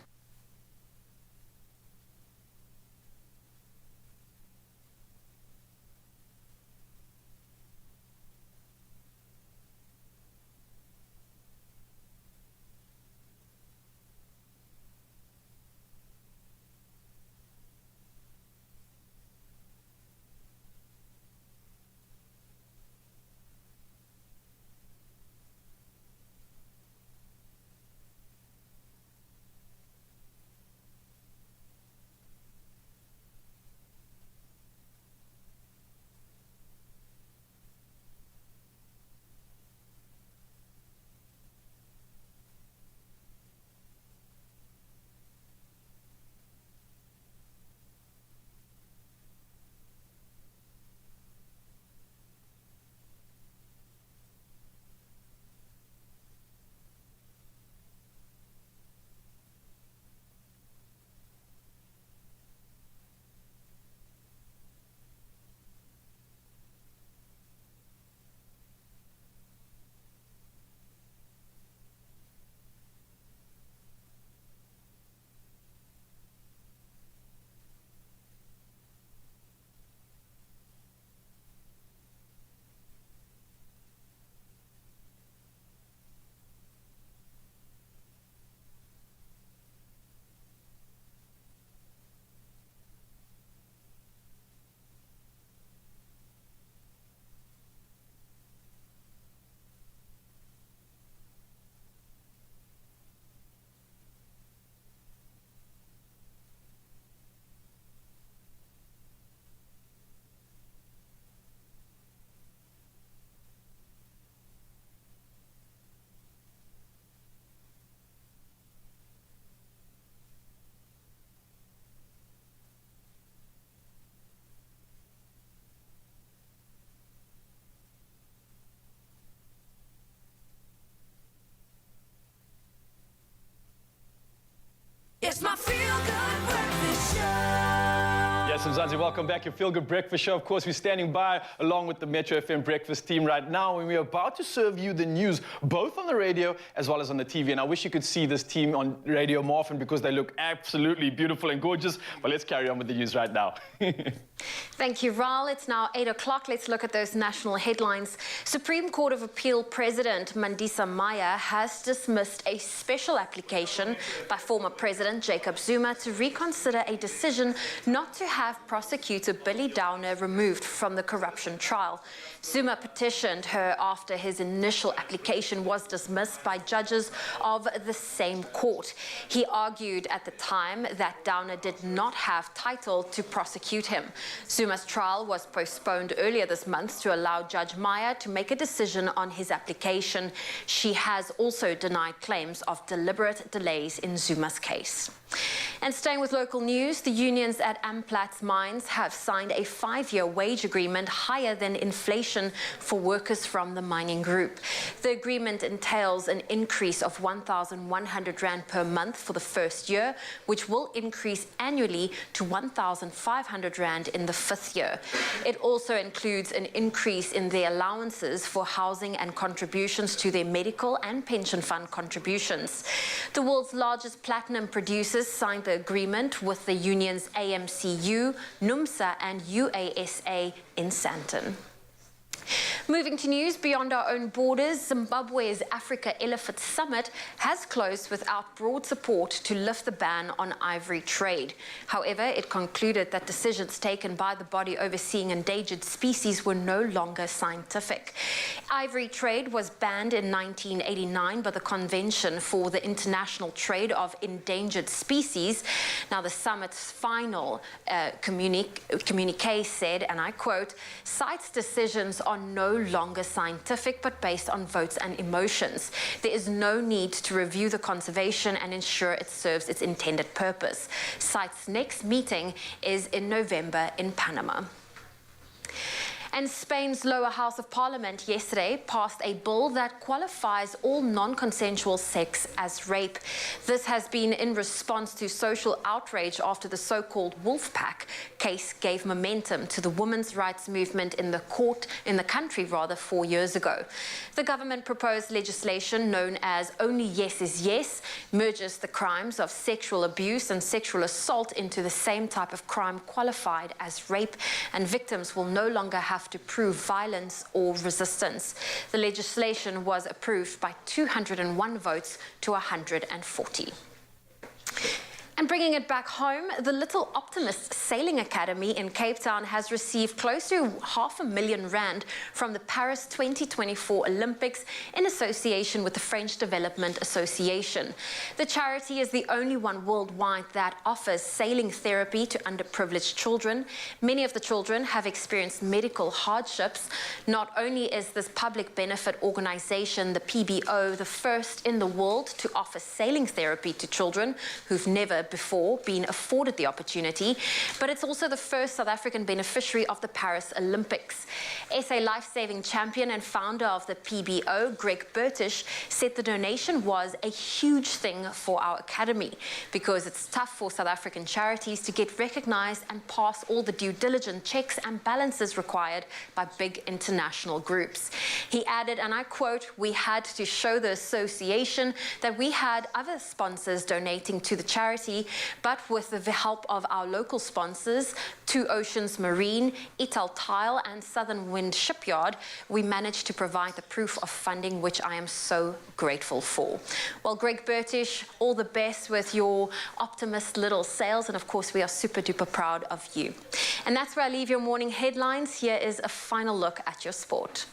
Mzansi, welcome back. Your Feel Good Breakfast Show. Of course, we're standing by along with the Metro FM Breakfast team right now, and we're about to serve you the news, both on the radio as well as on the TV. And I wish you could see this team on radio more often because they look absolutely beautiful and gorgeous. But let's carry on with the news right now. Thank you, Raul. It's now 8 o'clock. Let's look at those national headlines. Supreme Court of Appeal President Mandisa Maya has dismissed a special application by former President Jacob Zuma to reconsider a decision not to have prosecutor Billy Downer removed from the corruption trial. Zuma petitioned her after his initial application was dismissed by judges of the same court. He argued at the time that Downer did not have title to prosecute him. Zuma's trial was postponed earlier this month to allow Judge Maya to make a decision on his application. She has also denied claims of deliberate delays in Zuma's case. And staying with local news, the unions at Amplat's mines have signed a 5-year wage agreement higher than inflation for workers from the mining group. The agreement entails an increase of 1,100 Rand per month for the first year, which will increase annually to 1,500 Rand in the 5th year. It also includes an increase in their allowances for housing and contributions to their medical and pension fund contributions. The world's largest platinum producers signed the agreement with the unions AMCU, NUMSA and UASA in Sandton. Moving to news beyond our own borders, Zimbabwe's Africa Elephant Summit has closed without broad support to lift the ban on ivory trade. However, it concluded that decisions taken by the body overseeing endangered species were no longer scientific. Ivory trade was banned in 1989 by the Convention for the International Trade of Endangered Species. Now, the summit's final communique said, and I quote, "CITES decisions are no longer scientific but based on votes and emotions. There is no need to review the conservation and ensure it serves its intended purpose." CITES' next meeting is in November in Panama. And Spain's lower house of parliament yesterday passed a bill that qualifies all non-consensual sex as rape. This has been in response to social outrage after the so-called wolf pack case gave momentum to the women's rights movement in the country 4 years ago. The government proposed legislation known as Only Yes is Yes merges the crimes of sexual abuse and sexual assault into the same type of crime qualified as rape, and victims will no longer have to prove violence or resistance. The legislation was approved by 201 votes to 140. And bringing it back home, the Little Optimist Sailing Academy in Cape Town has received close to R500,000 Rand from the Paris 2024 Olympics in association with the French Development Association. The charity is the only one worldwide that offers sailing therapy to underprivileged children. Many of the children have experienced medical hardships. Not only is this public benefit organization, the PBO, the first in the world to offer sailing therapy to children who've never before been afforded the opportunity, but it's also the first South African beneficiary of the Paris Olympics. SA life-saving champion and founder of the PBO, Greg Burtish, said the donation was a huge thing for our academy because it's tough for South African charities to get recognized and pass all the due diligence checks and balances required by big international groups. He added, and I quote, "We had to show the association that we had other sponsors donating to the charity, but with the help of our local sponsors, Two Oceans Marine, Ital Tile and Southern Wind Shipyard, we managed to provide the proof of funding, which I am so grateful for." Well, Greg Burtish, all the best with your optimist little sails, and of course we are super duper proud of you. And that's where I leave your morning headlines. Here is a final look at your sport.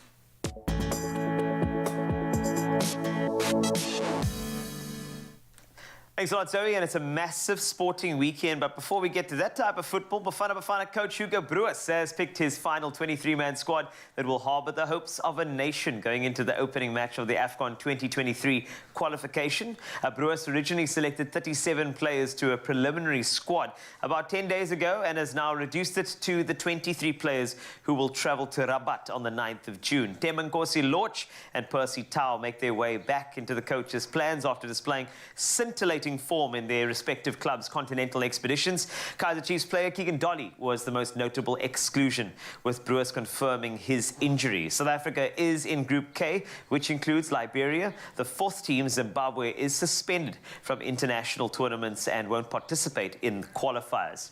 Thanks a lot, Zoe, and it's a massive sporting weekend. But before we get to that type of football, Bafana coach Hugo Broos has picked his final 23-man squad that will harbour the hopes of a nation going into the opening match of the AFCON 2023 qualification. Broos originally selected 37 players to a preliminary squad about 10 days ago and has now reduced it to the 23 players who will travel to Rabat on the 9th of June. Temankosi Lorch and Percy Tau make their way back into the coach's plans after displaying scintillating rising form in their respective clubs' continental expeditions. Kaizer Chiefs player Keegan Dolly was the most notable exclusion, with Brewers confirming his injury. South Africa is in Group K, which includes Liberia. The fourth team, Zimbabwe, is suspended from international tournaments and won't participate in qualifiers.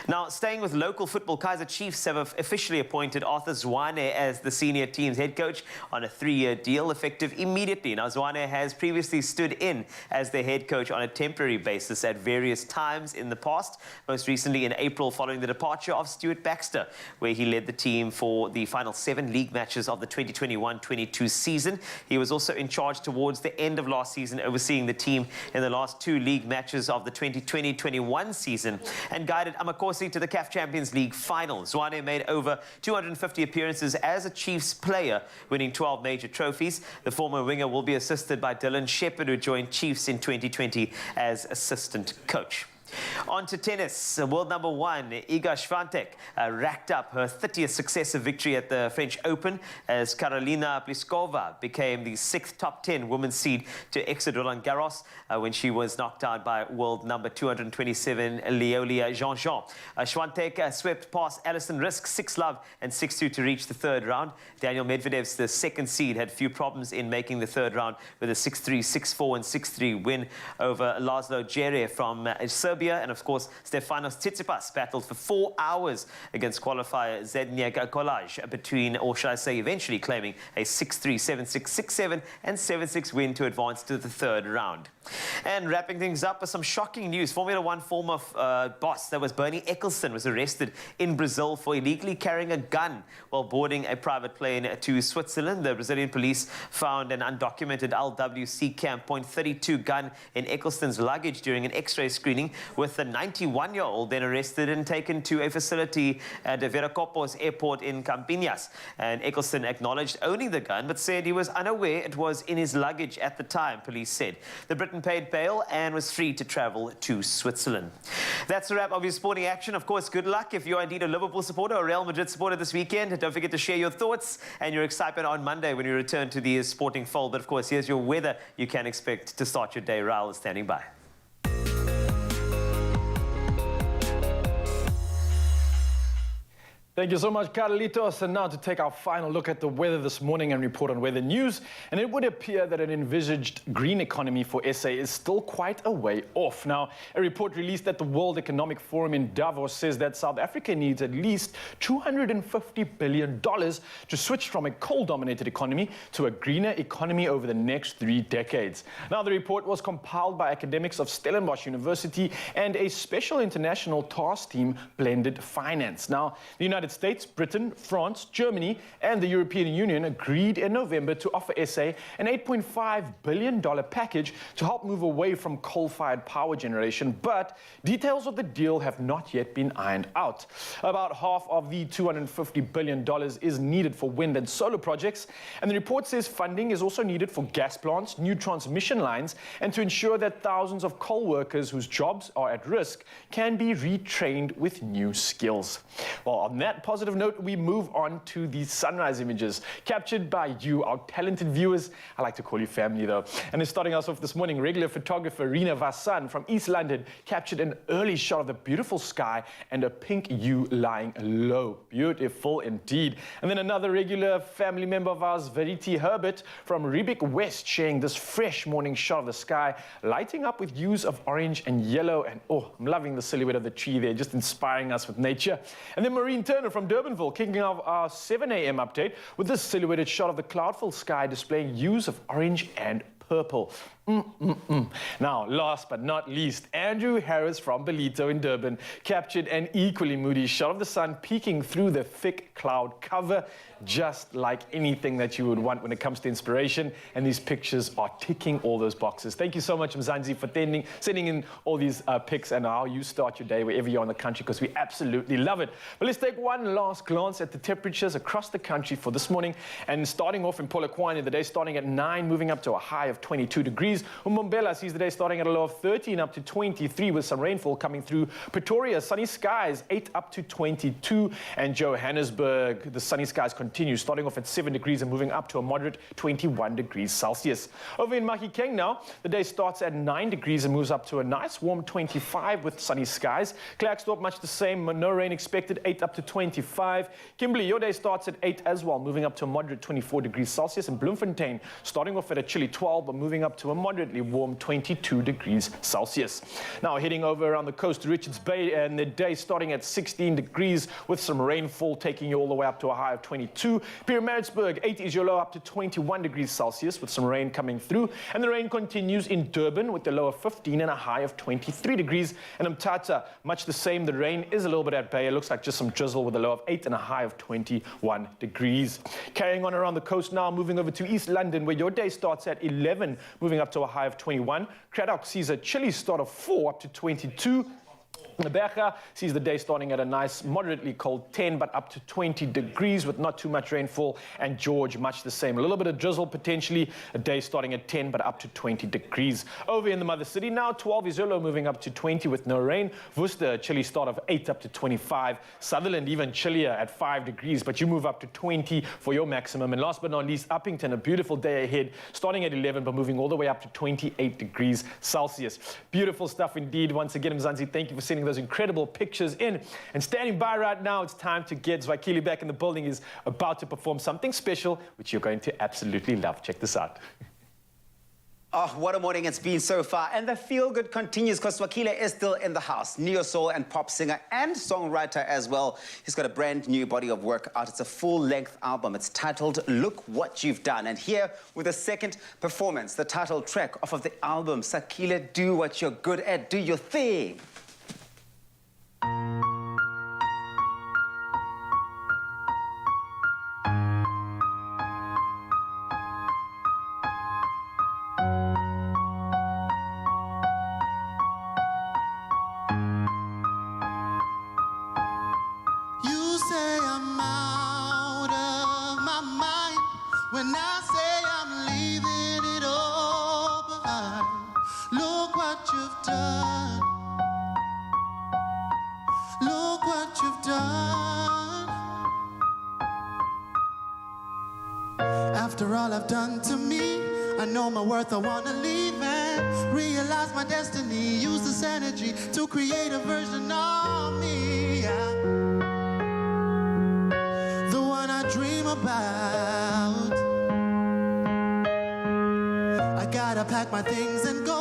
Now, staying with local football, Kaizer Chiefs have officially appointed Arthur Zwane as the senior team's head coach on a 3-year deal effective immediately. Now, Zwane has previously stood in as their head coach on a temporary basis at various times in the past, most recently in April following the departure of Stuart Baxter, where he led the team for the final 7 league matches of the 2021-22 season. He was also in charge towards the end of last season, overseeing the team in the last 2 league matches of the 2020-21 season, and guided Amakosi to the CAF Champions League final. Zwane made over 250 appearances as a Chiefs player, winning 12 major trophies. The former winger will be assisted by Dylan Shepherd, who joined Chiefs in 2020 as assistant coach. On to tennis. World number 1, Iga Swiatek, racked up her 30th successive victory at the French Open as Karolina Pliskova became the 6th top 10 women's seed to exit Roland Garros when she was knocked out by world number 227 Leolia Jean-Jean. Swiatek swept past Alison Risk 6-love and 6-2 to reach the 3rd round. Daniel Medvedev's the 2nd seed had few problems in making the 3rd round with a 6-3, 6-4 and 6-3 win over Laszlo Djere from Serbia. And of course, Stefanos Tsitsipas battled for 4 hours against qualifier Zdeněk Kolář between, or should I say, eventually claiming a 6-3, 7-6, 6-7 and 7-6 win to advance to the 3rd round. And wrapping things up with some shocking news. Formula 1 former boss, that was Bernie Ecclestone, was arrested in Brazil for illegally carrying a gun while boarding a private plane to Switzerland. The Brazilian police found an undocumented LWC Camp .32 gun in Ecclestone's luggage during an X-ray screening, with the 91-year-old then arrested and taken to a facility at Viracopos Airport in Campinas. And Ecclestone acknowledged owning the gun, but said he was unaware it was in his luggage at the time, police said. The Briton paid bail and was free to travel to Switzerland. That's a wrap of your sporting action. Of course, good luck if you're indeed a Liverpool supporter or Real Madrid supporter this weekend. Don't forget to share your thoughts and your excitement on Monday when you return to the sporting fold. But of course, here's your weather you can expect to start your day. Raul is standing by. Thank you so much, Carlitos. And now to take our final look at the weather this morning and report on weather news. And it would appear that an envisaged green economy for SA is still quite a way off. Now, a report released at the World Economic Forum in Davos says that South Africa needs at least $250 billion to switch from a coal-dominated economy to a greener economy over the next 3 decades. Now, the report was compiled by academics of Stellenbosch University and a special international task team, Blended Finance. Now, the United States, Britain, France, Germany, and the European Union agreed in November to offer SA an $8.5 billion package to help move away from coal-fired power generation, but details of the deal have not yet been ironed out. About half of the $250 billion is needed for wind and solar projects, and the report says funding is also needed for gas plants, new transmission lines, and to ensure that thousands of coal workers whose jobs are at risk can be retrained with new skills. Well, on that positive note, we move on to the sunrise images captured by you, our talented viewers. I like to call you family, though. And starting us off this morning, regular photographer Rina Vassan from East London captured an early shot of the beautiful sky and a pink ewe lying low. Beautiful indeed. And then another regular family member of ours, Verity Herbert from Riebeek West, sharing this fresh morning shot of the sky, lighting up with hues of orange and yellow. And oh, I'm loving the silhouette of the tree there, just inspiring us with nature. And then Maureen Turner from Durbanville kicking off our 7 a.m. update with this silhouetted shot of the cloudful sky displaying hues of orange and purple. Now, last but not least, Andrew Harris from Belito in Durban captured an equally moody shot of the sun peeking through the thick cloud cover, just like anything that you would want when it comes to inspiration. And these pictures are ticking all those boxes. Thank you so much, Mzansi, for sending in all these pics and how you start your day wherever you're in the country, because we absolutely love it. But let's take one last glance at the temperatures across the country for this morning. And starting off in Polokwane, the day starting at 9, moving up to a high of of 22 degrees. Mbombela sees the day starting at a low of 13 up to 23 with some rainfall coming through. Pretoria, sunny skies, 8 up to 22. And Johannesburg, the sunny skies continue, starting off at 7 degrees and moving up to a moderate 21 degrees Celsius. Over in Mahikeng now, the day starts at 9 degrees and moves up to a nice warm 25 with sunny skies. Klerksdorp, much the same, no rain expected, 8 up to 25. Kimberley, your day starts at 8 as well, moving up to a moderate 24 degrees Celsius. And Bloemfontein, starting off at a chilly 12, but moving up to a moderately warm 22 degrees Celsius. Now heading over around the coast to Richards Bay, and the day starting at 16 degrees with some rainfall taking you all the way up to a high of 22. Pietermaritzburg, 8 is your low up to 21 degrees Celsius with some rain coming through. And the rain continues in Durban with the low of 15 and a high of 23 degrees. And Mthatha, much the same, the rain is a little bit at bay. It looks like just some drizzle with a low of 8 and a high of 21 degrees. Carrying on around the coast now, moving over to East London, where your day starts at 11, moving up to a high of 21. Cradock sees a chilly start of 4 up to 22. Naberga sees the day starting at a nice, moderately cold 10, but up to 20 degrees with not too much rainfall. And George, much the same. A little bit of drizzle potentially. A day starting at 10, but up to 20 degrees. Over in the mother city now, 12 is Izolo moving up to 20 with no rain. Worcester, a chilly start of 8 up to 25. Sutherland, even chillier at 5 degrees, but you move up to 20 for your maximum. And last but not least, Uppington, a beautiful day ahead, starting at 11, but moving all the way up to 28 degrees Celsius. Beautiful stuff indeed. Once again, Mzansi, thank you for sending those incredible pictures in. And standing by right now, it's time to get Swakili back in the building. He's about to perform something special, which you're going to absolutely love. Check this out. Oh, what a morning it's been so far. And the feel-good continues because Swakili is still in the house. Neo-soul and pop singer and songwriter as well. He's got a brand new body of work out. It's a full-length album. It's titled Look What You've Done. And here with a second performance, the title track off of the album, Swakili, do what you're good at, do your thing. When I say I'm leaving it all behind, look what you've done. Look what you've done. After all I've done to me, I know my worth, I wanna leave and realize my destiny. Use this energy to create a version of me, yeah. The one I dream about. Gotta pack my things and go.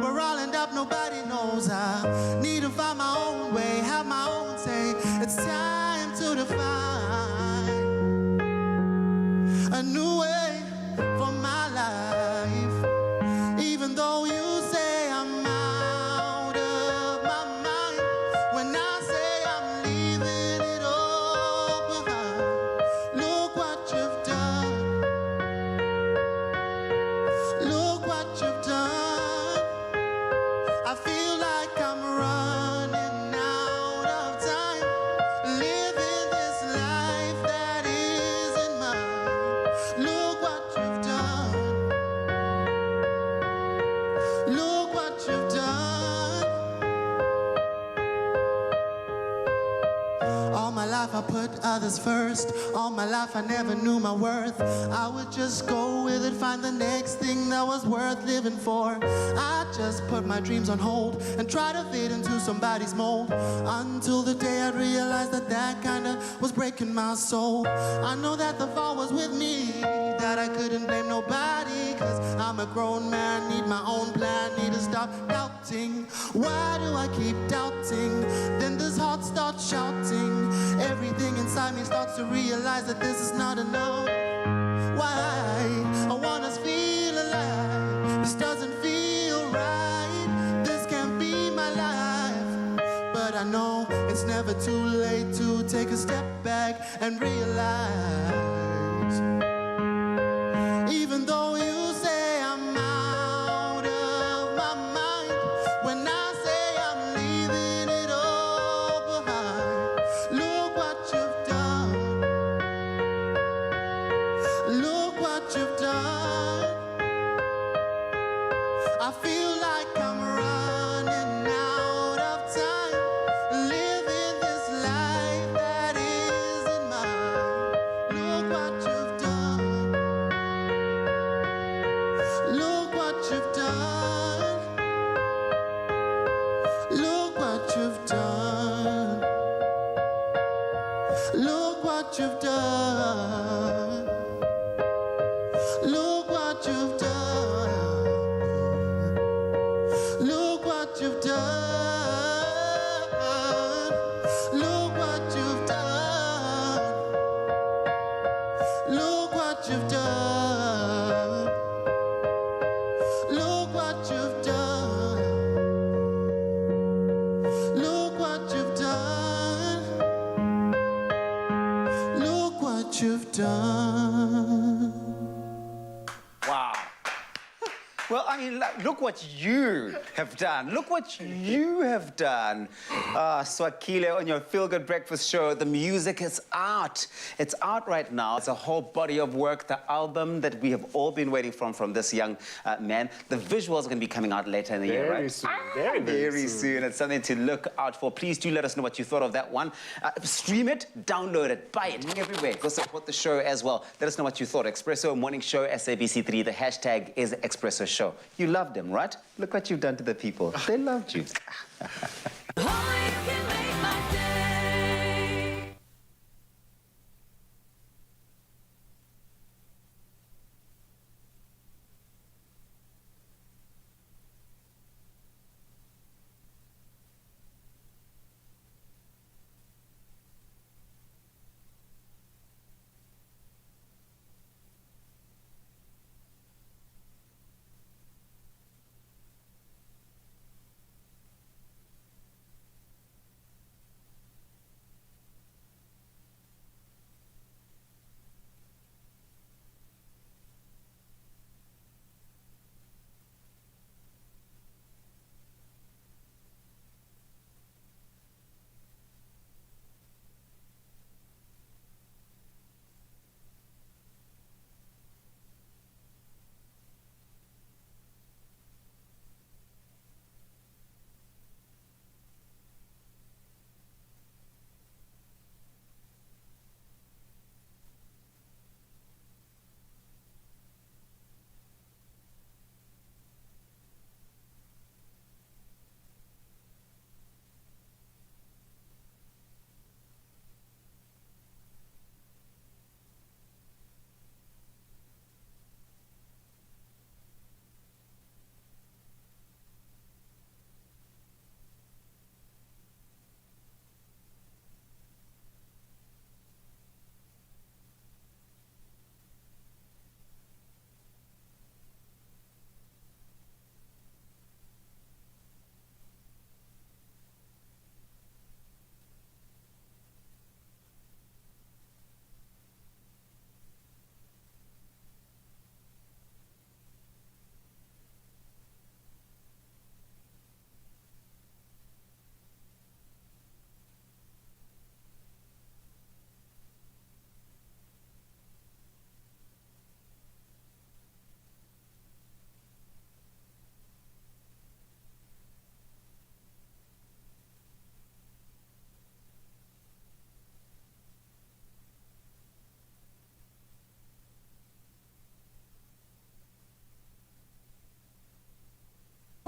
Where I'll end up, nobody knows. I need to find my own way, have my own say. It's time to define a new way for my life. Even though you say I'm out of my mind, when I say I'm leaving it all behind, look what you've done. Look what you've done. I feel like I'm running out of time, living this life that isn't mine. Look what you've done. Look what you've done. All my life I put others first. All my life I never knew my worth. I would just go with it, find the next thing that was worth living for. I just put my dreams on hold and try to fit into somebody's mold, until the day I realized that that kinda was breaking my soul. I know that the fall was with me, that I couldn't blame nobody, cause I'm a grown man, need my own plan, need to stop doubting. Why do I keep doubting? Then this heart starts shouting. Everything inside me starts to realize that this is not enough. Why? I wanna feel alive. This doesn't feel right. This can't be my life. But I know it's never too late to take a step back and realize. Even though you say I'm out of my mind, when I say I'm leaving it all behind, look what you've done. Look what you've done. Well, I mean, look what you have done. Look what you have done. Swakili, on your Feel Good Breakfast show, the music is out. It's out right now. It's a whole body of work, the album that we have all been waiting from this young man. The visuals are going to be coming out later in the year, right? Soon. Very soon. It's something to look out for. Please do let us know what you thought of that one. Stream it, download it, buy it, everywhere. Go support the show as well. Let us know what you thought. Expresso Morning Show, SABC3. The hashtag is Expresso Show. You loved them, right? Look what you've done to the people. They loved you.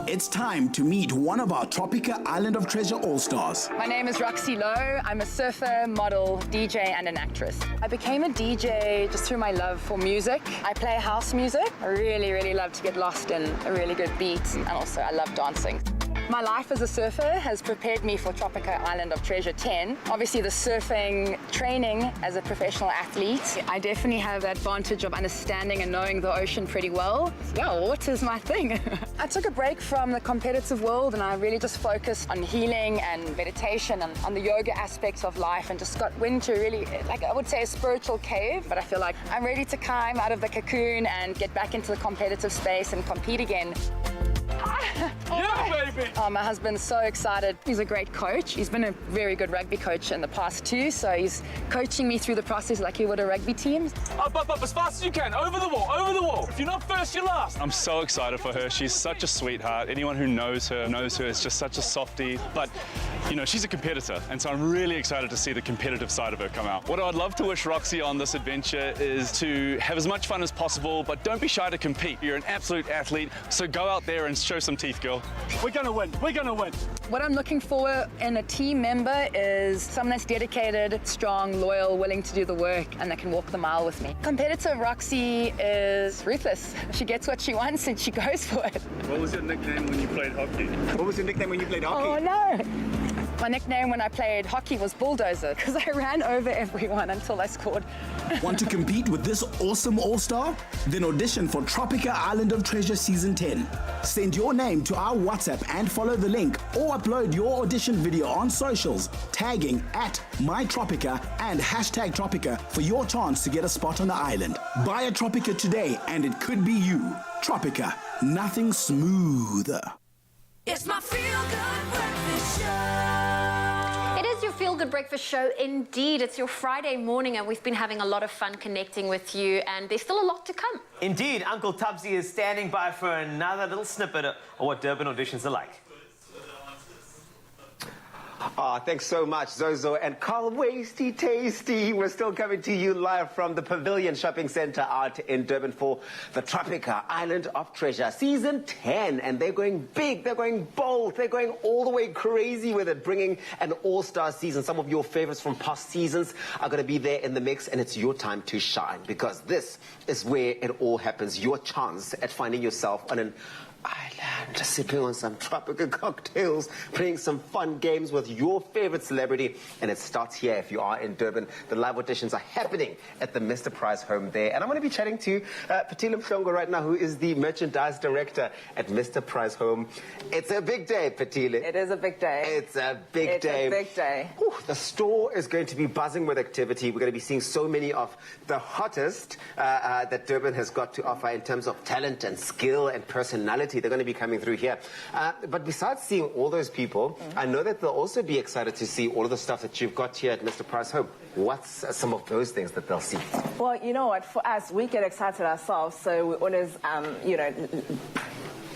It's time to meet one of our Tropica Island of Treasure All-Stars. My name is Roxy Lowe. I'm a surfer, model, DJ, and an actress. I became a DJ just through my love for music. I play house music. I really, really love to get lost in a really good beat, and also I love dancing. My life as a surfer has prepared me for Tropica Island of Treasure 10. Obviously, the surfing training as a professional athlete, I definitely have the advantage of understanding and knowing the ocean pretty well. Yeah, water's my thing. I took a break from the competitive world and I really just focused on healing and meditation and on the yoga aspects of life and just went to really, like I would say, a spiritual cave. But I feel like I'm ready to climb out of the cocoon and get back into the competitive space and compete again. Yeah, baby! Oh, my husband's so excited. He's a great coach. He's been a very good rugby coach in the past too, so he's coaching me through the process like he would a rugby team. Up, as fast as you can. Over the wall, over the wall. If you're not first, you're last. I'm so excited for her. She's such a sweetheart. Anyone who knows her is just such a softie. But, you know, she's a competitor, and so I'm really excited to see the competitive side of her come out. What I'd love to wish Roxy on this adventure is to have as much fun as possible, but don't be shy to compete. You're an absolute athlete, so go out there and show some teeth, girl. We're gonna win. We're gonna win. What I'm looking for in a team member is someone that's dedicated, strong, loyal, willing to do the work, and that can walk the mile with me. Competitive Roxy is ruthless. She gets what she wants and she goes for it. What was your nickname when you played hockey? What was your nickname when you played hockey? Oh, no. My nickname when I played hockey was Bulldozer because I ran over everyone until I scored. Want to compete with this awesome all-star? Then audition for Tropica Island of Treasure Season 10. Send your name to our WhatsApp and follow the link, or upload your audition video on socials, tagging @mytropica and #Tropica for your chance to get a spot on the island. Buy a Tropica today and it could be you. Tropica, nothing smoother. It's my feel-good breakfast show. It is your Feel Good Breakfast show indeed. It's your Friday morning and we've been having a lot of fun connecting with you, and there's still a lot to come. Indeed, Uncle Tubbsy is standing by for another little snippet of what Durban auditions are like. Thanks so much, Zozo and Carl. Wasty tasty. We're still coming to you live from the Pavilion Shopping Centre out in Durban for the Tropica Island of Treasure Season 10. And they're going big, they're going bold, they're going all the way crazy with it, bringing an all-star season. Some of your favorites from past seasons are going to be there in the mix, and it's your time to shine, because this is where it all happens. Your chance at finding yourself on an island, sipping on some tropical cocktails, playing some fun games with your favorite celebrity. And it starts here if you are in Durban. The live auditions are happening at the Mr. Price home there. And I'm going to be chatting to Patile Mhlongo right now, who is the merchandise director at Mr. Price home. It's a big day, Patile. It is a big day. It's a big day. It's a big day. Whew, the store is going to be buzzing with activity. We're going to be seeing so many of the hottest that Durban has got to offer in terms of talent and skill and personality. They're going to be coming through here. But besides seeing all those people, I know that they'll also be excited to see all of the stuff that you've got here at Mr. Price Home. What's some of those things that they'll see? Well, you know what? For us, we get excited ourselves, so we always, you know,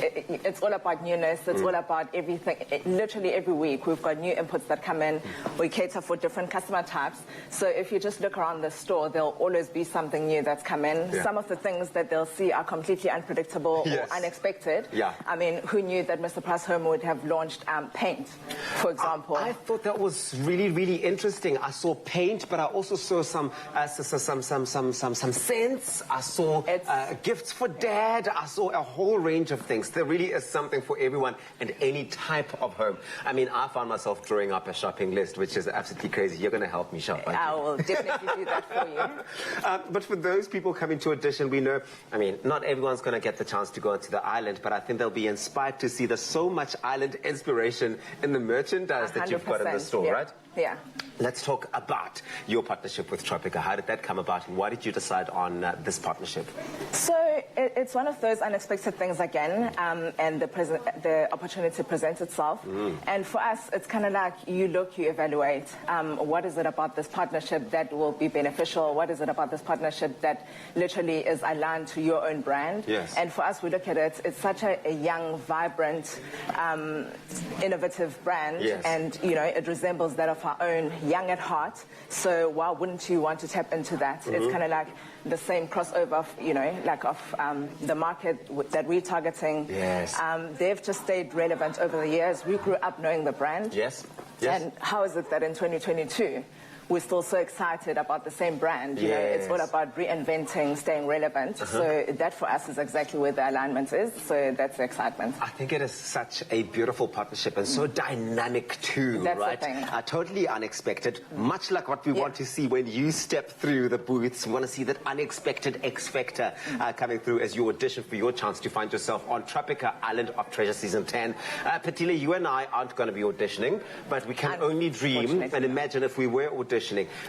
it's all about newness. It's all about everything. Literally every week we've got new inputs that come in. We cater for different customer types. So if you just look around the store, there'll always be something new that's come in. Yeah. Some of the things that they'll see are completely unpredictable or unexpected. Yeah. I mean, who knew that Mr. Price Home would have launched paint, for example? I thought that was really, really interesting. I saw paint, but I also saw some scents. I saw gifts for Dad. I saw a whole range of things. There really is something for everyone and any type of home. I mean, I found myself drawing up a shopping list, which is absolutely crazy. You're going to help me shop, aren't you? I will definitely do that for you. But for those people coming to audition, we know, I mean, not everyone's going to get the chance to go onto the island, but I think they'll be inspired to see there's so much island inspiration in the merchandise that you've got in the store, right? Yeah. Let's talk about your partnership with Tropica. How did that come about, and why did you decide on this partnership? So it's one of those unexpected things again, and the opportunity presents itself. And for us, it's kind of like you look, you evaluate. What is it about this partnership that will be beneficial? What is it about this partnership that literally is aligned to your own brand? Yes. And for us, we look at it, it's such a young, vibrant, innovative brand. Yes. And, you know, it resembles that of our own, young at heart. So why wouldn't you want to tap into that? It's kind of like the same crossover of, you know, like of the market that we're targeting. Yes. They've just stayed relevant over the years. We grew up knowing the brand. Yes. Yes. And how is it that in 2022 we're still so excited about the same brand? You know, it's all about reinventing, staying relevant. So that for us is exactly where the alignment is. So that's the excitement. I think it is such a beautiful partnership and so dynamic too, That's right? the thing. Totally unexpected, much like what we want to see when you step through the booths. We want to see that unexpected X Factor coming through as you audition for your chance to find yourself on Tropica Island of Treasure Season 10. Patile, you and I aren't going to be auditioning, but we can only dream and imagine if we were auditioning.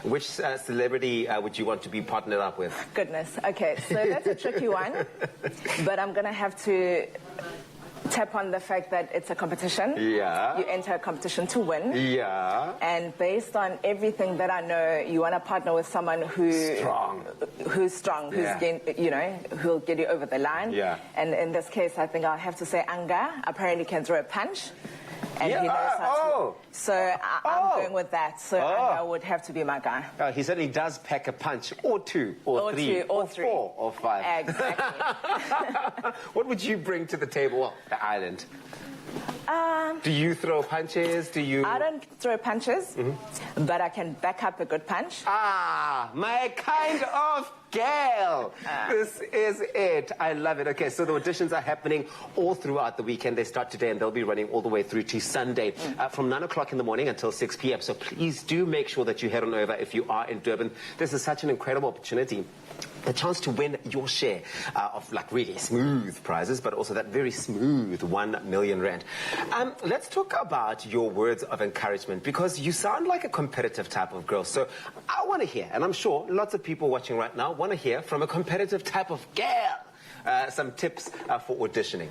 Which celebrity would you want to be partnered up with? Goodness. Okay, so that's a tricky one. But I'm going to have to tap on the fact that it's a competition. Yeah. You enter a competition to win. Yeah. And based on everything that I know, you want to partner with someone who's strong, you know, who'll get you over the line. Yeah. And in this case, I think I'll have to say Anga apparently can throw a punch. And he knows how to. So I'm going with that. So Anga would have to be my guy. He certainly does pack a punch, or two, or three, or four, or five. Exactly. What would you bring to the table? Well, the island. Do you throw punches? Do you? I don't throw punches, but I can back up a good punch. My kind of Gail, this is it. I love it. Okay, so the auditions are happening all throughout the weekend. They start today and they'll be running all the way through to Sunday from 9 o'clock in the morning until 6 p.m. So please do make sure that you head on over if you are in Durban. This is such an incredible opportunity. The chance to win your share of like really smooth prizes, but also that very smooth 1 million rand. Let's talk about your words of encouragement, because you sound like a competitive type of girl. So I want to hear, and I'm sure lots of people watching right now want to hear from a competitive type of girl, some tips for auditioning.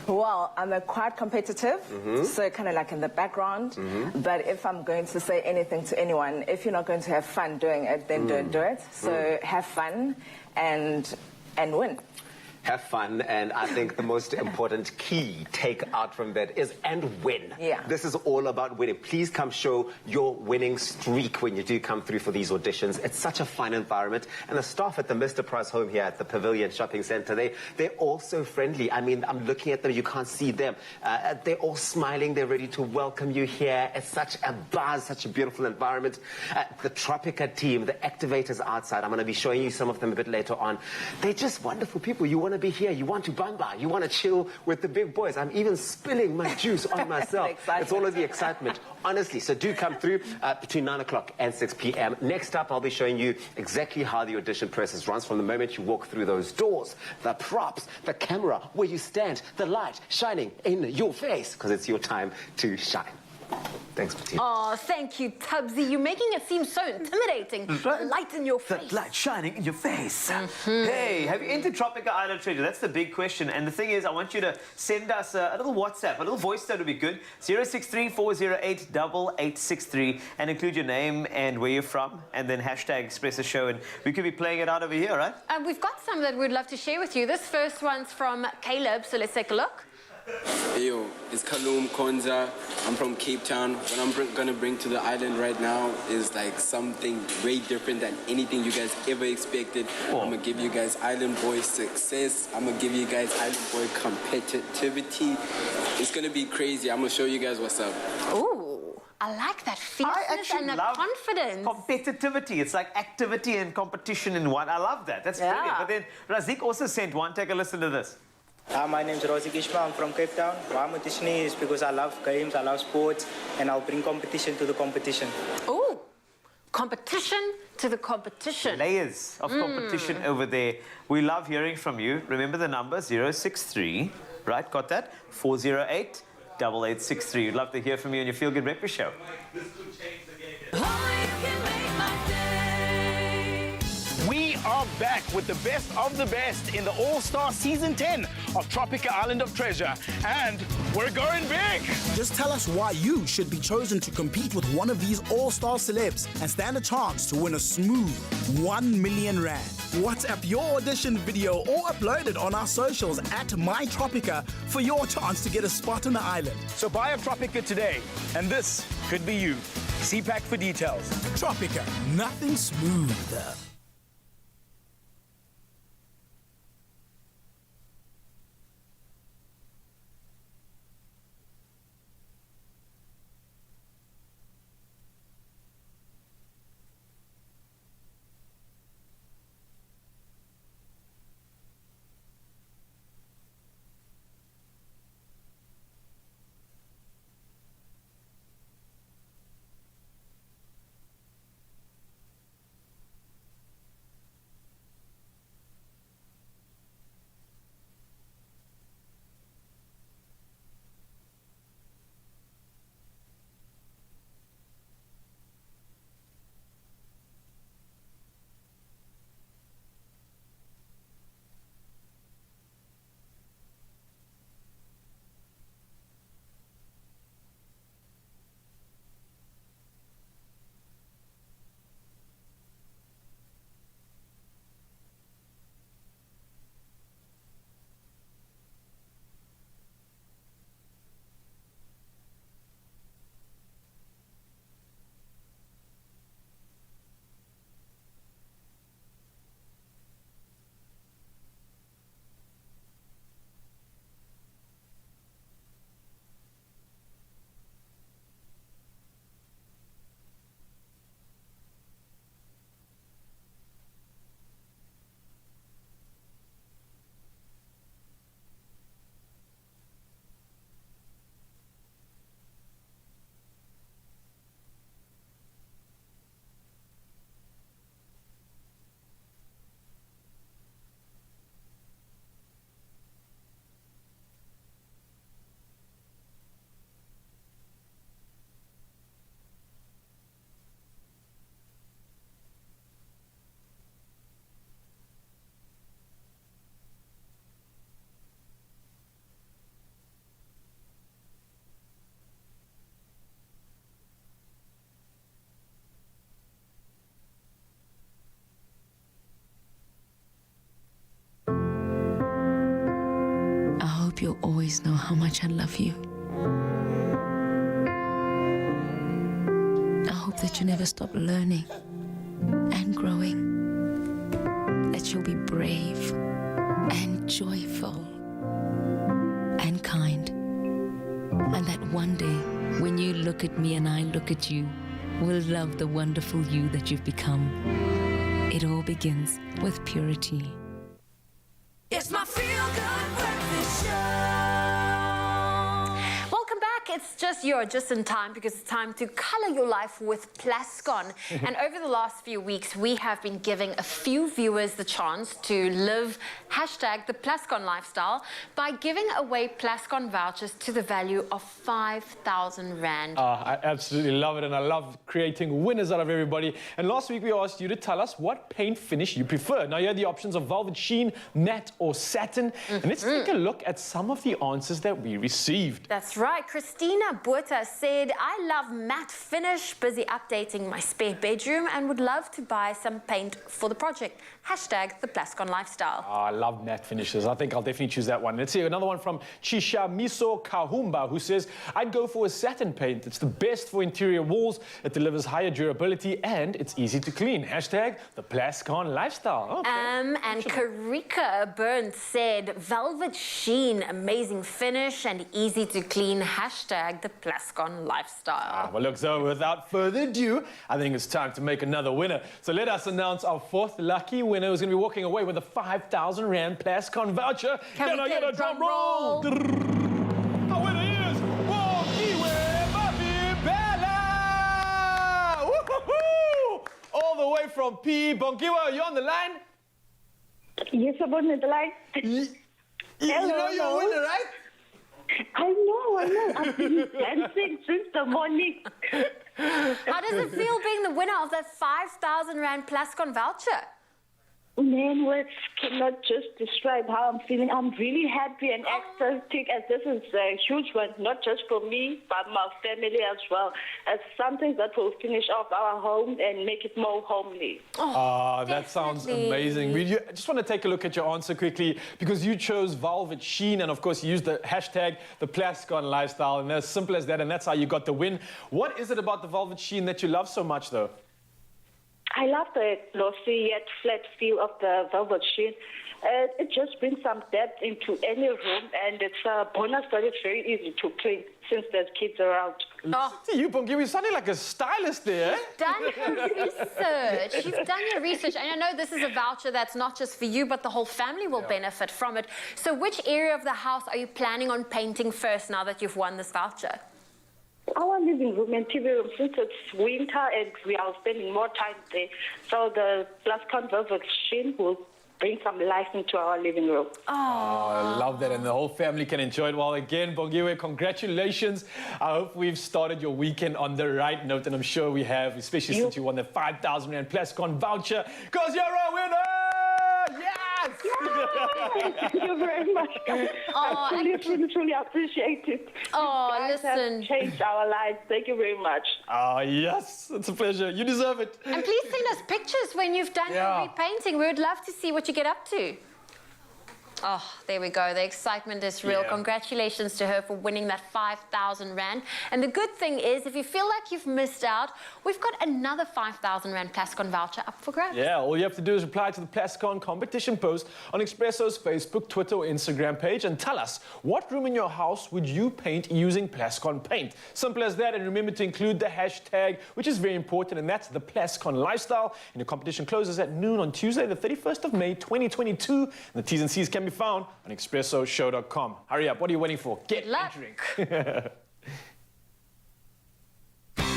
Well, I'm quite competitive, so kind of like in the background. But if I'm going to say anything to anyone, if you're not going to have fun doing it, then don't do it. So have fun and win. Have fun, and I think the most important key take out from that is and win. Yeah. This is all about winning. Please come show your winning streak when you do come through for these auditions. It's such a fun environment, and the staff at the Mr. Price home here at the Pavilion Shopping Centre, they're all so friendly. I mean, I'm looking at them, you can't see them. They're all smiling, they're ready to welcome you here. It's such a buzz, such a beautiful environment. The Tropica team, the activators outside, I'm going to be showing you some of them a bit later on. They're just wonderful people. You want to be here, you want to bamba, you want to chill with the big boys. I'm even spilling my juice on myself. It's all of the excitement, honestly. So do come through between 9 o'clock and 6 p.m. Next up, I'll be showing you exactly how the audition process runs from the moment you walk through those doors. The props, the camera, where you stand, the light shining in your face, because it's your time to shine. Thanks, Bettina. Oh, thank you, Tubbsy. You're making it seem so intimidating. Right. Light in your face. That light shining in your face. Hey, have you entered Tropica Island Treasure? That's the big question. And the thing is, I want you to send us a little WhatsApp, a little voice note would be good. 063-408-8863, and include your name and where you're from, and then hashtag Expresso Show, and we could be playing it out over here, right? We've got some that we'd love to share with you. This first one's from Caleb, so let's take a look. Hey yo, it's Kalum Konza. I'm from Cape Town. What I'm gonna bring to the island right now is like something way different than anything you guys ever expected. I'm gonna give you guys Island Boy success. I'm gonna give you guys Island Boy competitivity. It's gonna be crazy. I'm gonna show you guys what's up. Ooh, I like that fierceness and the confidence. Competitivity. It's like activity and competition in one. I love that. That's brilliant. But then Razik also sent one. Take a listen to this. My name is Razik Ishmael. I'm from Cape Town. Why I'm auditioning is because I love games, I love sports, and I'll bring competition to the competition. Ooh, competition to the competition. Layers of competition over there. We love hearing from you. Remember the number, 063, right? Got that? 408-8863. We'd love to hear from you on your Feel Good Breakfast Show. This could change the game. Oh, you can make my day. We are back with the best of the best in the All-Star Season 10 of Tropica Island of Treasure. And we're going big! Just tell us why you should be chosen to compete with one of these all-star celebs and stand a chance to win a smooth 1 million rand. WhatsApp your audition video or upload it on our socials at MyTropica for your chance to get a spot on the island. So buy a Tropica today, and this could be you. CPAC for details. Tropica, nothing smoother. hope you'll always know how much I love you. I hope that you never stop learning and growing. That you'll be brave and joyful and kind. And that one day, when you look at me and I look at you, we'll love the wonderful you that you've become. It all begins with purity. It's my feel-good breakfast show. Welcome back. You're just in time because it's time to color your life with Plascon. And over the last few weeks, we have been giving a few viewers the chance to live #the Plascon lifestyle by giving away Plascon vouchers to the value of 5,000 Rand. I absolutely love it, and I love creating winners out of everybody. And last week we asked you to tell us what paint finish you prefer. Now you had the options of velvet sheen, matte or satin. And let's take a look at some of the answers that we received. That's right. Christina Buerta said, I love matte finish, busy updating my spare bedroom and would love to buy some paint for the project. #the Plascon lifestyle. I love matte finishes. I think I'll definitely choose that one. Let's see another one from Chisha Miso Kahumba, who says, I'd go for a satin paint. It's the best for interior walls. It delivers higher durability and it's easy to clean. #the Plascon lifestyle. Okay. And Karika Burns said, velvet sheen, amazing finish and easy to clean. #the Plascon lifestyle. Well, look, so without further ado, I think it's time to make another winner. So let us announce our fourth lucky winner who's going to be walking away with a 5,000 Rand Plascon voucher. Can we get a drum roll? Our winner is Swakili Bella! Woo-hoo-hoo! All the way from P. Bongiwa, are you on the line? Yes, I'm on the line. You know you're a winner, right? I know. I've been dancing since the morning. How does it feel being the winner of that 5,000 Rand Plascon voucher? Man, words cannot just describe how I'm feeling. I'm really happy and ecstatic, as this is a huge one, not just for me, but my family as well. It's something that will finish off our home and make it more homely. That sounds amazing. I just want to take a look at your answer quickly, because you chose velvet sheen, and of course you used the #the Plascon lifestyle, and as simple as that, and that's how you got the win. What is it about the velvet sheen that you love so much, though? I love the glossy yet flat feel of the velvet sheen. It just brings some depth into any room, and it's a bonus that it's very easy to clean since there's kids around. You, Bongiwa, you sounding like a stylist there. You've done your research. You've done your research. And I know this is a voucher that's not just for you, but the whole family will benefit from it. So which area of the house are you planning on painting first now that you've won this voucher? Our living room and TV room, since it's winter and we are spending more time there, so the Plascon velvet sheen will bring some life into our living room. I love that, and the whole family can enjoy it. Well, again, Bongiwa, congratulations. I hope we've started your weekend on the right note, and I'm sure we have, especially since you won the 5,000 Rand Plascon voucher, because you're a winner! Yes! Thank you very much. I truly appreciate it. Listen. Have changed our lives. Thank you very much. Yes, it's a pleasure. You deserve it. And please send us pictures when you've done your repainting. We would love to see what you get up to. Oh, there we go. The excitement is real. Congratulations to her for winning that 5,000 Rand. And the good thing is, if you feel like you've missed out, we've got another 5,000 Rand Plascon voucher up for grabs. Yeah, all you have to do is reply to the Plascon competition post on Expresso's Facebook, Twitter or Instagram page and tell us what room in your house would you paint using Plascon paint. Simple as that, and remember to include the hashtag, which is very important, and that's the Plascon lifestyle. And the competition closes at noon on Tuesday, the 31st of May, 2022. And the T's and C's can be found on ExpressoShow.com. Hurry up, what are you waiting for? Get entering.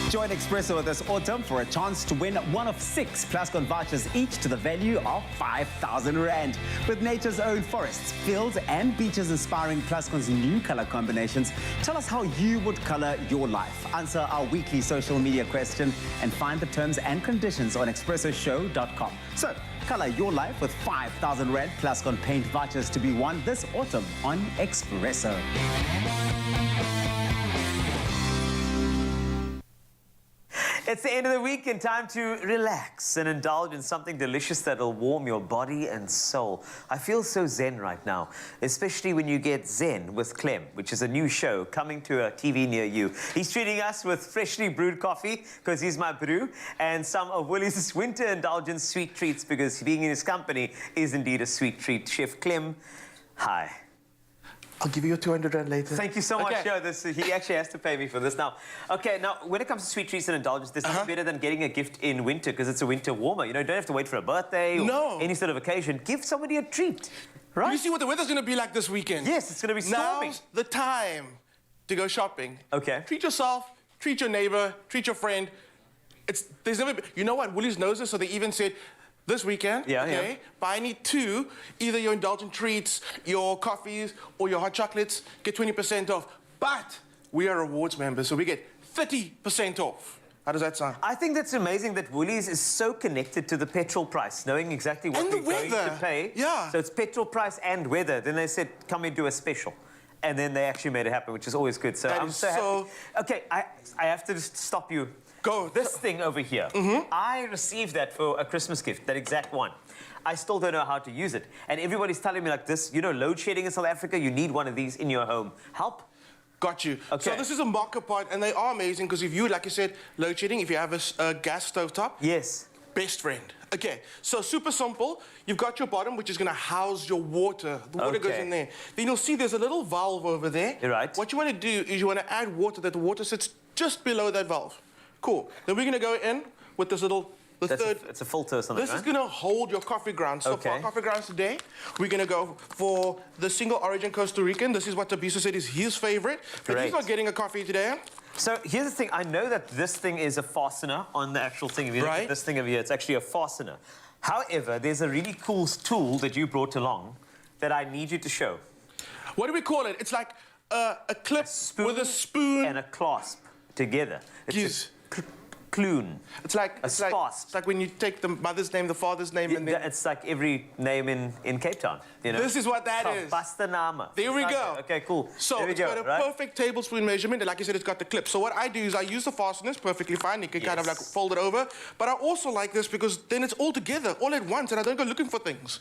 Join Expresso this autumn for a chance to win one of 6 Plascon vouchers, each to the value of 5,000 Rand. With nature's own forests, fields and beaches inspiring Plascon's new color combinations, tell us how you would color your life. Answer our weekly social media question and find the terms and conditions on ExpressoShow.com. So, color your life with 5,000 Rand Plascon paint vouchers to be won this autumn on Expresso. It's the end of the week and time to relax and indulge in something delicious that'll warm your body and soul. I feel so zen right now, especially when you get zen with Clem, which is a new show coming to a TV near you. He's treating us with freshly brewed coffee because he's my brew, and some of Willie's winter indulgence sweet treats because being in his company is indeed a sweet treat. Chef Clem, hi. I'll give you your 200 rand later. Thank you so much. No, he actually has to pay me for this now. Okay, now, when it comes to sweet treats and indulgence, there's nothing better than getting a gift in winter because it's a winter warmer. You know, you don't have to wait for a birthday or any sort of occasion. Give somebody a treat, right? You see what the weather's going to be like this weekend? Yes, it's going to be stormy. Now's the time to go shopping. Okay. Treat yourself, treat your neighbor, treat your friend. There's never been, you know what, Woolies knows this, so they even said, this weekend, buy any two, either your indulgent treats, your coffees, or your hot chocolates, get 20% off. But we are rewards members, so we get 30% off. How does that sound? I think that's amazing that Woolies is so connected to the petrol price, knowing exactly what we're going to pay. Yeah. So it's petrol price and weather. Then they said, come and do a special. And then they actually made it happen, which is always good. So I'm so happy. Okay, I have to just stop you. Go. This thing over here. I received that for a Christmas gift, that exact one. I still don't know how to use it. And everybody's telling me like this, you know, load shedding in South Africa, you need one of these in your home. Help? Got you. Okay. So this is a marker pot, and they are amazing because if you, like you said, load shedding, if you have a gas stove top. Yes. Best friend. Okay, so super simple. You've got your bottom, which is going to house your water. The water goes in there. Then you'll see there's a little valve over there. You're right. What you want to do is you want to add water, that the water sits just below that valve. Cool. Then we're going to go in with this little, it's a filter or something, This is going to hold your coffee grounds. So for our coffee grounds today, we're going to go for the single origin Costa Rican. This is what Tabiso said is his favorite. But he's not getting a coffee today. So here's the thing. I know that this thing is a fastener on the actual thing. If you look at this thing over here, it's actually a fastener. However, there's a really cool tool that you brought along that I need you to show. What do we call it? It's like a clip with a spoon and a clasp together. It's Clune. It's like it's like when you take the mother's name, the father's name, and then it's like every name in Cape Town. You know. This is what that is. Pastanama. There we go. Okay, cool. So it's got a perfect tablespoon measurement, and like I said, it's got the clip. So what I do is I use the fasteners perfectly fine. You can kind of like fold it over. But I also like this because then it's all together, all at once, and I don't go looking for things.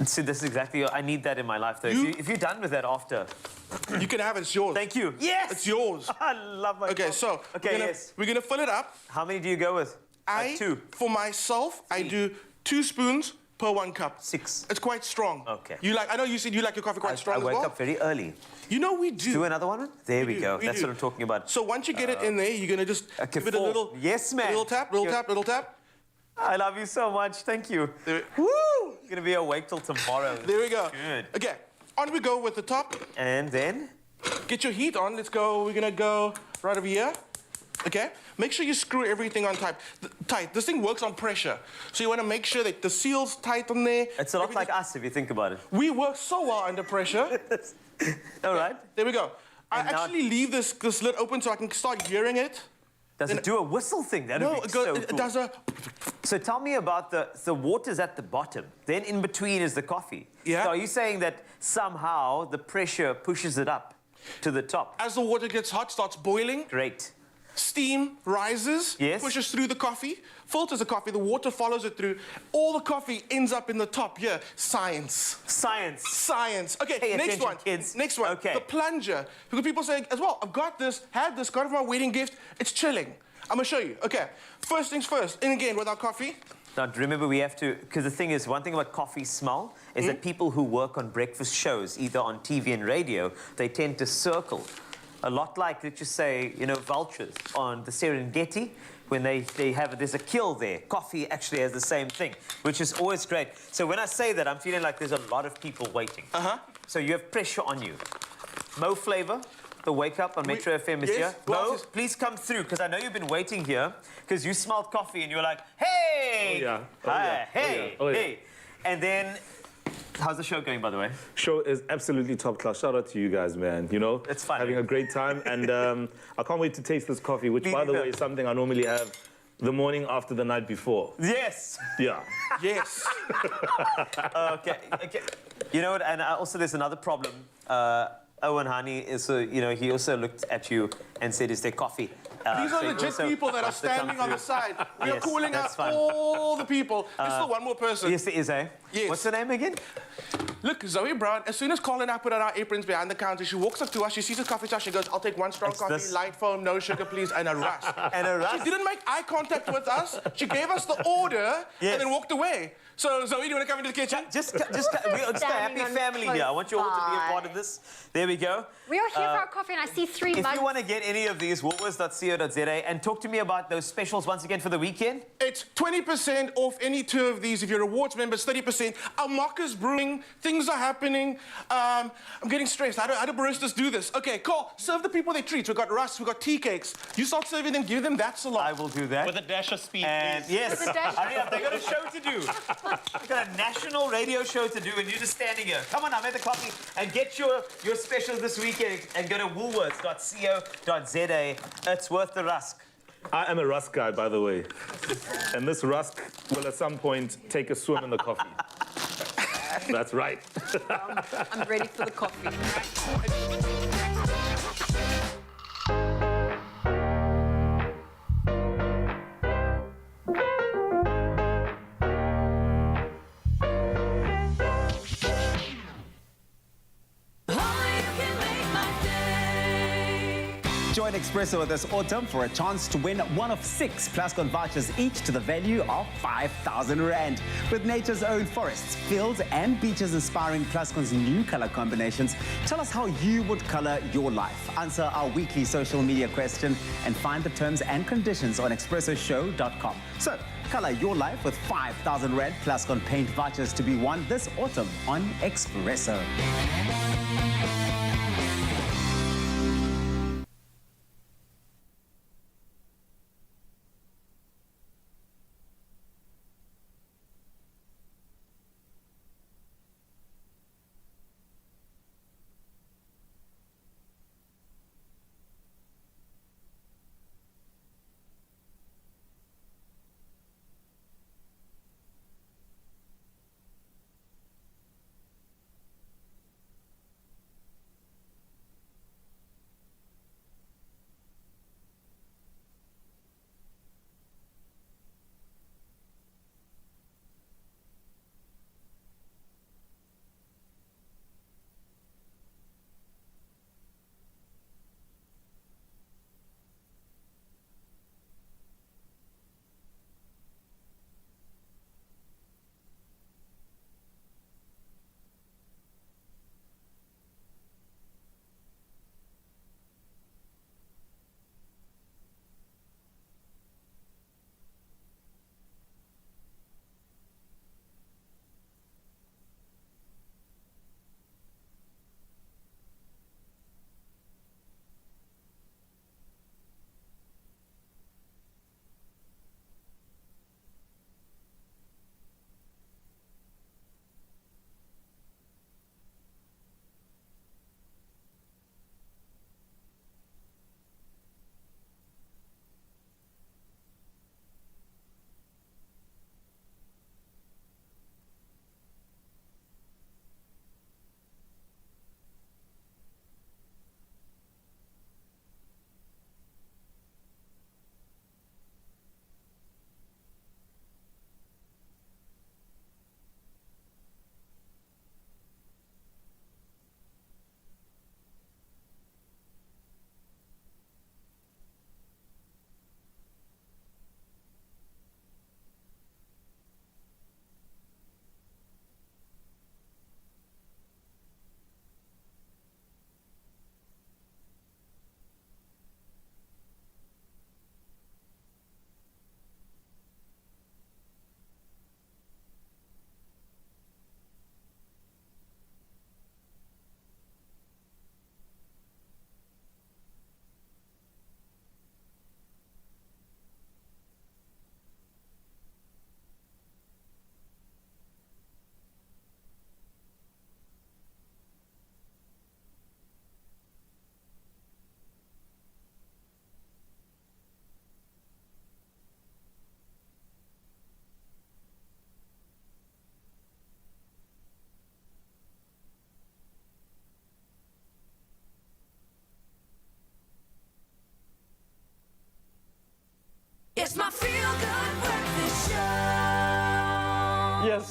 See, this is exactly. I need that in my life, though. If you're done with that after, you can have it. It's yours. Thank you. Yes, it's yours. I love my. Okay, so we're gonna fill it up. How many do you go with? Two. For myself, I do 2 spoons per 1 cup. 6. It's quite strong. Okay. You like? I know you said you like your coffee quite strong as well. I wake up very early. You know we do. Do another one? There we go. That's what I'm talking about. So once you get it in there, you're gonna just give it a little. Yes, man. Little tap, little tap, little tap. I love you so much. Thank you. Woo! You're gonna be awake till tomorrow. There we go. Good. Okay. On we go with the top. And then? Get your heat on. Let's go. We're gonna go right over here. Okay. Make sure you screw everything on tight. This thing works on pressure, so you want to make sure that the seal's tight on there. It's a lot like us if you think about it. We work so well under pressure. All right. There we go. I actually leave this lid open so I can start hearing it. Does it do a whistle thing? That would be so cool. It does a... So tell me about the water's at the bottom. Then in between is the coffee. Yeah. So are you saying that somehow the pressure pushes it up to the top? As the water gets hot, starts boiling. Great. Steam rises, pushes through the coffee, filters the coffee, the water follows it through. All the coffee ends up in the top here. Science. Science. Science. Okay, Pay next attention, one. Kids. Next one. Okay. The plunger. Because people say as well, I've got this, had this, got it for my wedding gift. It's chilling. I'm going to show you. Okay, first things first. In again with our coffee. Now, remember, we have to... Because the thing is, one thing about coffee smell is that people who work on breakfast shows, either on TV and radio, they tend to circle. A lot like, let's just say, you know, vultures on the Serengeti, when there's a kill there. Coffee actually has the same thing, which is always great. So when I say that, I'm feeling like there's a lot of people waiting. So you have pressure on you. Mo Flavor, the Wake Up on Metro FM is here. Mo, please come through, because I know you've been waiting here, because you smelled coffee and you were like, hey! Oh, yeah. Hi, hey, oh, yeah. Oh, yeah. hey. And then... How's the show going, by the way? Show is absolutely top class. Shout out to you guys, man. You know, it's fun. Having a great time, and I can't wait to taste this coffee, which, by the way, is something I normally have the morning after the night before. Yes. Yeah. Yes. Okay. You know what? And also, there's another problem. Owen Hani is, you know, he also looked at you and said, "Is there coffee?" These are legit people that are standing on the side. We are calling out all the people. There's still one more person. Yes, there is, eh? Yes. What's her name again? Look, Zoe Brown, as soon as Colin and I put on our aprons behind the counter, she walks up to us, she sees a coffee shop, she goes, I'll take one strong coffee, light foam, no sugar, please, and a rusk. And a rusk? She didn't make eye contact with us. She gave us the order and then walked away. So, Zoe, do you want to come into the kitchen? We're just a happy family here. I want you all to be a part of this. There we go. We are here for our coffee, and I see 3 mugs. If you want to get any of these, woolworths.co.za, and talk to me about those specials once again for the weekend. It's 20% off any 2 of these. If you're rewards members, 30%. Our mocha's brewing. Things are happening. I'm getting stressed. How do baristas do this? Okay, Cole, serve the people their treats. We've got rusks, we've got tea cakes. You start serving them, give them that salon. I will do that. With a dash of speed, and please. Yes, hurry up, they've got a show to do. We've got a national radio show to do, and you're just standing here. Come on, I'm at the coffee, and get your specials this weekend, and go to woolworths.co.za. It's worth the rusk. I am a rusk guy, by the way. And this rusk will at some point take a swim in the coffee. That's right. I'm ready for the coffee. Join Expresso this autumn for a chance to win one of 6 Plascon vouchers, each to the value of 5,000 Rand. With nature's own forests, fields and beaches inspiring Plascon's new color combinations, tell us how you would color your life. Answer our weekly social media question and find the terms and conditions on expressoshow.com. So, color your life with 5,000 Rand Plascon paint vouchers to be won this autumn on Expresso.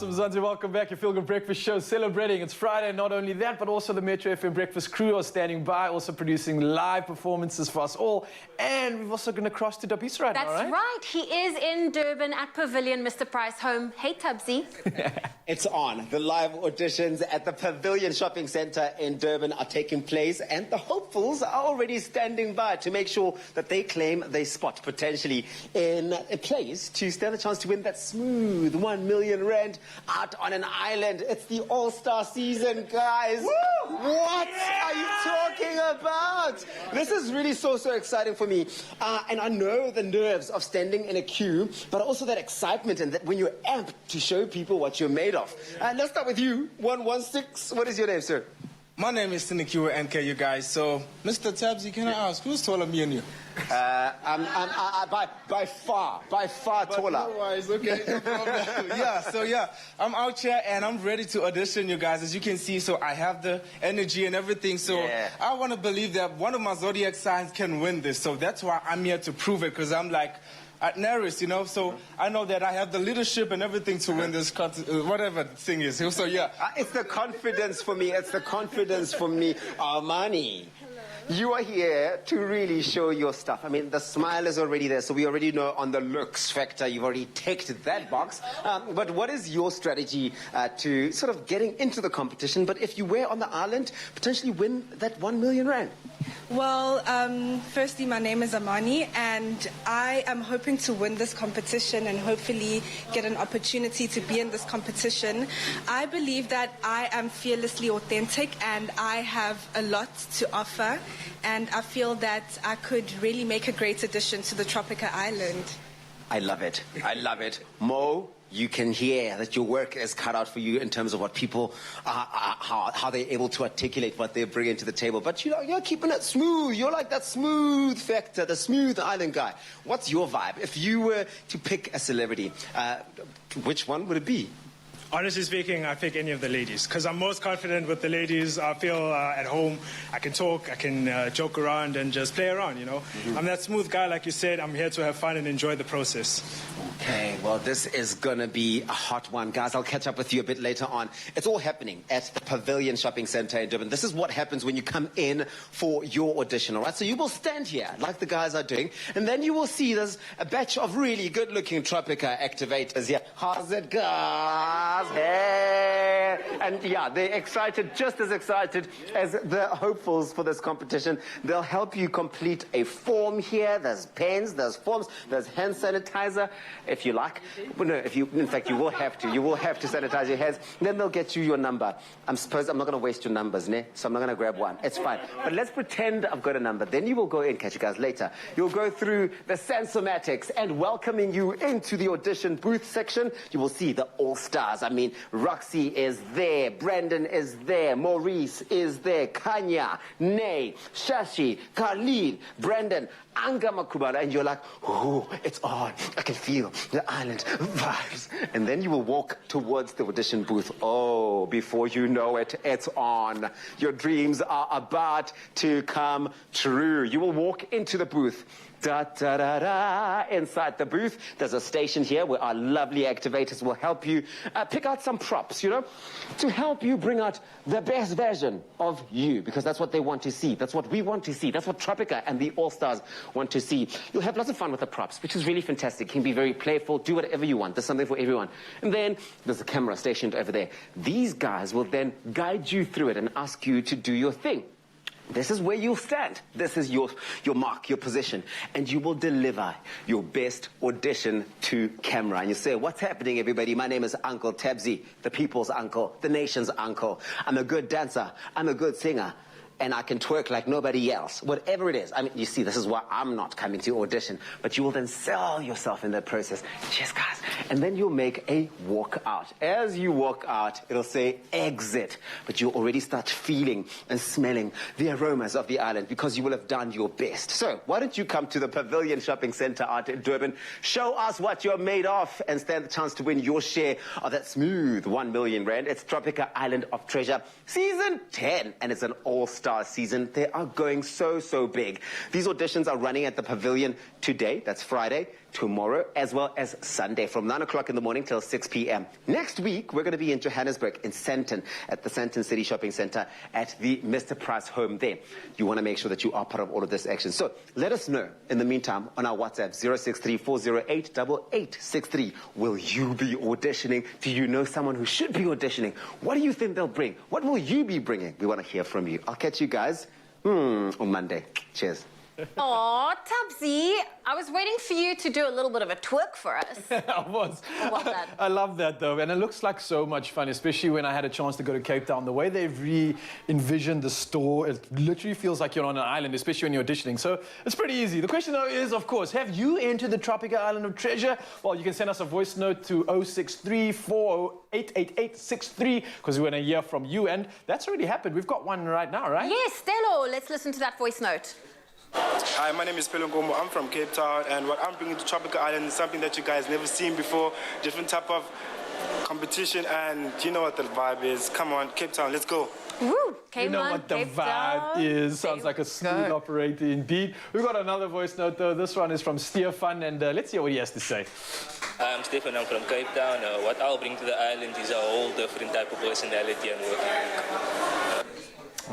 Awesome, Zanzi, welcome back. Your Feel Good Breakfast show celebrating. It's Friday, not only that, but also the Metro FM Breakfast crew are standing by, also producing live performances for us all. And we're also going to cross to Dubisa right now, right? That's right. He is in Durban at Pavilion, Mr. Price home. Hey, Tubbsy. It's on. The live auditions at the Pavilion Shopping Centre in Durban are taking place, and the hopefuls are already standing by to make sure that they claim their spot potentially in a place to stand a chance to win that smooth 1 million rand out on an island. It's the All-Star season, guys. Woo! What are you talking about? This is really so exciting for me. And I know the nerves of standing in a queue, but also that excitement and that when you're amped to show people what you're made of. Let's start with you, 116. What is your name, sir? My name is Sinikiwa NK, you guys. So, Mr. Tabsy, can I ask, who's taller, me and you? I'm by far taller. Otherwise, okay, no problem. I'm out here and I'm ready to audition, you guys, as you can see. So I have the energy and everything. So I want to believe that one of my zodiac signs can win this. So that's why I'm here to prove it, because I'm like nervous, you know. So I know that I have the leadership and everything to win this whatever thing is. So it's the confidence for me. It's the confidence for me. Armani, you are here to really show your stuff. I mean, the smile is already there, so we already know on the looks factor, you've already ticked that box. But what is your strategy to sort of getting into the competition, but if you were on the island, potentially win that 1 million rand? Well, firstly, my name is Amani, and I am hoping to win this competition and hopefully get an opportunity to be in this competition. I believe that I am fearlessly authentic and I have a lot to offer, and I feel that I could really make a great addition to the Tropica Island. I love it. I love it. Mo, you can hear that your work is cut out for you in terms of what people, how they're able to articulate what they bring into the table. But you're keeping it smooth. You're like that smooth factor, the smooth island guy. What's your vibe? If you were to pick a celebrity, which one would it be? Honestly speaking, I pick any of the ladies because I'm most confident with the ladies. I feel at home. I can talk, I can joke around and just play around, you know. I'm that smooth guy, like you said. I'm here to have fun and enjoy the process. Okay, well, this is going to be a hot one. Guys, I'll catch up with you a bit later on. It's all happening at the Pavilion Shopping Centre in Durban. This is what happens when you come in for your audition, all right? So you will stand here, like the guys are doing, and then you will see there's a batch of really good-looking Tropica activators here. How's it, guys? Hey. And yeah, they're excited, just as excited as the hopefuls for this competition. They'll help you complete a form here. There's pens, there's forms, there's hand sanitizer, if you like. Well, no, in fact, you will have to sanitize your hands. Then they'll get you your number. I'm not going to waste your numbers, ne? So I'm not going to grab one. It's fine. But let's pretend I've got a number. Then you will go in, catch you guys later. You'll go through the Sensomatics, and welcoming you into the audition booth section, you will see the All-Stars. I mean, Roxy is there, Brandon is there, Maurice is there, Kanya, Nay, Shashi, Khalid, Brandon, Anga Makubala, and you're like, oh, it's on. I can feel the island vibes. And then you will walk towards the audition booth. Oh, before you know it, it's on. Your dreams are about to come true. You will walk into the booth. Da, da, da, da. Inside the booth, there's a station here where our lovely activators will help you pick out some props, you know, to help you bring out the best version of you, because that's what they want to see. That's what we want to see. That's what Tropica and the All-Stars want to see. You'll have lots of fun with the props, which is really fantastic. It can be very playful. Do whatever you want. There's something for everyone. And then there's a camera stationed over there. These guys will then guide you through it and ask you to do your thing. This is where you'll stand. This is your mark, your position. And you will deliver your best audition to camera. And you say, what's happening, everybody? My name is Uncle Tabsy, the people's uncle, the nation's uncle. I'm a good dancer. I'm a good singer. And I can twerk like nobody else. Whatever it is. I mean, you see, this is why I'm not coming to audition. But you will then sell yourself in that process. Cheers, guys. And then you'll make a walk out. As you walk out, it'll say exit. But you'll already start feeling and smelling the aromas of the island because you will have done your best. So why don't you come to the Pavilion Shopping Centre out in Durban, show us what you're made of, and stand the chance to win your share of that smooth 1 million rand. It's Tropica Island of Treasure Season 10. And it's an all-star season. They are going so big. These auditions are running at the Pavilion today, that's Friday, tomorrow as well as Sunday from 9 o'clock in the morning till 6 p.m. Next week, we're going to be in Johannesburg, in Sandton, at the Sandton City Shopping Centre at the Mr. Price home there. You want to make sure that you are part of all of this action. So let us know in the meantime on our WhatsApp, 063-408-8863. Will you be auditioning? Do you know someone who should be auditioning? What do you think they'll bring? What will you be bringing? We want to hear from you. I'll catch you guys on Monday. Cheers. Aw, Tubbsy, I was waiting for you to do a little bit of a twerk for us. I was. Well done. I love that, though, and it looks like so much fun, especially when I had a chance to go to Cape Town. The way they've re-envisioned the store, it literally feels like you're on an island, especially when you're auditioning. So it's pretty easy. The question, though, is, of course, have you entered the Tropica Island of Treasure? Well, you can send us a voice note to 063-408-8863, because we want to hear from you, and that's already happened. We've got one right now, right? Yes, Stella, let's listen to that voice note. Hi, my name is Plascon. I'm from Cape Town, and what I'm bringing to Tropica Island is something that you guys never seen before. Different type of competition, and you know what the vibe is. Come on, Cape Town, let's go. Woo, you know what the vibe is. Sounds like a smooth operator indeed. We've got another voice note, though. This one is from Stefan, and let's hear what he has to say. I'm Stefan, I'm from Cape Town. What I'll bring to the island is a whole different type of personality and working.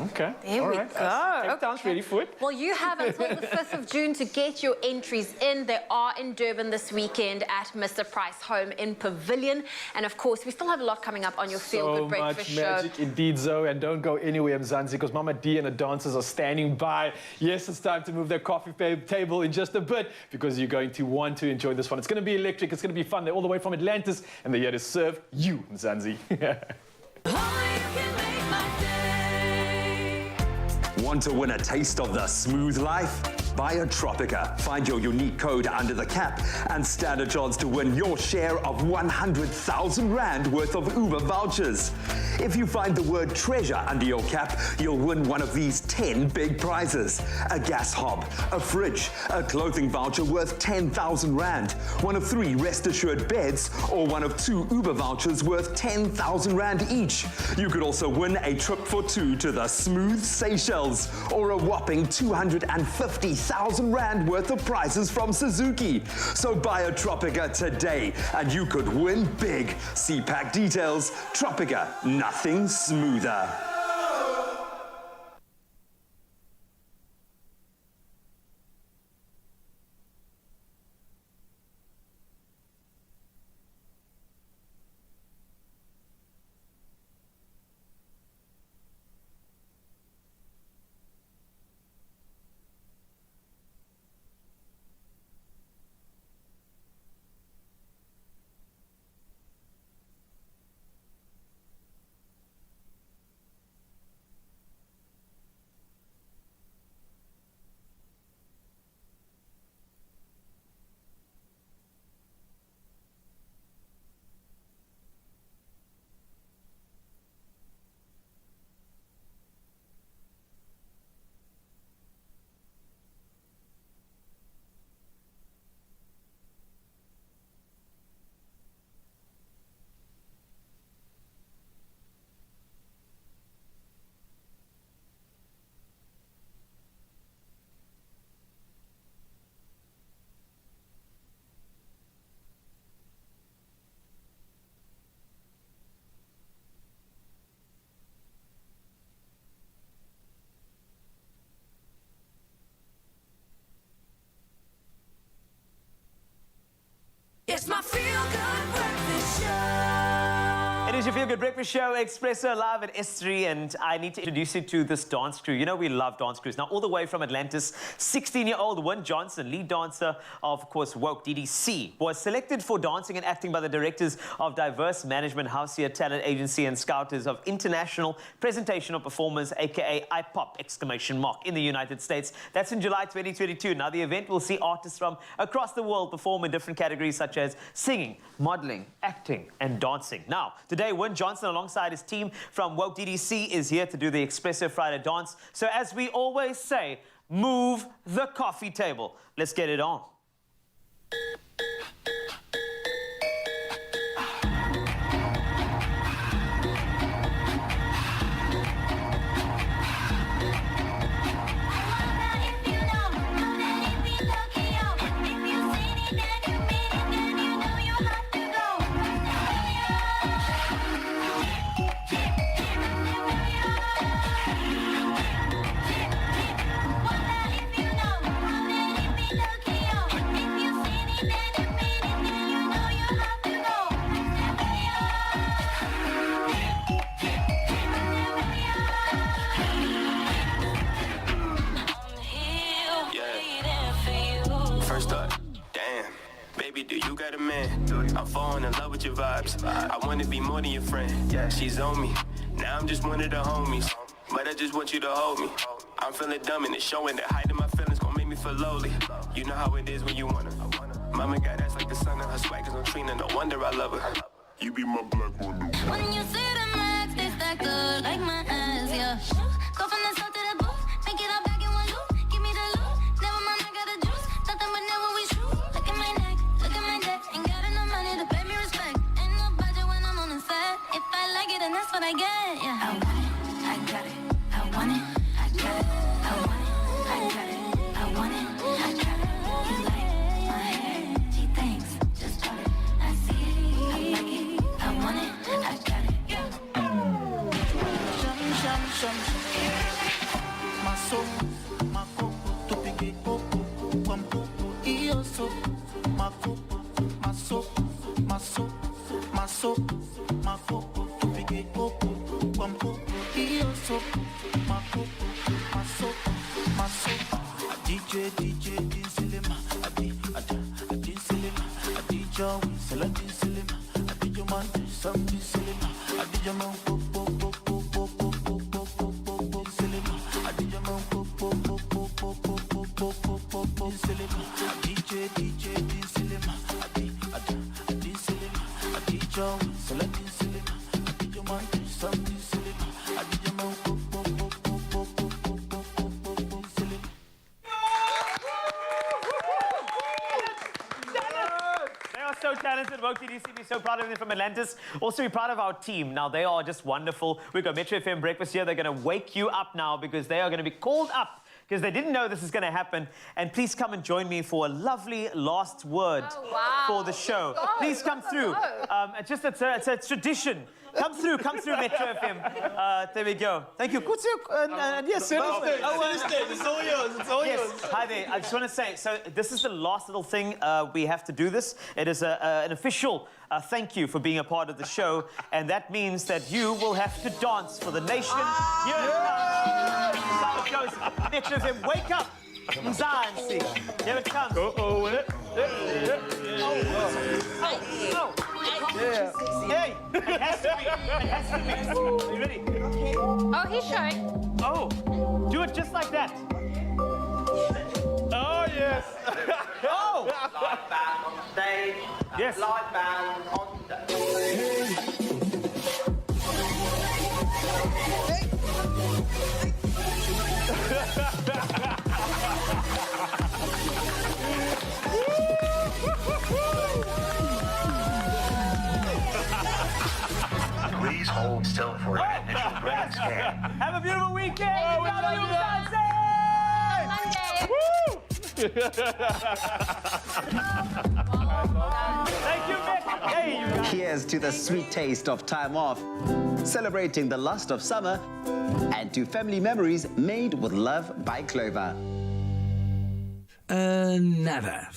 Okay. There we go. Cape Town's ready for it. Well, you have until the 5th of June to get your entries in. They are in Durban this weekend at Mr. Price Home in Pavilion. And of course, we still have a lot coming up on your Feel Good Breakfast So much magic indeed, Zoe. And don't go anywhere, Mzansi, because Mama D and the dancers are standing by. Yes, it's time to move their coffee table in just a bit, because you're going to want to enjoy this one. It's going to be electric. It's going to be fun. They're all the way from Atlantis, and they're here to serve you, Mzansi. Want to win a taste of the smooth life? Buy a Tropica. Find your unique code under the cap and stand a chance to win your share of 100,000 Rand worth of Uber vouchers. If you find the word treasure under your cap, you'll win one of these 10 big prizes. A gas hob, a fridge, a clothing voucher worth 10,000 Rand, one of 3 Rest Assured beds, or one of 2 Uber vouchers worth 10,000 Rand each. You could also win a trip for 2 to the smooth Seychelles, or a whopping 250,000 Rand worth of prizes from Suzuki. So buy a Tropica today and you could win big. See pack details. Tropica, nothing smoother. It's my Feel Good Breakfast Show. It is your Feel Good Breakfast Show, Expresso live at S3, and I need to introduce you to this dance crew. You know we love dance crews. Now, all the way from Atlantis, 16-year-old Win Johnson, lead dancer of course, Woke DDC, was selected for dancing and acting by the directors of Diverse Management House here, Talent Agency, and Scouters of International Presentational Performers, aka IPOP, ! In the United States. That's in July 2022. Now, the event will see artists from across the world perform in different categories such as singing, modeling, acting, and dancing. Now, today, Win Johnson, alongside his team from Woke DDC, is here to do the Expresso Friday dance. So, as we always say, move the coffee table. Let's get it on. If you know, if you look it up, if you seen it, then you do you got a man? I'm falling in love with your vibes. I wanna be more than your friend. She's on me. Now I'm just one of the homies. But I just want you to hold me. I'm feeling dumb and it's showing that hiding my feelings gon' make me feel lowly. You know how it is when you wanna. Mama got ass like the sun and her swag is on Trina. No wonder I love her. You be my black one. When you see the max, they stack up like my ass, yeah. Go from the south to the booth, make it all back in one loop. Give me the loot, never mind, I got the juice. Nothing but never we shoot. Look at my neck, look at my deck. Ain't got enough money to pay me respect. Ain't no budget when I'm on the set. If I like it, then that's what I get, yeah. I want it, I got it. I want it, I got it. I want it, I got it. I want it, I got it. You like my hair? She thinks, just put it. I see it, I like it. I want it, I got it. Sham, sham, sham. My soul, my coco, to pique coco, guampo, io so. My coco, my soul, my soul, my soul, my coco, to pique coco, guampo, io so. My coco, my soul, my soul. DJ, din silema, adi silema, adi jawi, sela din silema, adi jaman, sam din silema, adi jaman, So talented. Woki DC, be so proud of them from Atlantis. Also be proud of our team. Now, they are just wonderful. We've got Metro FM Breakfast here. They're going to wake you up now because they are going to be called up because they didn't know this is going to happen. And please come and join me for a lovely last word for the show. Please come through. It's a tradition. Come through, Metro FM. There we go. Thank you. Good yes, sir. It's all yours. It's all yours. Hi there. I just want to say, so this is the last little thing we have to do this. It is an official thank you for being a part of the show, and that means that you will have to dance for the nation. Here it comes. That's how it goes. Metro FM, wake up. Mzansi. Here it comes. Hey, it has to be. It has to be. Are you ready? Oh, he's showing. Oh, do it just like that. Oh, yes. Oh! Live band on stage. Yes. Live band on stage. Please hold still for an initial brain scan. Have a beautiful weekend. Oh, we love you. Thank you, Mick. Hey, you guys. Here's to the sweet taste of time off, celebrating the lust of summer, and to family memories made with love by Clover. Never.